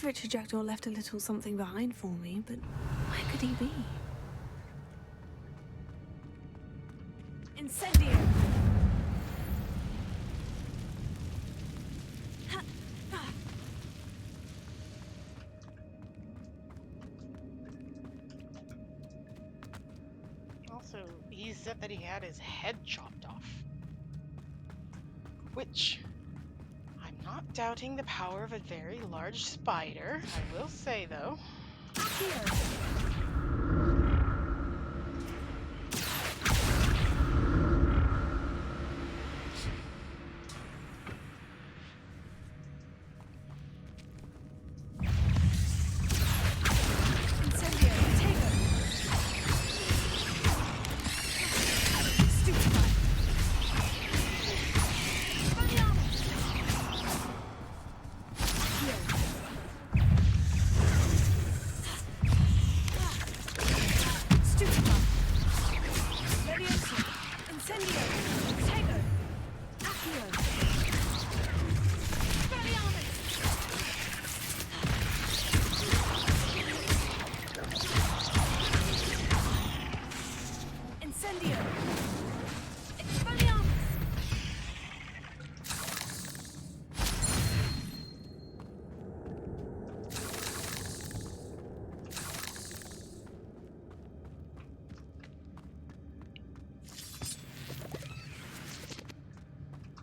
glad Richard Jackdaw left a little something behind for me, but where could he be?
Incendio!
Also, he said that he had his head chopped off. Which, I'm not doubting the power of a very large spider, I will say though.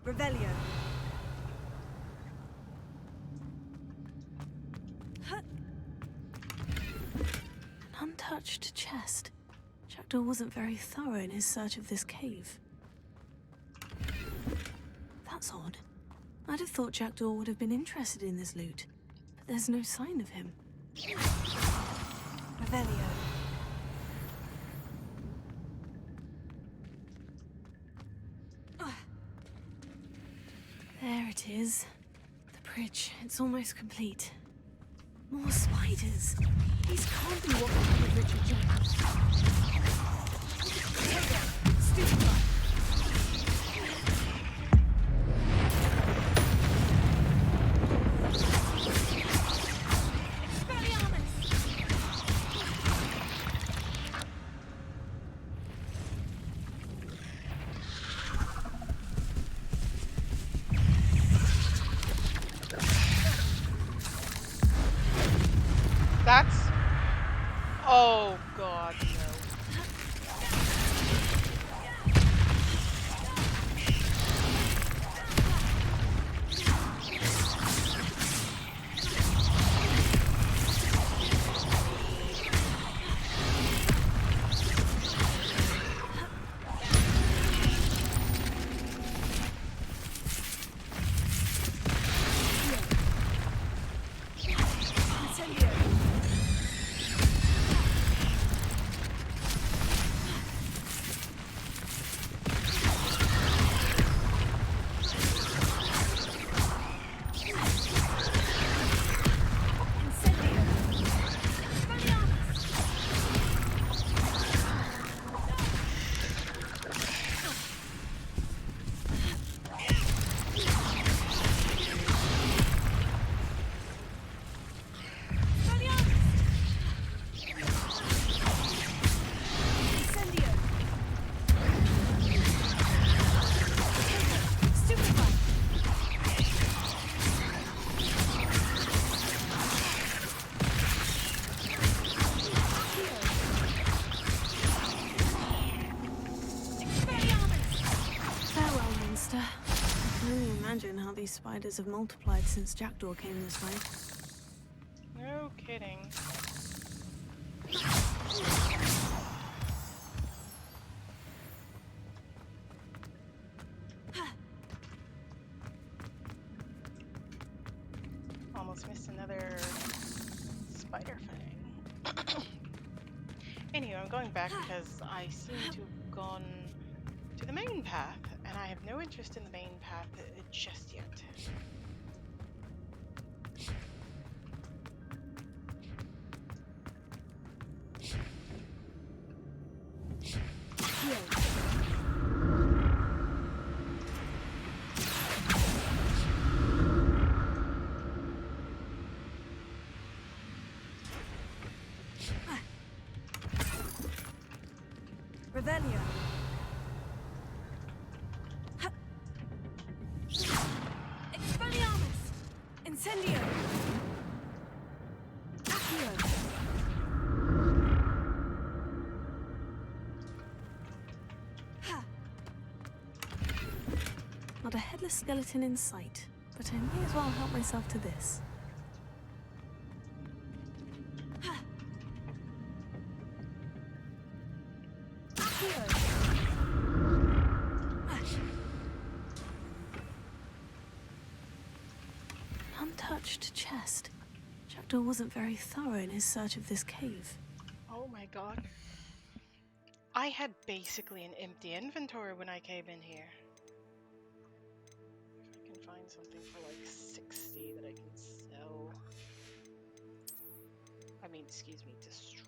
Revelio.
An untouched chest. Jackdaw wasn't very thorough in his search of this cave. That's odd. I'd have thought Jackdaw would have been interested in this loot, but there's no sign of him.
Revelio.
There it is. The bridge. It's almost complete. More spiders. These can't be what happened with Richard Jackdaw. Stupefy.
That's... Oh god, no.
How these spiders have multiplied since Jackdaw came this way.
No kidding. Almost missed another spider fang. Anyway, I'm going back because I seem to have gone to the main path, and I have no interest in the main path just yet.
Revelio. Expelliarmus! Incendio! Accio! Ha! Not a headless skeleton in sight, but I may as well help myself to this. Ha! Accio! Untouched chest. Jackdaw wasn't very thorough in his search of this cave.
Oh my god. I had basically an empty inventory when I came in here. If I can find something for like 60 that I can sell. I mean, excuse me, destroy.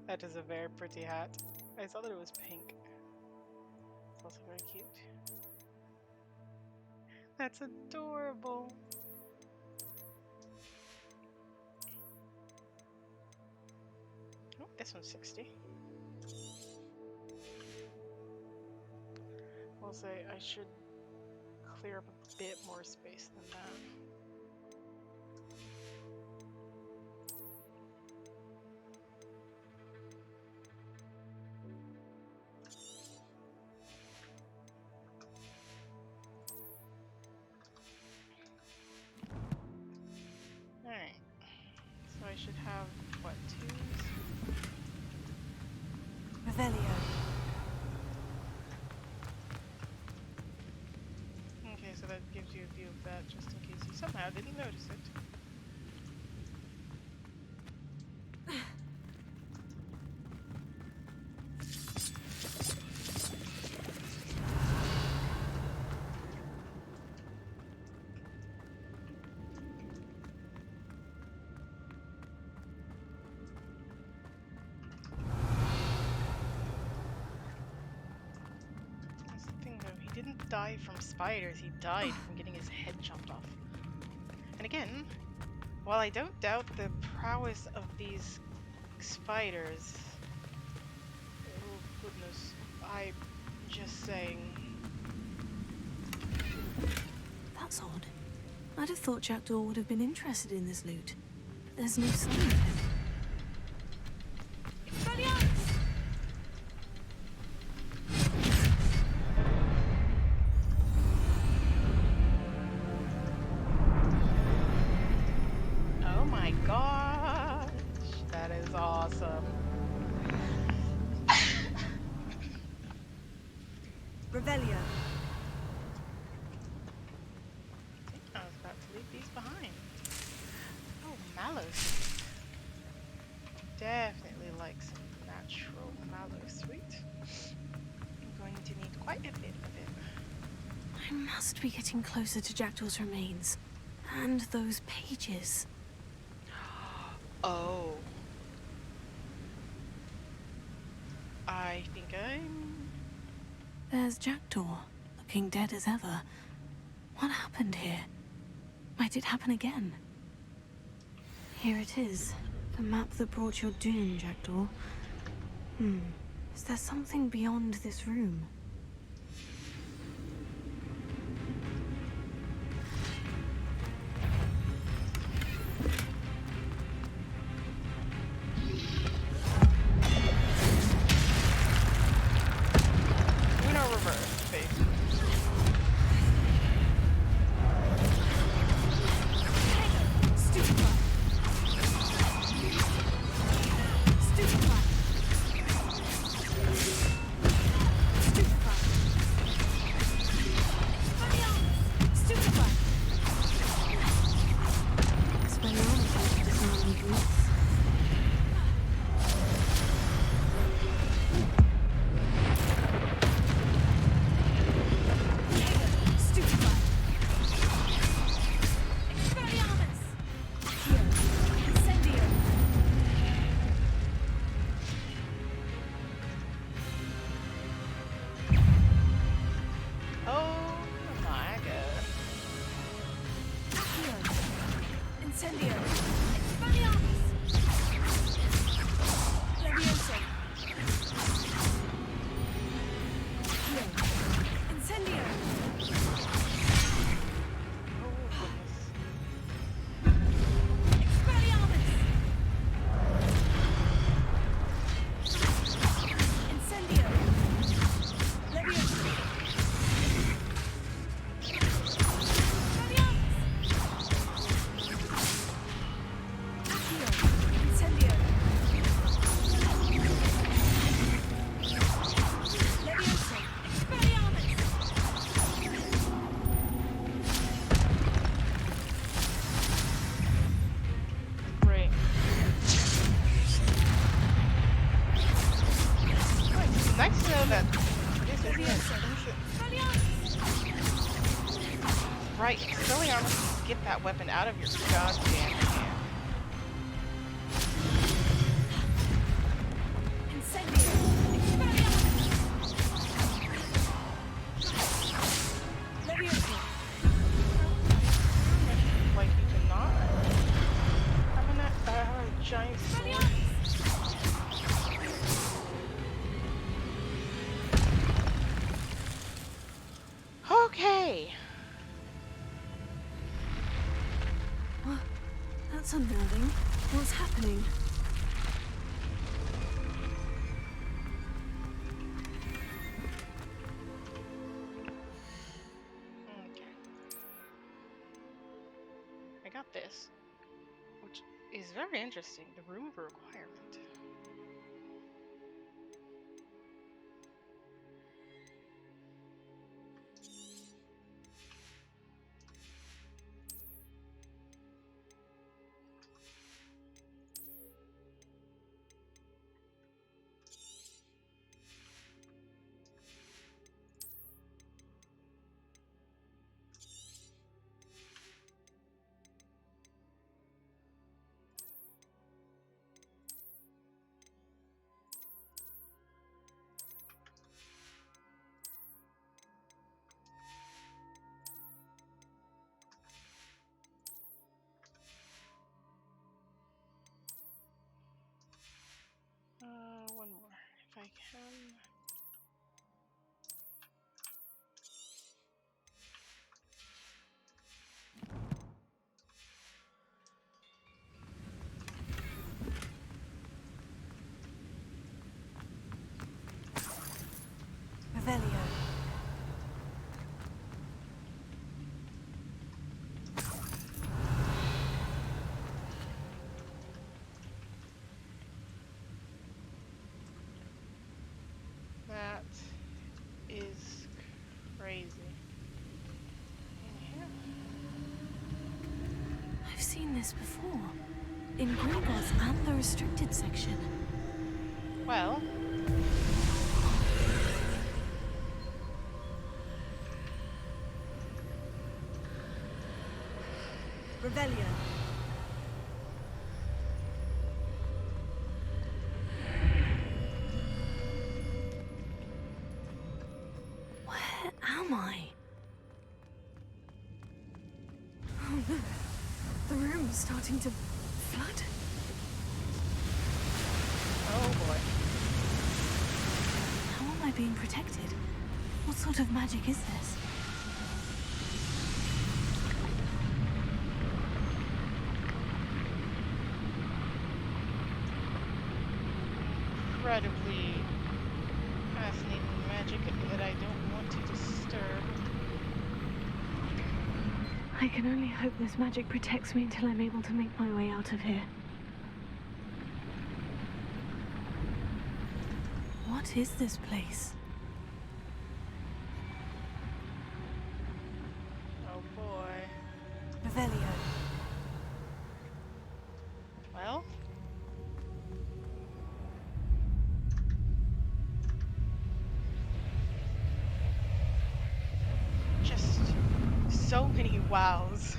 That is a very pretty hat. I saw that it was pink. It's also very cute. That's adorable. Oh, this one's 60. I'll say I should clear up a bit more space than that. Alright, so I should have, what, 2s?
Revelio.
Okay, so that gives you a view of that, just in case you somehow didn't notice it. He didn't die from spiders, he died from getting his head chopped off. And again, while I don't doubt the prowess of these spiders, oh goodness, I'm just saying.
That's odd. I'd have thought Jackdaw would have been interested in this loot. But there's no sign of him.
Oh my gosh, that is awesome.
Revelio.
I was about to leave these behind. Oh, mallow sweet. Definitely like some natural mallow sweet. I'm going to need quite a bit of it.
I must be getting closer to Jackdaw's remains. And those pages.
Oh. I think I'm...
There's Jackdaw, looking dead as ever. What happened here? Might it happen again? Here it is. The map that brought your doom, Jackdaw. Is there something beyond this room? Incendio! Expelliarmus! Levioso! Incendio! Expelliarmus! Incendio! Levioso!
Nice to know that this is right. Expelliarmus, get that weapon out of your goddamn hand. Like you cannot have a giant sword. Okay.
What? That's unnerving. What's happening?
Okay. I got this, which is very interesting. The room of requirement. One more, if I can.
Revelio.
That is crazy.
I've seen this before. In Gringotts and the restricted section.
Well.
Revelio. Where am I? Oh no. The room's starting to flood.
Oh boy.
How am I being protected? What sort of magic is this?
Incredibly fascinating magic that I don't want to disturb.
I can only hope this magic protects me until I'm able to make my way out of here. What is this place?
Oh boy.
Revelio.
Well. Just so many wows.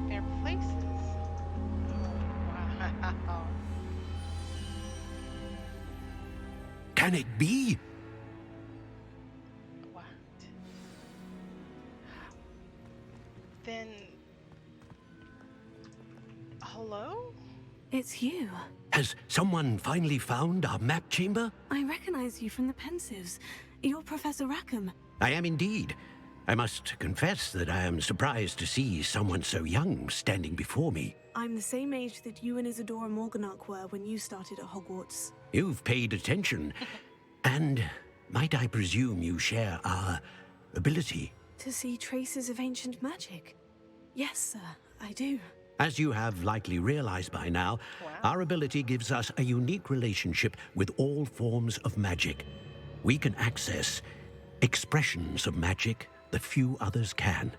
They're places. Oh, wow.
can it be?
What? Then... Hello?
It's you.
Has someone finally found our map chamber?
I recognize you from the Pensives. You're Professor Rackham.
I am indeed. I must confess that I am surprised to see someone so young standing before me.
I'm the same age that you and Isadora Morganach were when you started at Hogwarts.
You've paid attention. And might I presume you share our ability?
To see traces of ancient magic? Yes, sir, I do.
As you have likely realized by now, our ability gives us a unique relationship with all forms of magic. We can access expressions of magic that few others can.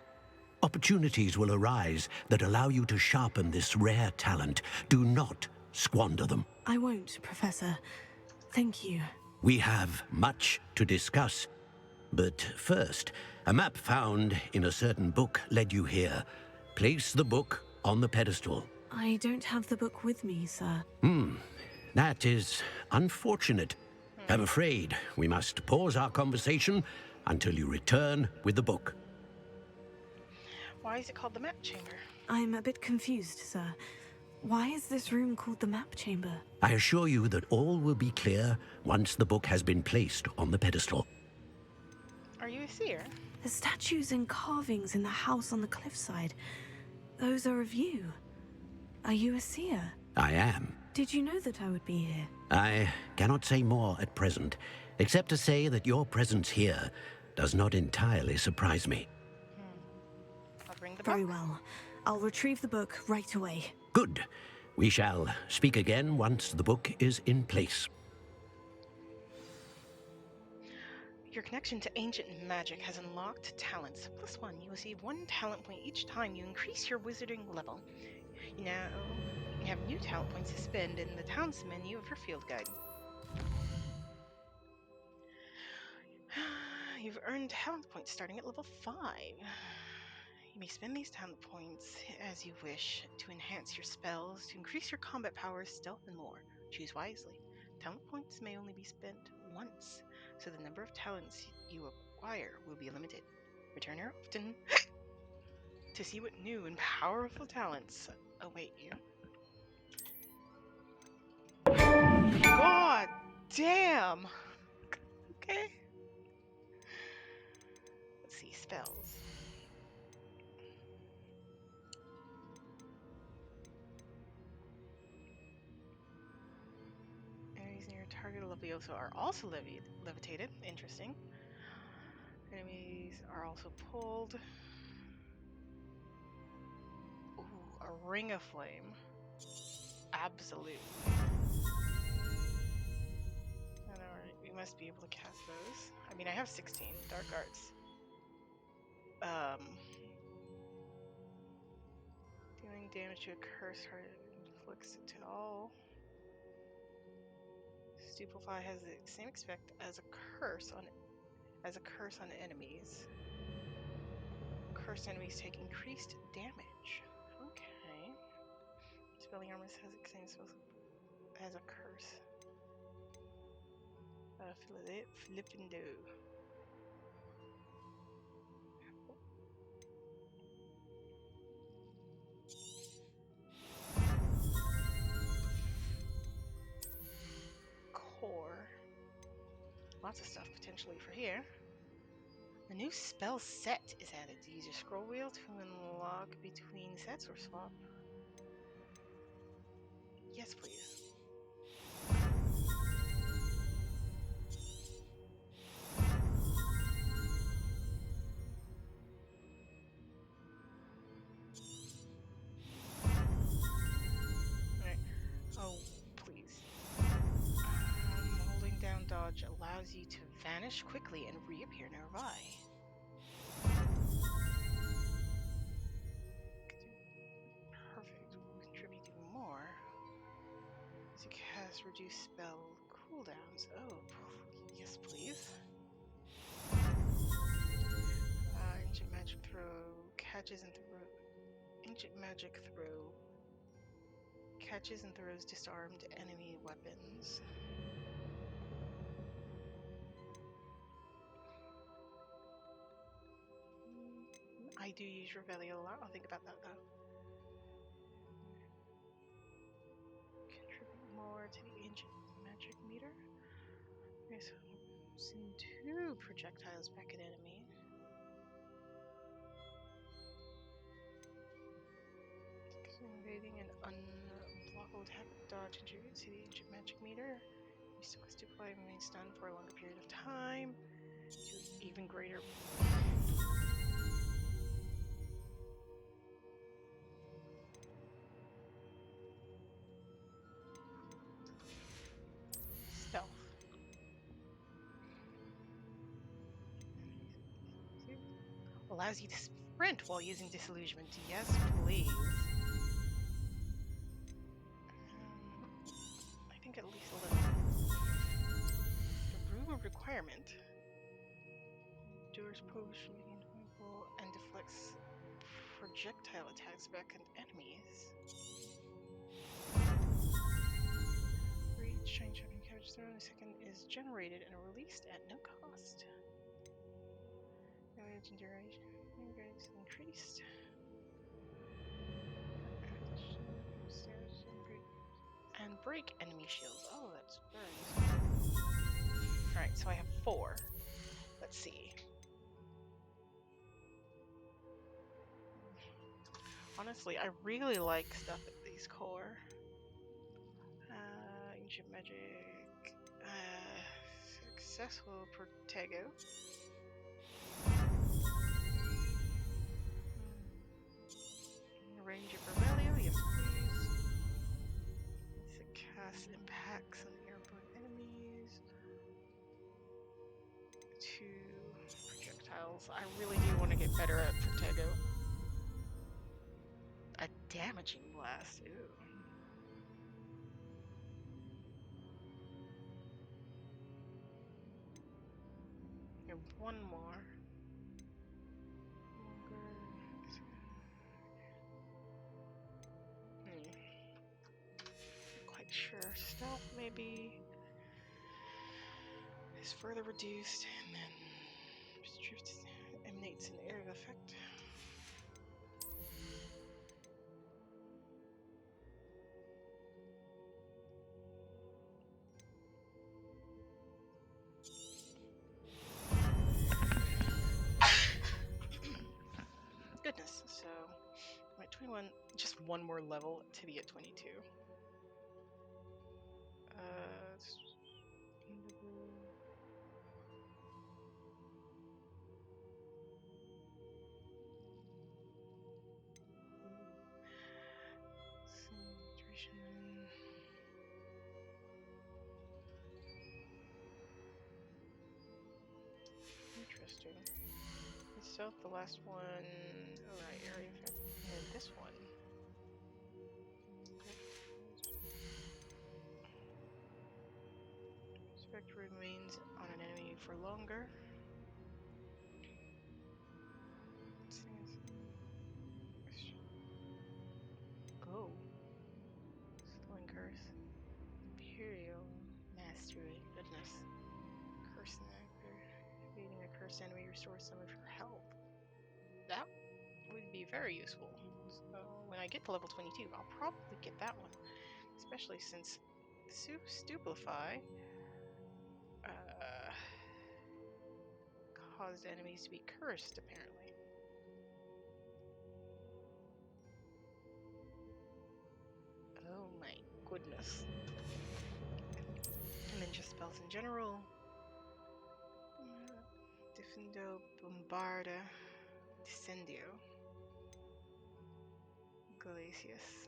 Opportunities will arise that allow you to sharpen this rare talent. Do not squander them.
I won't, Professor. Thank you.
We have much to discuss. But first, a map found in a certain book led you here. Place the book on the pedestal.
I don't have the book with me, sir.
That is unfortunate. I'm afraid we must pause our conversation until you return with the book.
Why is it called the map chamber?
I'm a bit confused, sir. Why is this room called the map chamber?
I assure you that all will be clear once the book has been placed on the pedestal.
Are you a seer?
The statues and carvings in the house on the cliffside. Those are of you. Are you a seer?
I am.
Did you know that I would be here?
I cannot say more at present, except to say that your presence here does not entirely surprise me.
I'll bring the
Very
book.
well. I'll retrieve the book right away.
Good. We shall speak again once the book is in place.
Your connection to ancient magic has unlocked talents. +1. You receive 1 talent point each time you increase your wizarding level. Now, you have new talent points to spend in the talents menu of your field guide. You've earned talent points starting at level 5. You may spend these talent points as you wish to enhance your spells, to increase your combat powers, stealth, and more. Choose wisely. Talent points may only be spent once, so the number of talents you acquire will be limited. Return here often to see what new and powerful talents await you. God damn! Okay. Let's see, spells. Enemies near target Levioso are also levitated. Interesting. Enemies are also pulled. Ooh, a ring of flame. Absolutely. Alright, we must be able to cast those. I mean, I have 16 dark arts. Dealing damage to a curse heart inflicts it to all. Stupefy has the same effect as a curse on enemies. Cursed enemies take increased damage. Okay. Spelling armor has the same spells as a curse. Flippindo. Core. Lots of stuff potentially for here. A new spell set is added. Use your scroll wheel to unlock between sets or swap. Yes, please. Alright. Oh, please. Holding down dodge allows you to vanish quickly and reappear nearby. Perfect. Will contribute even more. As you cast reduce spell cooldowns. Oh, yes, please. Ancient magic throw catches and ancient magic throw catches and throws disarmed enemy weapons. I do use Revelio a lot. I'll think about that though. Contribute more to the ancient magic meter. Okay, so send 2 projectiles back at enemy. Invading an unblockable attack with dodge contributes to the ancient magic meter. You still has to apply remain stunned for a longer period of time. To even greater. Stealth. Allows you to sprint while using disillusionment. Yes, please. I think at least a little. The room of requirement. Endures potion and deflects projectile attacks back at enemies. Reach, change shocking carriage thrown. A second is generated and released at no cost. Damage and duration increased. And break enemy shields. Oh, that's very useful. Alright, so I have 4. Let's see. Honestly, I really like stuff at these core. Ancient magic. Successful Protego. Range of Revelio, yes please. It's a cast impacts on airborne enemies. 2 projectiles. I really do want to get better at Protego. A damaging blast. Ew. And 1 more. Quite sure. Stealth maybe is further reduced, and then drift emanates an area of effect. Goodness. So I'm at 21. Just 1 more level to be at 22. Interesting. So the last one, alright, area effect, and then this one. Effect remains on an enemy for longer. Oh. Slowing curse. Imperial Mastery. Goodness. Curse actor. Beating a cursed enemy restores some of her health. That would be very useful. So when I get to level 22, I'll probably get that one. Especially since Stupefy caused enemies to be cursed, apparently. Oh my goodness. And then just spells in general. Defendo, Bombarda, Descendio, Glacius.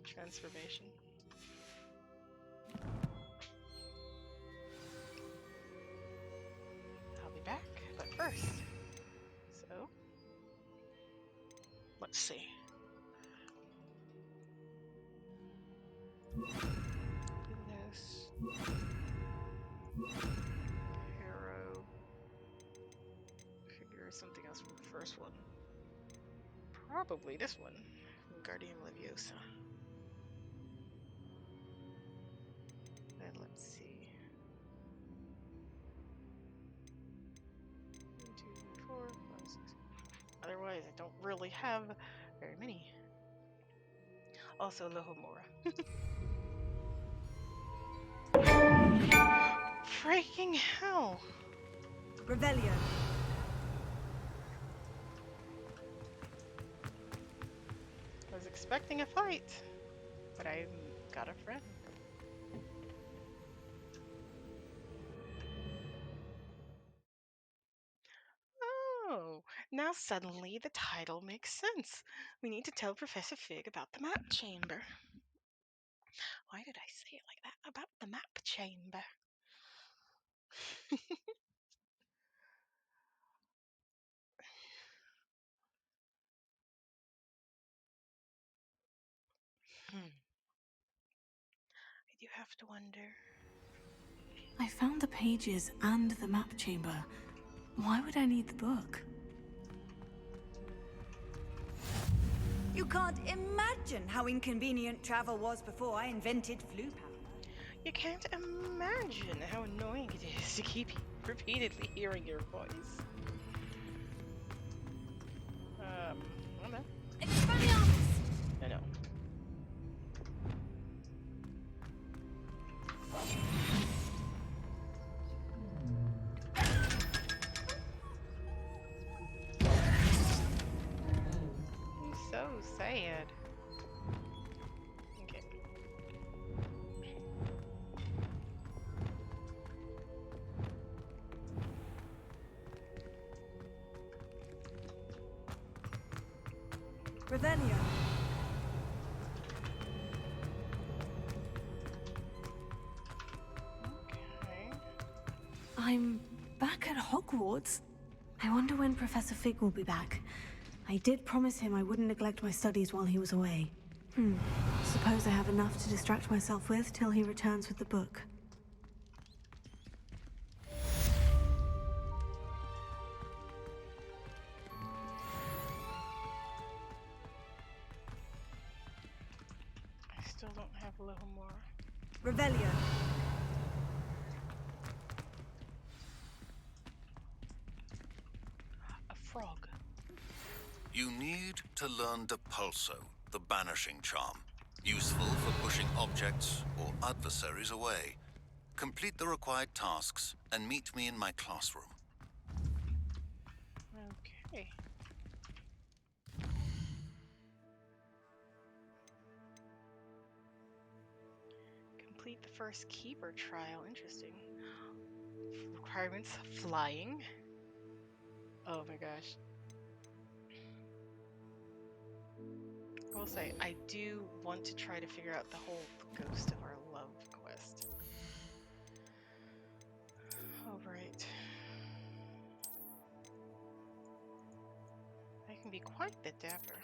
Transformation. I'll be back, but first. So, let's see. Open this. Arrow. Figure something else from the first one. Probably this one. Guardian Leviosa. And let's see. toys. I don't really have very many. Also, Lohomora. Freaking hell!
Revelio.
I was expecting a fight, but I got a friend. Oh, now suddenly the title makes sense. We need to tell Professor Fig about the map chamber. Why did I say it like that? About the map chamber. I do have to wonder.
I found the pages and the map chamber. Why would I need the book?
You can't imagine how inconvenient travel was before I invented flu powder.
You can't imagine how annoying it is to keep repeatedly hearing your voice. I don't know. I know. I'm so sad. Okay.
Revelio.
Okay.
I'm back at Hogwarts. I wonder when Professor Fig will be back. I did promise him I wouldn't neglect my studies while he was away. Suppose I have enough to distract myself with till he returns with the book.
I still don't have Lohomora.
Revelio.
A frog.
You need to learn Depulso, the banishing charm. Useful for pushing objects or adversaries away. Complete the required tasks and meet me in my classroom.
Okay. Complete the first keeper trial. Interesting. Requirements: flying. Oh my gosh. I will say, I do want to try to figure out the whole Ghost of Our Love quest. Alright. I can be quite the dapper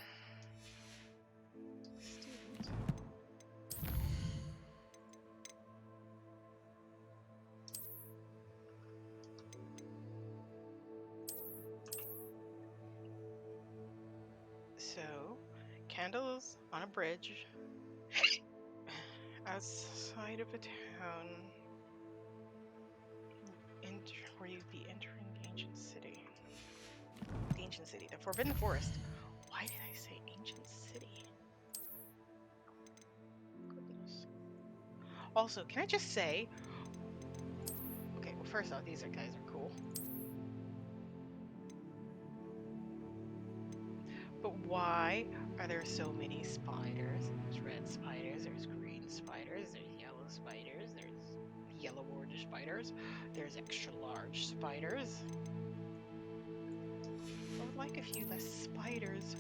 student. So, candles on a bridge outside of a town where you'd be entering the ancient city. The ancient city, the Forbidden Forest. Why did I say ancient city? Goodness. Also, can I just say, okay, well, first off, these guys are cool. But why are there so many spiders? There's red spiders, there's green spiders, there's yellow spiders, there's yellow border spiders, there's extra large spiders. I would like a few less spiders.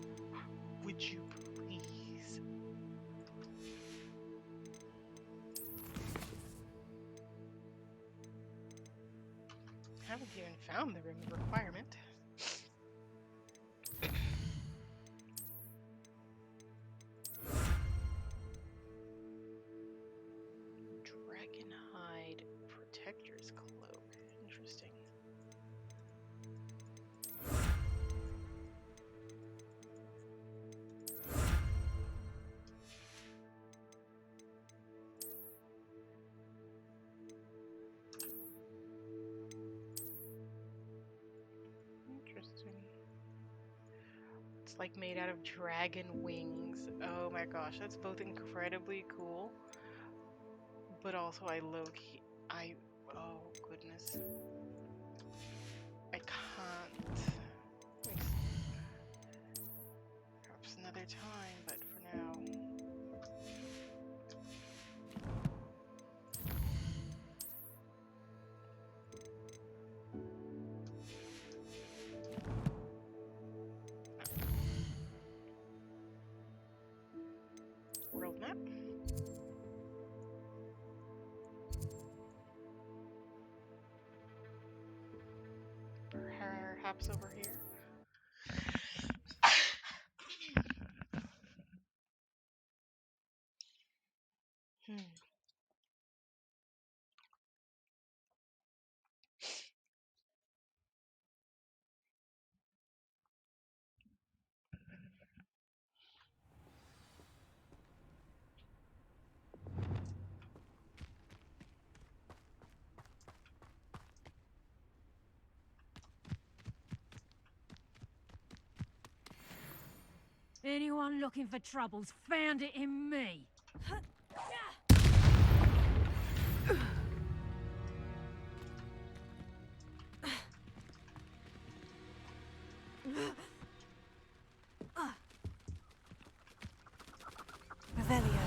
Would you please? I haven't even found the room of requirement. Dragonhide Protector's Cloak. Interesting. like made out of dragon wings. Oh my gosh, that's both incredibly cool, but also oh goodness, I can't. Perhaps another time, but for now. World map. Perhaps over here.
Anyone looking for troubles found it in me.
Revelio.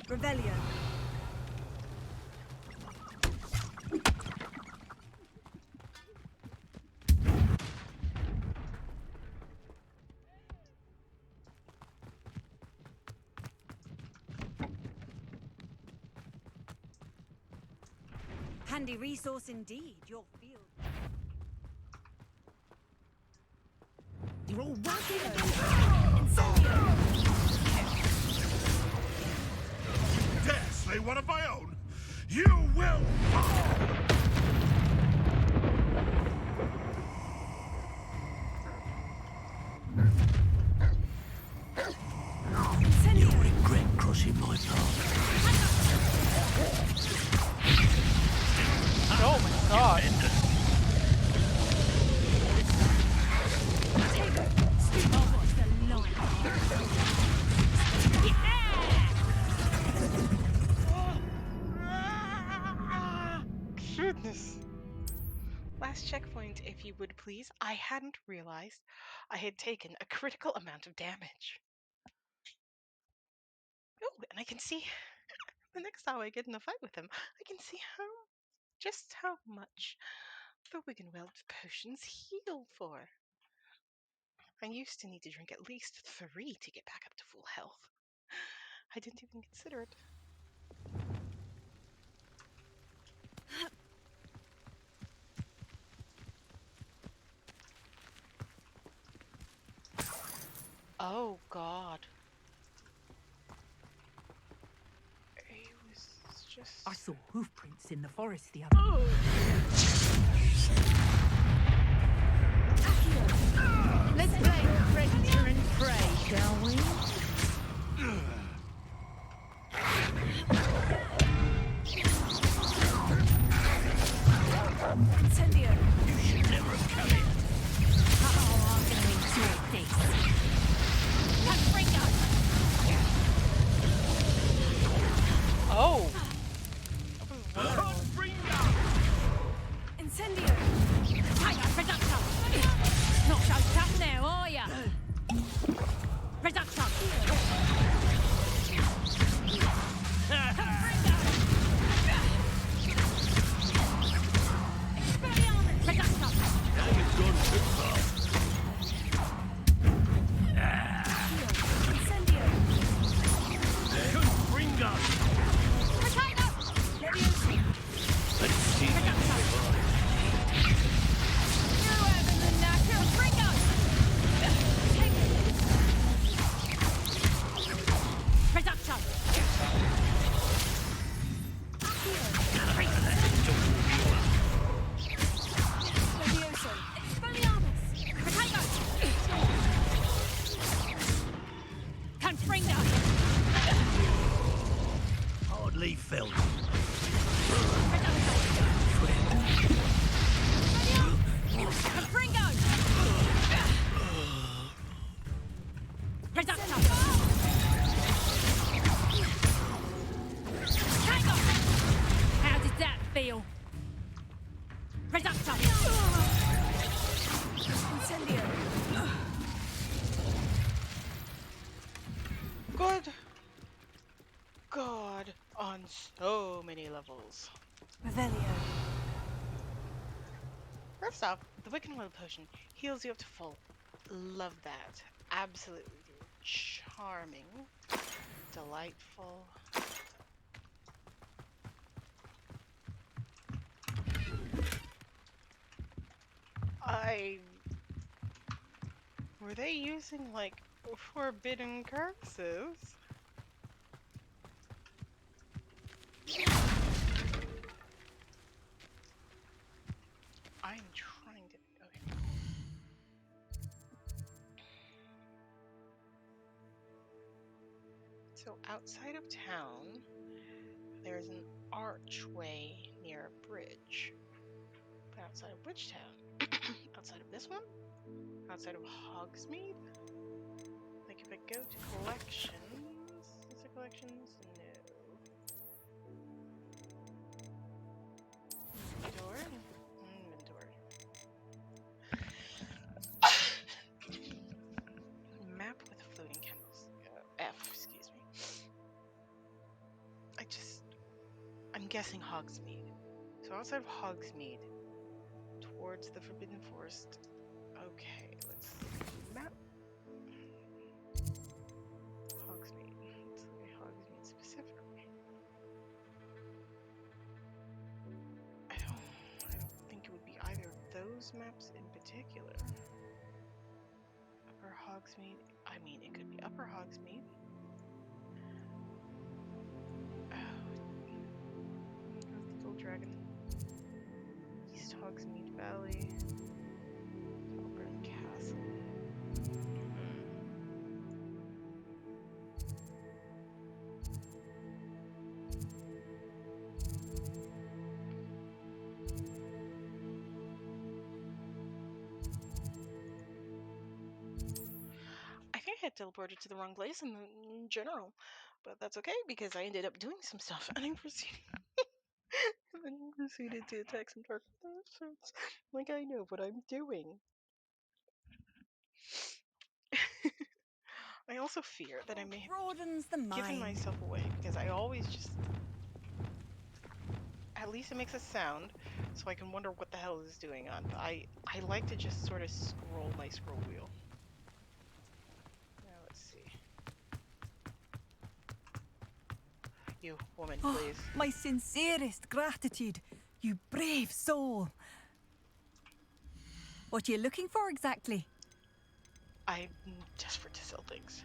Revelio. Handy resource indeed, your field.
You're all working
Dare slay one of my own? You will fall!
You'll regret crossing my path.
Oh my god. Goodness. Last checkpoint, if you would please. I hadn't realized I had taken a critical amount of damage. Oh, and I can see the next time I get in a fight with him, I can see just how much the Wiggenweld potions heal for. I used to need to drink at least 3 to get back up to full health. I didn't even consider it. Oh god. It was just...
I saw hoof prints in the forest the other day.
Let's play predator and prey, shall we?
Incendio.
You should never have come here.
Oh, I'm gonna enjoy this.
Oh!
Incendio.
Hiya, Reducto! Not so tough now, are ya? Reducto!
feel. Reducto! Incendio!
Good. God, on so many levels.
Revelio.
First off, the Wicked Will potion heals you up to full. Love that. Absolutely charming. Delightful. Were they using, like, forbidden curses? I'm trying to... Okay. So outside of town, there's an archway near a bridge. But outside of which town? Outside of this one? Outside of Hogsmeade? Like if I go to collections... Is it collections? No. Inventory? Map with floating candles. F, excuse me. I'm guessing Hogsmeade. So outside of Hogsmeade, towards the Forbidden Forest. Okay, let's map. Hogsmeade. Let's look at Hogsmeade specifically. I don't think it would be either of those maps in particular. Upper Hogsmeade. I mean, it could be Upper Hogsmeade. Little Dragon. East Hogsmeade Valley. Auburn Castle. I think I teleported to the wrong place in general, but that's okay because I ended up doing some stuff and I proceeded to attack some dark monsters. Like I know what I'm doing. I also fear that I may have given myself away because I always just... At least it makes a sound, so I can wonder what the hell is doing on. I like to just sort of scroll my scroll wheel. Now let's see. You, woman, please.
My sincerest gratitude, you brave soul. What are you looking for exactly?
I'm desperate to sell things.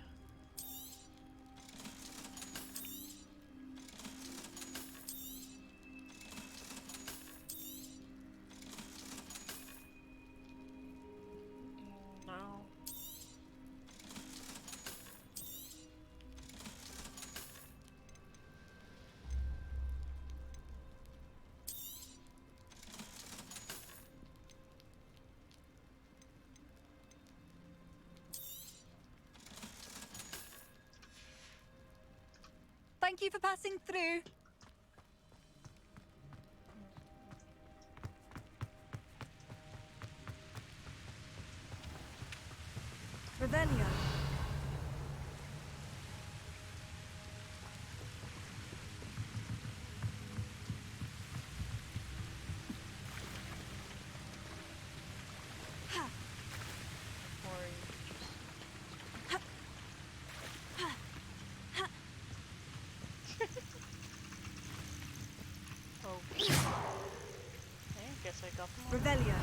No.
Thank you for passing through. Revelio.
Guess I got them all.
Revelio.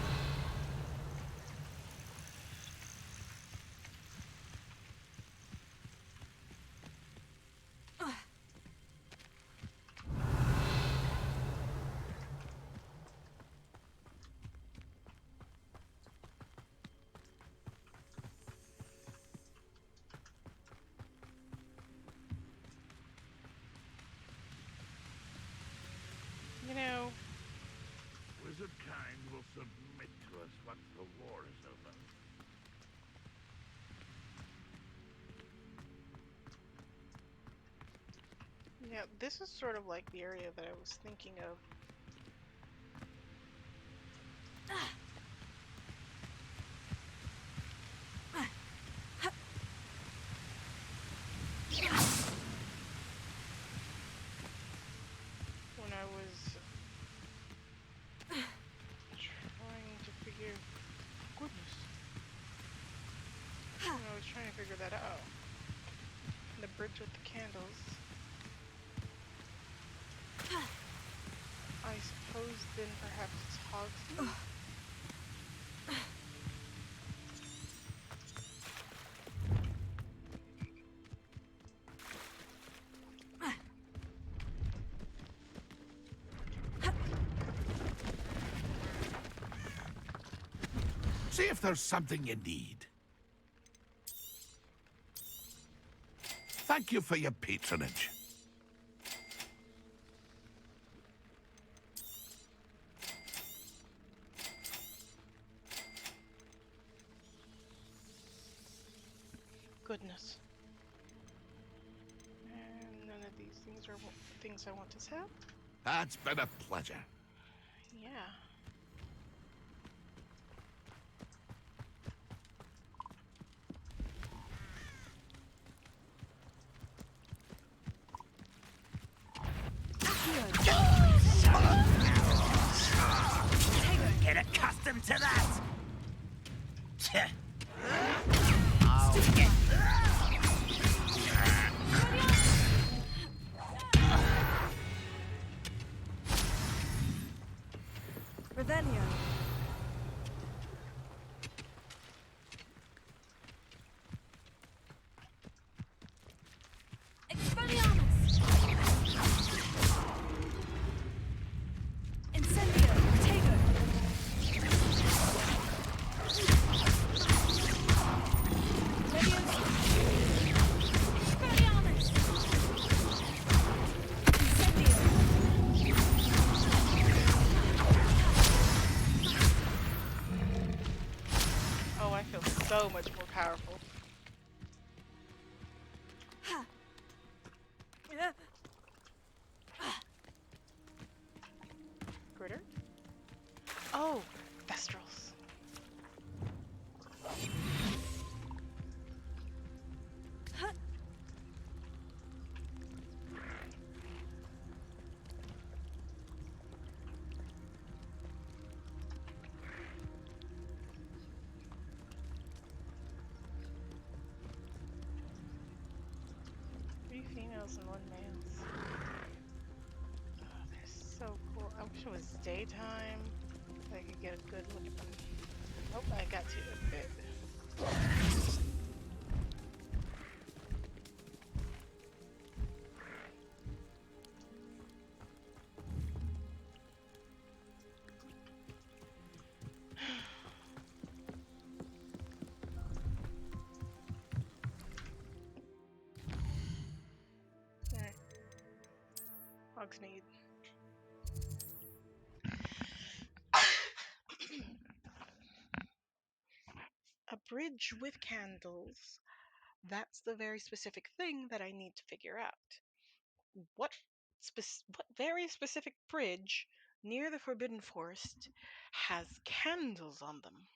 You know,
Wizard kind will submit to us once the war is over.
yeah, this is sort of like the area that I was thinking of When I was trying to figure... Goodness. When I was trying to figure that out. The bridge with the candles. I suppose then perhaps it's Hogsmeade?
See if there's something you need. Thank you for your patronage.
Goodness. And none of these things are things I want to sell?
That's been a pleasure.
Yeah.
Get accustomed to that!
Revelio.
Expelliarmus! Incendio! Protego! Leviosa! Expelliarmus! Incendio!
Oh, I feel so much more powerful. Critter? Oh, Thestrals. Three females and one male. Oh, they're so cool. I wish it was daytime so I could get a good look at them. Oh, I got to a bit. Alright. Hogsmeade. A bridge with candles. That's the very specific thing that I need to figure out. What very specific bridge near the Forbidden Forest has candles on them?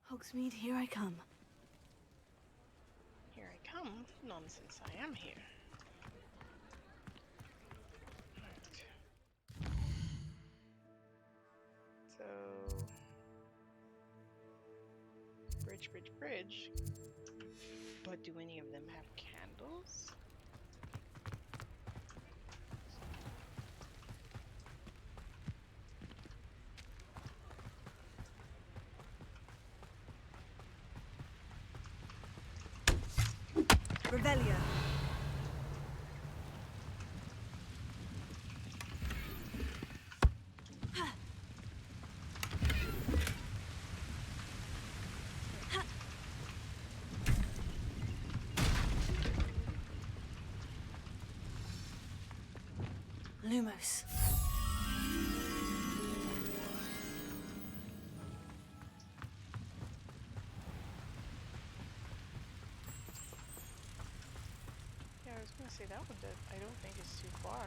Hogsmeade, here I come.
Here I come? Nonsense, I am here. Right. So... Bridge, bridge, bridge. But do any of them have candles?
Revelio.
Lumos.
Yeah, I was gonna say that one I don't think is too far.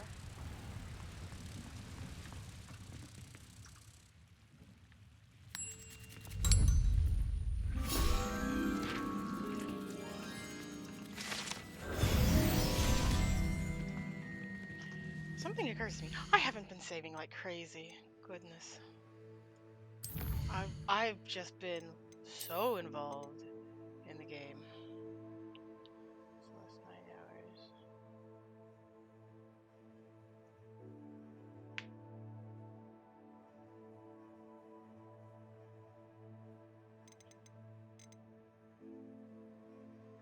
Something occurs to me. I haven't been saving like crazy. Goodness. I've just been so involved in the game. So that's 9 hours.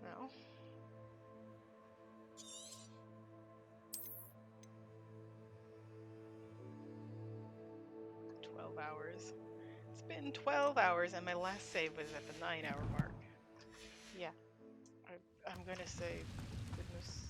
No. Hours. It's been 12 hours and my last save was at the 9-hour mark. Yeah. I'm gonna say goodness.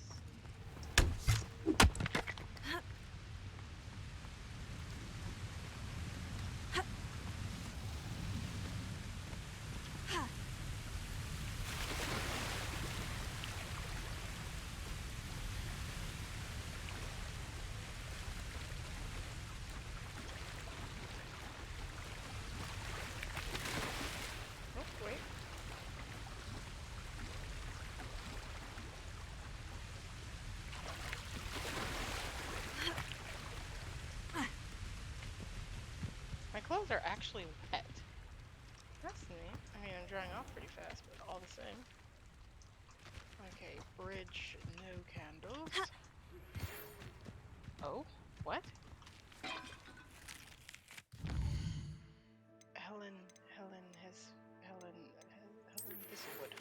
My clothes are actually wet. That's neat. I mean, I'm drying off pretty fast, but all the same. Okay, bridge, no candles. Oh, what? Helen Thistlewood.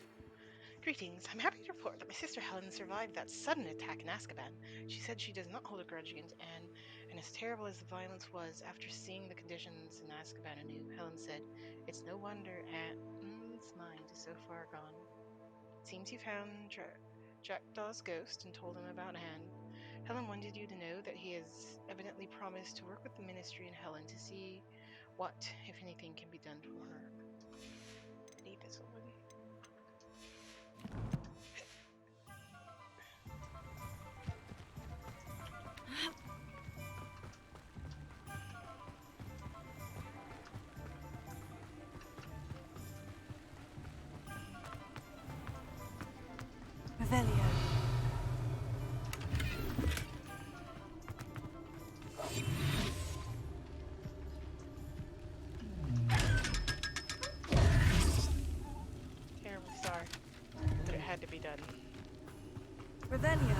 Greetings. I'm happy to report that my sister Helen survived that sudden attack in Azkaban. She said she does not hold a grudge against Anne, and as terrible as the violence was, after seeing the conditions in Azkaban anew, Helen said, "It's no wonder Anne's mind is so far gone. It seems you found Jackdaw's ghost and told him about Anne. Helen wanted you to know that he has evidently promised to work with the Ministry and Helen to see what, if anything, can be done for her." Lady Thistlewood.
Revelio.
Terrible start, but it had to be done.
Revelio.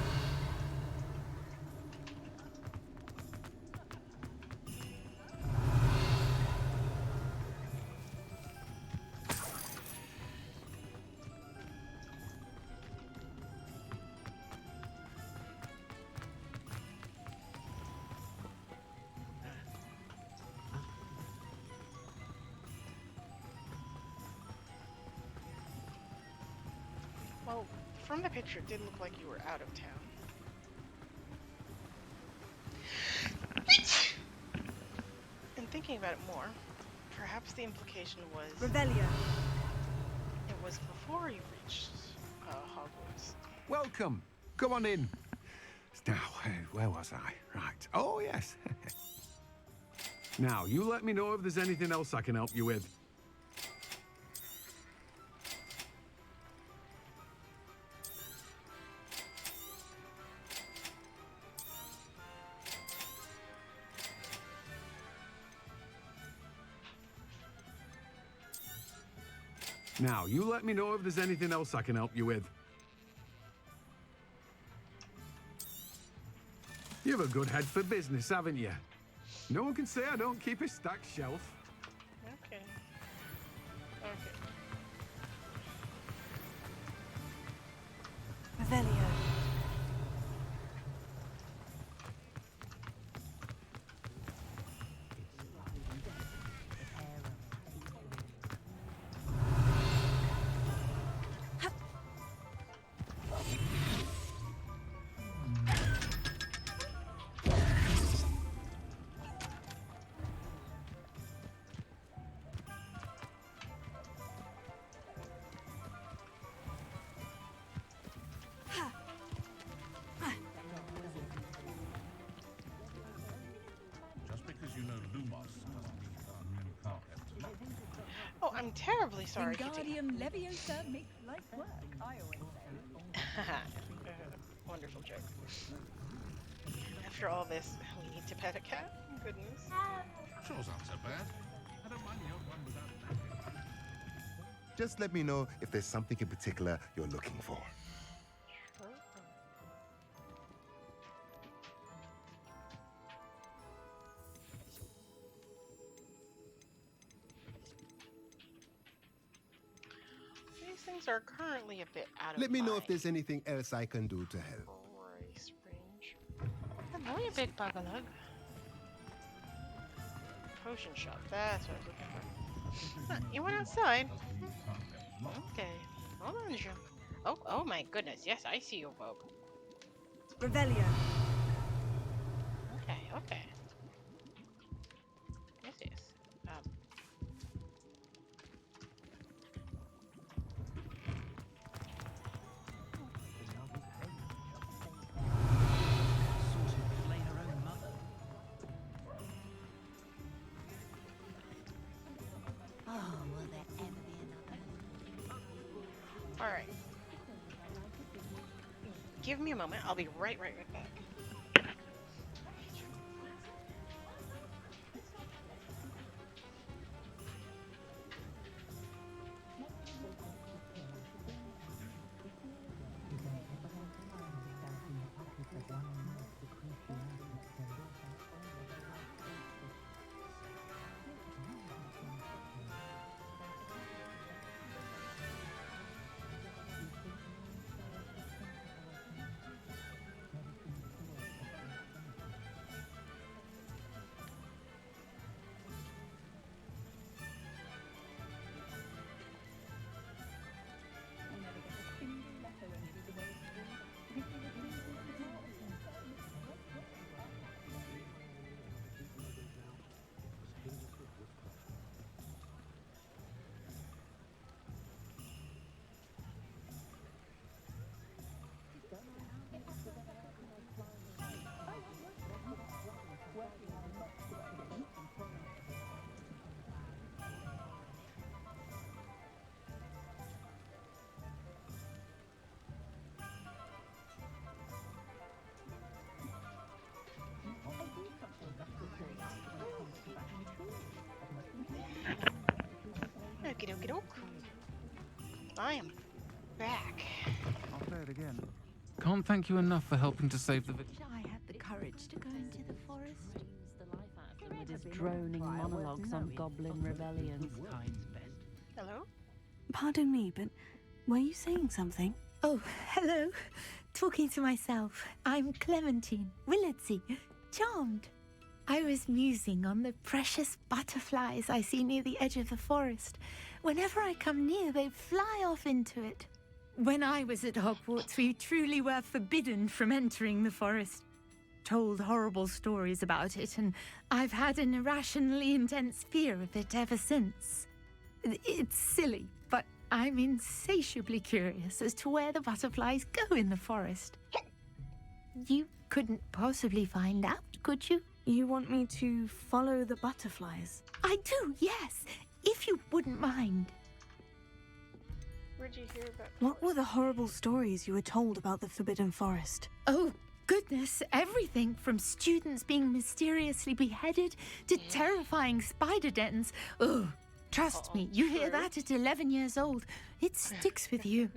Well, from the picture, it did look like you were out of town. And thinking about it more, perhaps the implication was...
Revelio.
It was before you reached Hogwarts.
Welcome. Come on in. Now, where was I? Right. Oh, yes. Now, you let me know if there's anything else I can help you with. Now, you let me know if there's anything else I can help you with. You have a good head for business, haven't you? No one can say I don't keep a stacked shelf.
Okay. Okay.
Revelio.
I'm terribly sorry, Kitty.
Wingardium Leviosa makes life work, I always say.
Wonderful joke. After all this, we need to pet a cat? Goodness.
Sure sounds so bad. I don't mind the odd one without backing.
Just let me know if there's something in particular you're looking for.
These things are currently a bit out of
Let me know
my
if there's anything else I can do to help.
price range. Hello, you big bugalug. Potion shop, that's what I was looking for. Huh, you went outside? Okay. Hold on, Jim. Oh my goodness, yes, I see you, Bob.
Revelio.
Okay. What's this?
Oh, will there ever be another?
Alright. Give me a moment, I'll be right back. Okie doke. I am back.
I'll play it again. Can't thank you enough for helping to save the
Wish I had the courage to go into the forest. With his droning monologues on goblin rebellions.
Hello?
Pardon me, but were you saying something?
Oh, hello. Talking to myself. I'm Clementine, Willardsey, charmed. I was musing on the precious butterflies I see near the edge of the forest. Whenever I come near, they fly off into it. When I was at Hogwarts, we truly were forbidden from entering the forest. Told horrible stories about it, and I've had an irrationally intense fear of it ever since. It's silly, but I'm insatiably curious as to where the butterflies go in the forest. You couldn't possibly find out, could you?
You want me to follow the butterflies?
I do, yes, if you wouldn't mind.
Where'd you hear about?
What were the horrible stories you were told about the Forbidden Forest?
Oh, goodness, everything from students being mysteriously beheaded to terrifying spider dens. Oh, trust me, you hear that at 11 years old, it sticks with you.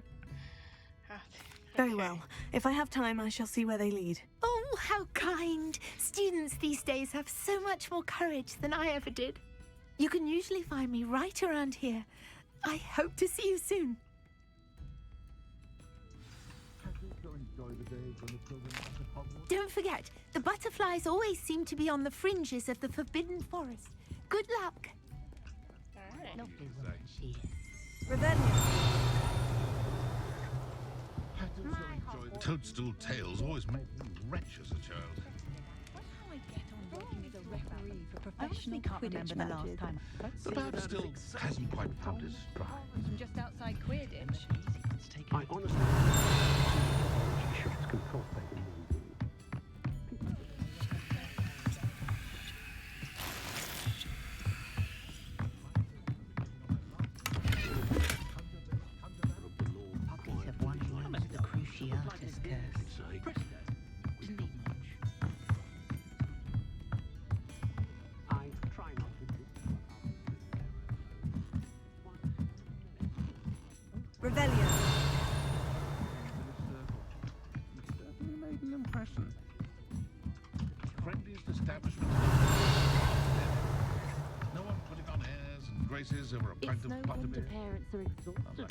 Very well. If I have time, I shall see where they lead.
Oh, how kind. Students these days have so much more courage than I ever did. You can usually find me right around here. I hope to see you soon. Don't forget, the butterflies always seem to be on the fringes of the Forbidden Forest. Good luck.
Toadstool tales always made me wretch as a child.
I honestly can't remember the last time.
The lad still hasn't quite found his stride.
From just outside Quidditch.
I honestly should control
Revelio.
Certainly made an impression.
Friendliest establishment. No one putting on airs and graces over a pint
It's
of
no
pot
wonder
beer.
parents are exhausted.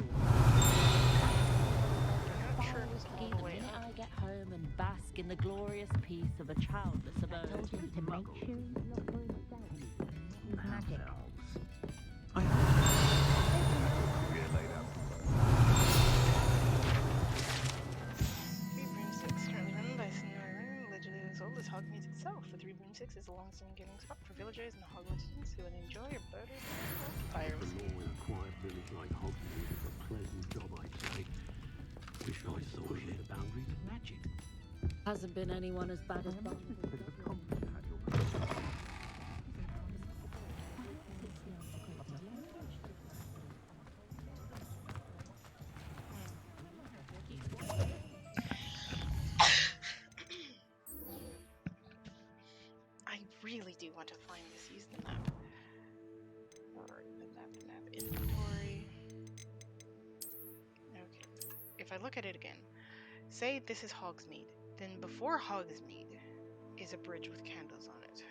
Sure it was all the way
minute
up.
I get home and bask in the glorious peace of a childless abode. I told him to make sure he's not for himself. He's magic.
Three Broomsticks, currently run by Snorer, allegedly as old as Hogwarts itself. The Three Broomsticks is a long-standing gaming spot for villagers and Hogwarts students who want to enjoy a better fires.
The law in a quiet village like Hogsmeade is a pleasant job, I'd say. Wish I saw here the boundaries of magic.
Hasn't been anyone as bad as Barnaby.
I really do want to find this. Use the map. Or the map. Inventory. Okay. If I look at it again, say this is Hogsmeade. Then before Hogsmeade is a bridge with candles on it.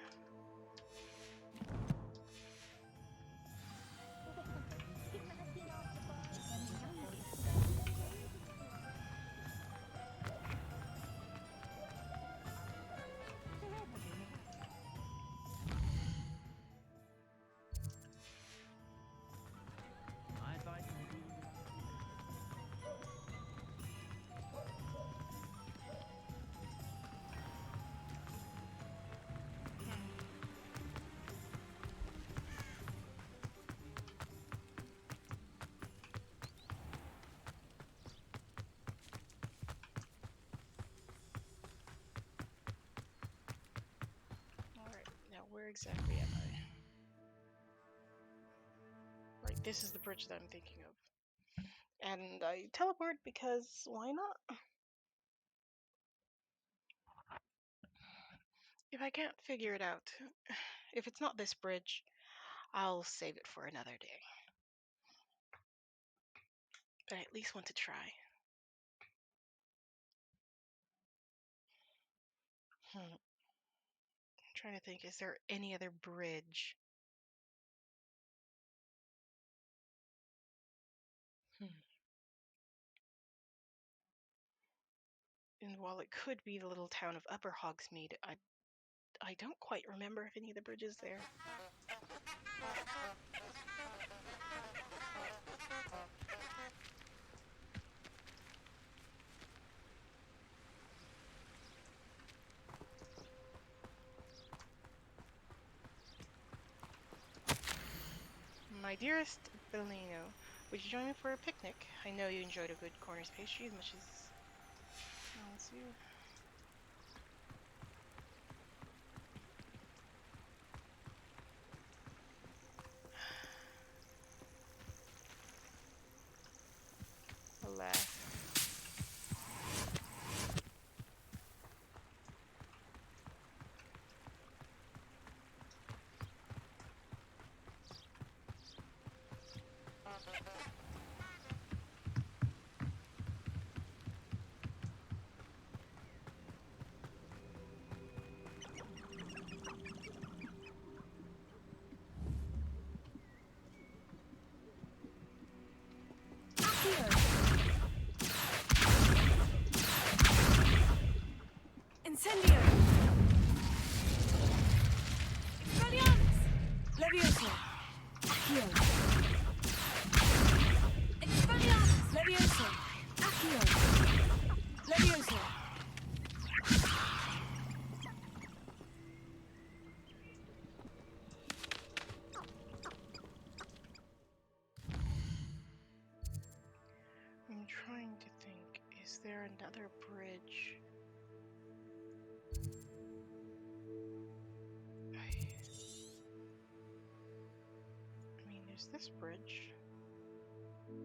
Where exactly am I? Right, this is the bridge that I'm thinking of. And I teleport because why not? If I can't figure it out, if it's not this bridge, I'll save it for another day. But I at least want to try. I'm trying to think, is there any other bridge? And while it could be the little town of Upper Hogsmeade, I don't quite remember if any of the bridges there. My dearest Bellino, would you join me for a picnic? I know you enjoyed a good Cornish pastry as much as you. Alas.
Incendio! Expelliarmus! Levioso! Accio! Expelliarmus! Levioso! Accio! Levioso!
I'm trying to think, is there another bridge? I mean, there's this bridge.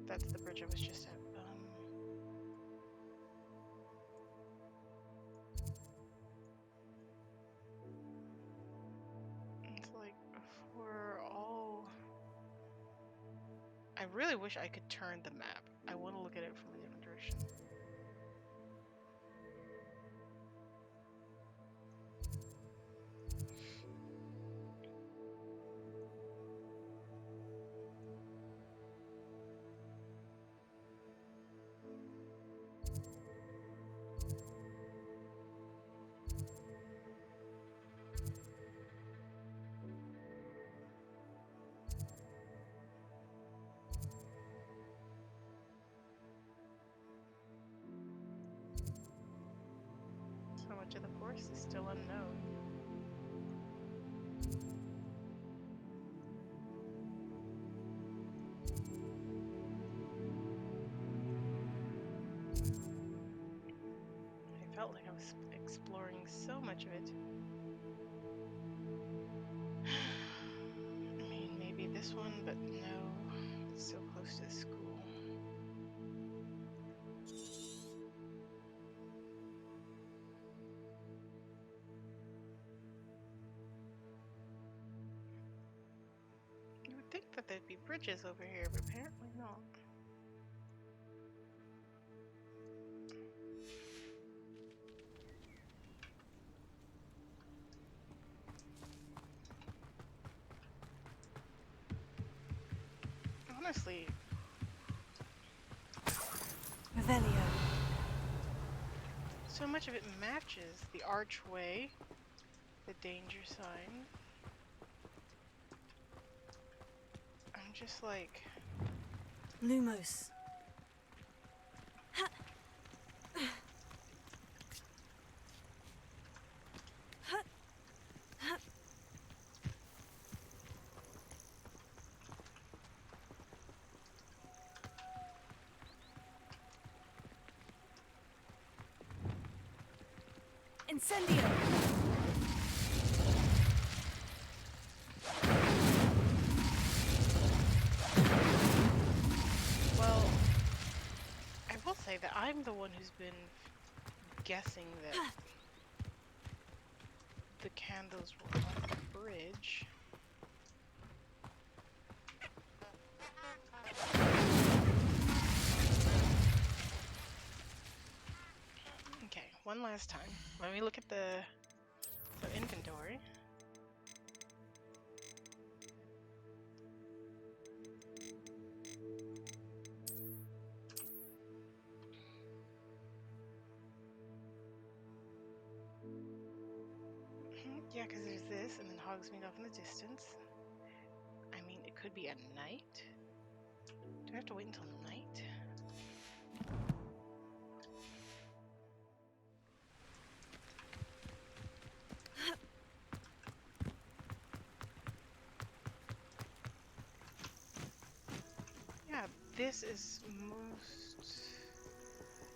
That's the bridge I was just at. It's like for all. I really wish I could turn the map. I will much of the forest is still unknown. I felt like I was exploring so much of it. I mean, maybe this one, but no, it's so close to the school. You would think that there'd be bridges over here, but apparently not. Honestly,
Revelio.
so much of it matches the archway, the danger sign. I'm just like...
Lumos. Incendio!
Well, I will say that I'm the one who's been guessing that the candles were on the bridge. Okay, one last time. Let me look at the inventory. Yeah, because there's this, and then Hogsmeade off in the distance. I mean, it could be at night. Do I have to wait until night? Yeah, this is most...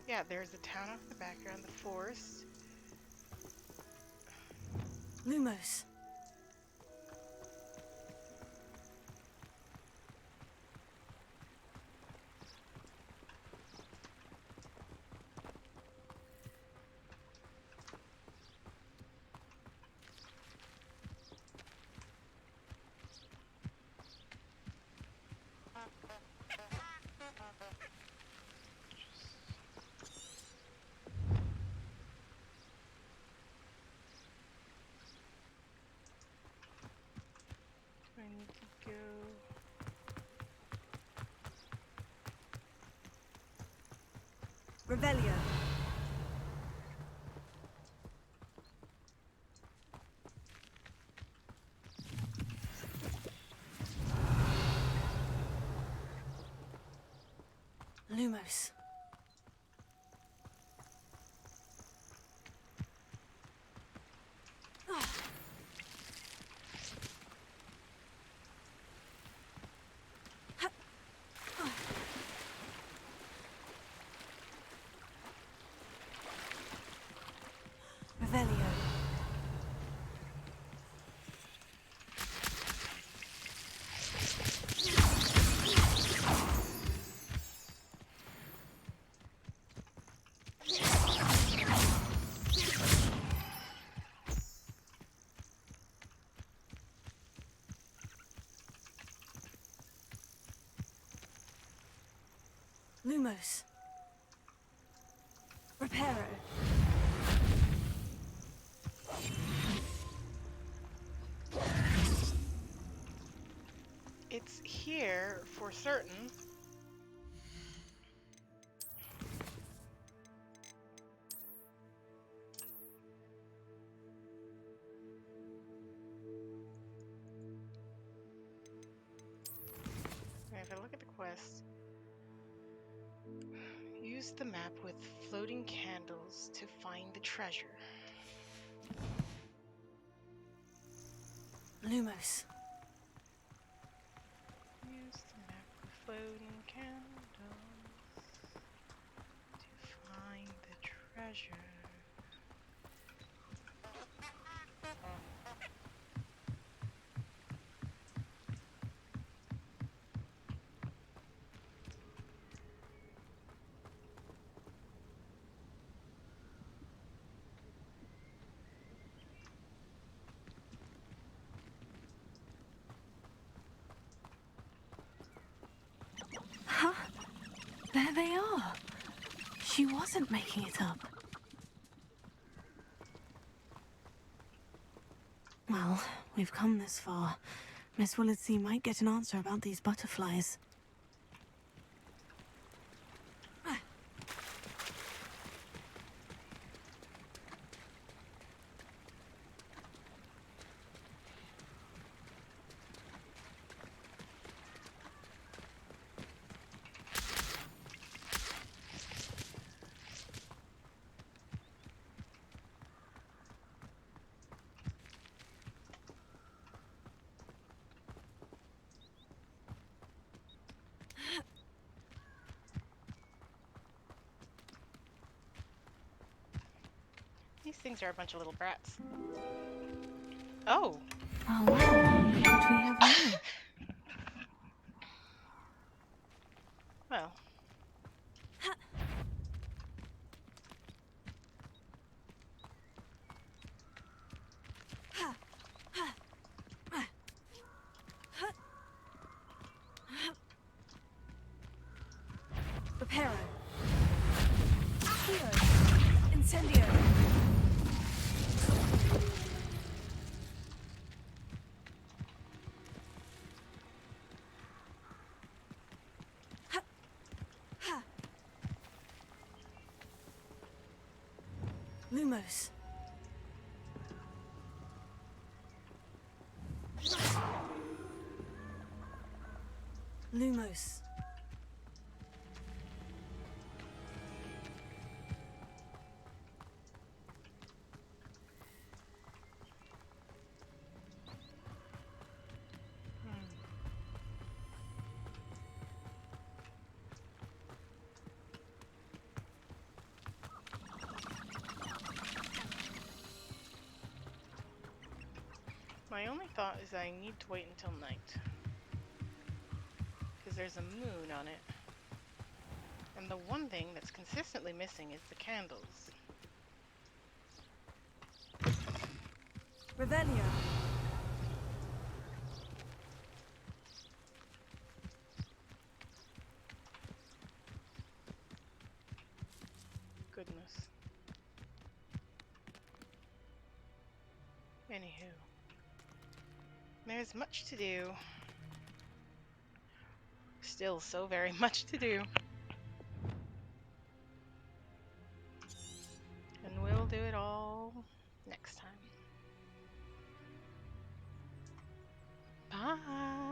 Yeah, there's the town off in the background, the forest.
Lumos.
I need to go...
Revelio. Lumos. Revelio. Lumos. Reparo.
It's here for certain. Okay, if I look at the quest, use the map with floating candles to find the treasure.
Lumos.
Use the map with floating candles to find the treasure.
Huh? There they are. She wasn't making it up. Well, we've come this far. Miss Willardsea might get an answer about these butterflies.
These things are a bunch of little brats. Oh!
Oh, wow. What do we have now?
Well.
Reparo. Accio. Incendio.
Lumos. Lumos.
My only thought is I need to wait until night. Because there's a moon on it. And the one thing that's consistently missing is the candles.
Revelio.
Goodness. Anywho. There's much to do. Still so very much to do. And we'll do it all next time. Bye!